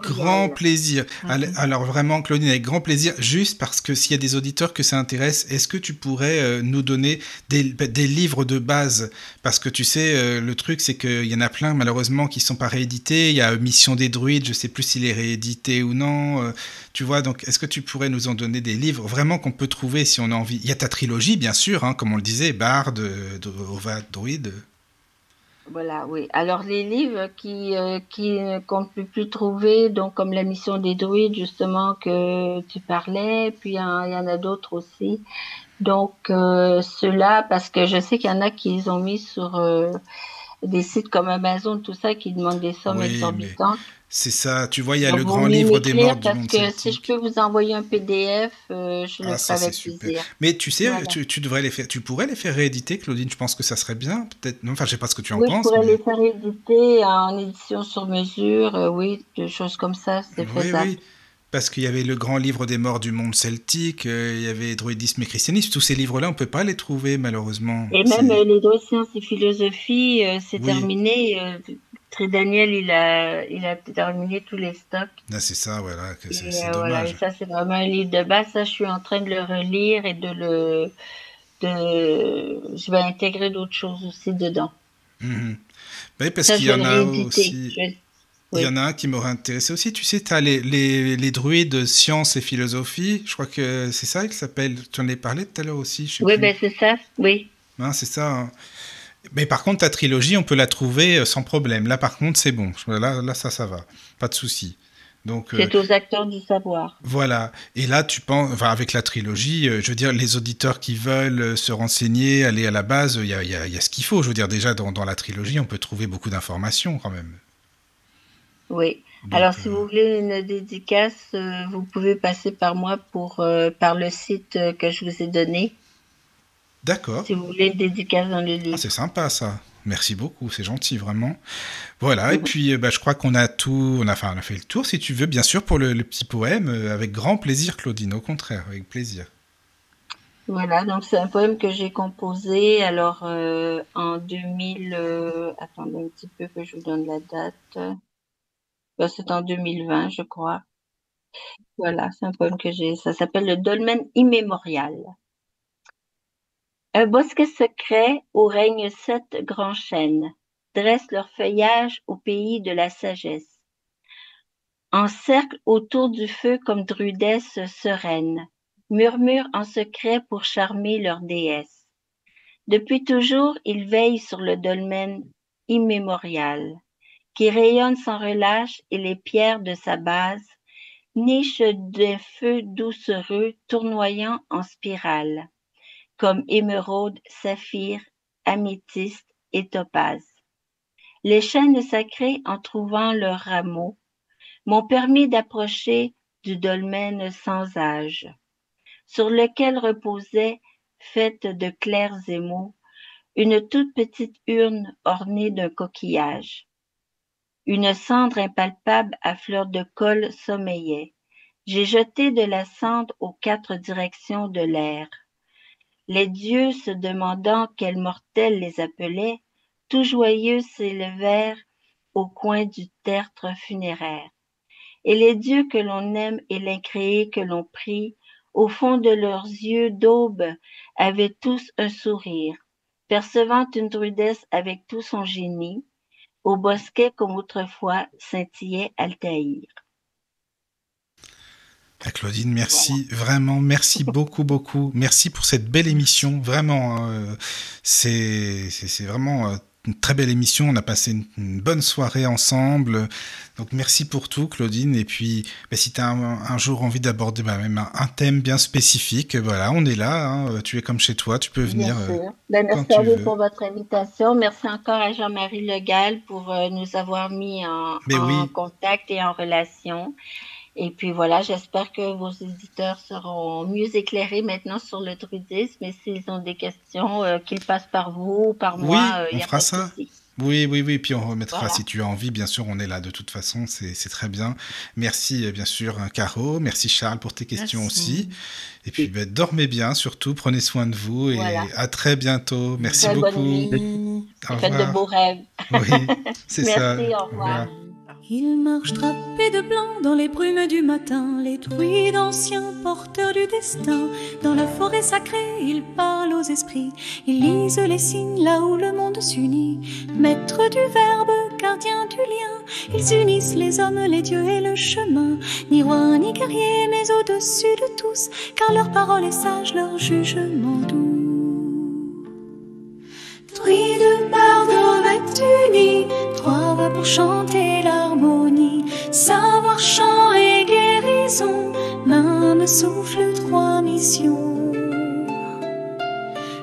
grand immémorial? plaisir. Mhm. Alors vraiment, Claudine, avec grand plaisir. Juste parce que s'il y a des auditeurs que ça intéresse, est-ce que tu pourrais nous donner des livres de base? Parce que tu sais, le truc, c'est qu'il y en a plein, malheureusement, qui sont pas réédités. Il y a Mission des Druides, je sais plus s'il est réédité ou non. Tu vois, donc est-ce que tu pourrais nous en donner des livres vraiment qu'on peut trouver si on a envie? Il y a ta trilogie, bien sûr, hein, comme on le disait, Bard, Ovad, Druide. Voilà, oui. Alors, les livres qu'on ne peut plus trouver, donc comme la mission des druides, justement, que tu parlais, puis il y en a d'autres aussi. Donc, ceux-là, parce que je sais qu'il y en a qui les ont mis sur des sites comme Amazon, tout ça, qui demandent des sommes Oui, mais exorbitantes. c'est ça. Tu vois, il y a Donc, le vaut grand mieux livre des morts m'écrire du parce monde que si je celtique. peux vous envoyer un PDF, je le Ah, ferai ça c'est avec super. plaisir. Mais tu sais, Voilà. tu devrais les faire, tu pourrais les faire rééditer, Claudine. Je pense que ça serait bien, peut-être. Non, enfin, je sais pas ce que tu en Oui, je penses, pourrais mais les faire éditer en édition sur mesure, oui, des choses comme ça, c'est oui, faisable. oui. Parce qu'il y avait le grand livre des morts du monde celtique, il y avait Druidisme et Christianisme. Tous ces livres-là, on peut pas les trouver, malheureusement. Et même C'est les droits de sciences et philosophie, c'est oui, terminé. Daniel, il a terminé tous les stocks. là, c'est ça, voilà, que Et c'est voilà, et dommage. ça, c'est vraiment un livre de base. Ça, je suis en train de le relire et je vais intégrer d'autres choses aussi dedans. Mhm. Oui, parce Ça, qu'il je y vais en le a rééditer. aussi. Il y Oui. en a un qui m'aurait intéressé aussi. Tu sais, tu as les druides sciences et philosophie. Je crois que c'est ça qu'il s'appelle. Tu en as parlé tout à l'heure aussi, je sais Oui, plus. ben, c'est ça. Oui. Hein, c'est ça. Hein. Mais par contre, ta trilogie, on peut la trouver sans problème. Là, par contre, c'est bon. Là, ça va. Pas de souci. Donc, C'est aux acteurs du savoir. voilà. Et là, tu penses, enfin, avec la trilogie, je veux dire, les auditeurs qui veulent se renseigner, aller à la base, il y a ce qu'il faut. Je veux dire, déjà, dans la trilogie, on peut trouver beaucoup d'informations quand même. Oui. Alors, Donc, si vous voulez une dédicace, vous pouvez passer par moi par le site que je vous ai donné. d'accord. Si vous voulez une dédicace dans le Ah, c'est livre. sympa ça. Merci beaucoup, c'est gentil vraiment. Voilà, et Mhm. puis bah, je crois qu'on a tout, on a fait le tour. Si tu veux, bien sûr, pour le petit poème, avec grand plaisir, Claudine. Au contraire, avec plaisir. Voilà, donc c'est un poème que j'ai composé alors en 2000. Attendez un petit peu que je vous donne la date. Ben, c'est en 2020, je crois. Voilà, c'est un poème que j'ai. Ça s'appelle Le dolmen immémorial. Un bosquet secret où règnent 7 grands chênes dressent leur feuillage au pays de la sagesse. En cercle autour du feu comme druidesses sereines, murmurent en secret pour charmer leur déesse. Depuis toujours, ils veillent sur le dolmen immémorial, qui rayonne sans relâche et les pierres de sa base, niche d'un feu doucereux tournoyant en spirale, comme émeraude, saphir, améthyste et topaze. Les chênes sacrés, en trouvant leurs rameaux, m'ont permis d'approcher du dolmen sans âge, sur lequel reposait, faite de clairs émaux, une toute petite urne ornée d'un coquillage. Une cendre impalpable à fleur de col sommeillait. J'ai jeté de la cendre aux 4 directions de l'air. Les dieux, se demandant quels mortels les appelait, tout joyeux s'élevèrent au coin du tertre funéraire. Et les dieux que l'on aime et l'incréé que l'on prie Au fond de leurs yeux d'aube avaient tous un sourire, percevant une druidesse avec tout son génie, au bosquet comme autrefois scintillait Altaïr. Claudine, merci, vraiment, merci beaucoup, beaucoup. Merci pour cette belle émission, vraiment, c'est vraiment une très belle émission. On a passé une bonne soirée ensemble. Donc, merci pour tout, Claudine. Et puis, si tu as un jour envie d'aborder même un thème bien spécifique, voilà, on est là. Hein, tu es comme chez toi, tu peux venir. Bien sûr. Merci à vous pour votre invitation. Merci encore à Jean-Marie Legal pour nous avoir mis en contact et en relation. Et puis voilà, j'espère que vos éditeurs seront mieux éclairés maintenant sur le druidisme. Et s'ils ont des questions, qu'ils passent par vous ou par moi. On fera ça. Oui. Puis on remettra si tu as envie. Bien sûr, on est là de toute façon. C'est très bien. Merci, bien sûr, Caro. Merci, Charles, pour tes questions aussi. Et puis, dormez bien, surtout. Prenez soin de vous. Et à très bientôt. Merci beaucoup. Bonne nuit. Faites de beaux rêves. Oui, c'est ça. Merci, au revoir. Ils marchent drapés de blanc dans les brumes du matin, les druides anciens porteurs du destin. Dans la forêt sacrée, ils parlent aux esprits, ils lisent les signes là où le monde s'unit. Maîtres du verbe, gardiens du lien, ils unissent les hommes, les dieux et le chemin. Ni roi ni guerrier, mais au-dessus de tous, car leur parole est sage, leur jugement doux. Druides, bardes, unis, 3 voix pour chanter l'harmonie, savoir, chant et guérison, même souffle, 3 missions.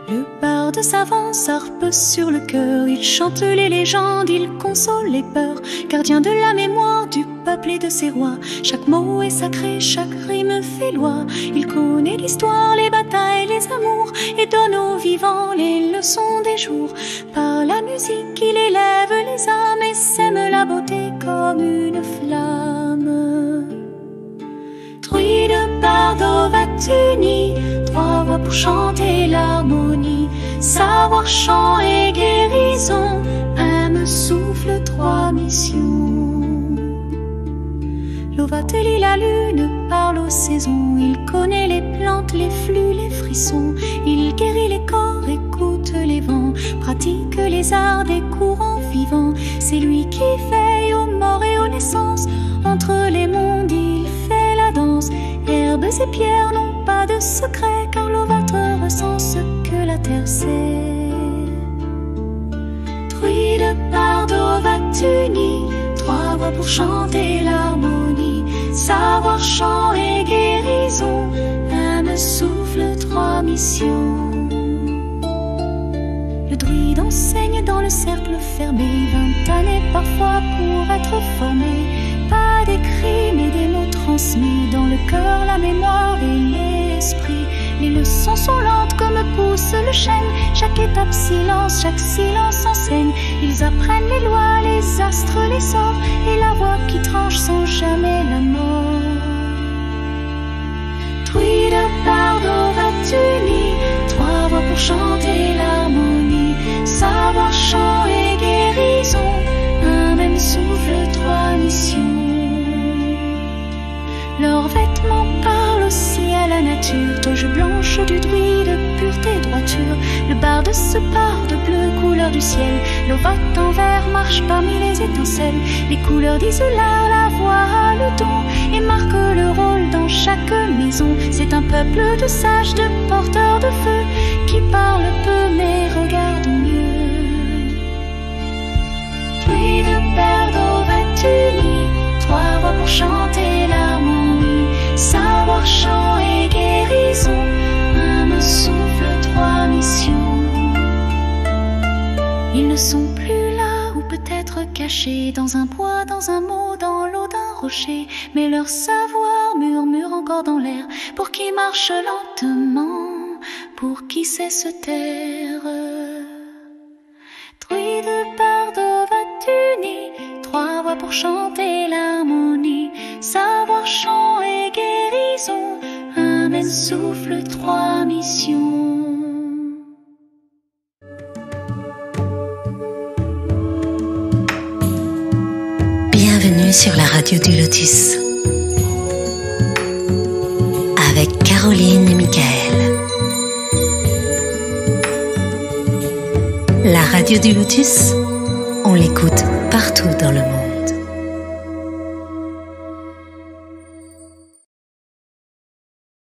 Le barde s'avance, harpe sur le cœur, il chante les légendes, il console les peurs, gardien de la mémoire du peuple et de ses rois. Chaque mot est sacré, chaque rime fait loi. Il connaît l'histoire, les batailles, les amours, et donne aux vivants les leçons des jours. Par la musique, il élève les âmes et sème la beauté comme une flamme. Druide, barde, unis, 3 voix pour chanter l'harmonie, savoir, chant et guérison, un souffle, 3 missions. Lovat lit la lune, parle aux saisons, il connaît les plantes, les flux, les frissons, il guérit les corps, écoute les vents, pratique les arts des courants vivants. C'est lui qui veille aux morts et aux naissances, entre les mondes il fait la danse. Herbes et pierres n'ont pas de secret, car l'ovatre ressent ce que la terre sait. Druide, barde, unis, 3 voix pour chanter l'harmonie, savoir, chant et guérison, un souffle, 3 missions. Le druide enseigne dans le cercle fermé, 20 années parfois pour être formé. Pas d'écrit mais des mots transmis, dans le cœur, la mémoire et l'esprit. Les leçons sont lentes comme pousse le chêne, chaque étape silence, chaque silence enseigne. Ils apprennent les lois, les astres, les sorts, et la voix qui tranche sans jamais la mort. Druide, barde, unis, 3 voix pour chanter l'harmonie, savoir, chant et guérison, un même souffle, 3 missions. Leurs vêtements parlent aussi à la nature, toge blanche du druide, pureté, droiture. Le barde se part de bleu, couleur du ciel, l'ovate en vert marche parmi les étincelles. Les couleurs disent la voix a le don, et marque le rôle dans chaque maison. C'est un peuple de sages, de porteurs de feu, qui parle peu mais regarde mieux. Druide, barde, unis, 3 voix pour chanter l'harmonie, savoir, chant et guérison, un souffle, 3 missions. Ils ne sont plus là ou peut-être cachés, dans un bois, dans un mot, dans l'eau d'un rocher, mais leur savoir murmure encore dans l'air, pour qui marche lentement, pour qui sait se taire. Druide, barde, unis, 3 voix pour chanter l'harmonie, savoir, chant et guérison, un même souffle, 3 missions. Bienvenue sur la radio du Lotus avec Caroline. Caroline et Michael. La radio du Lotus, on l'écoute partout dans le monde.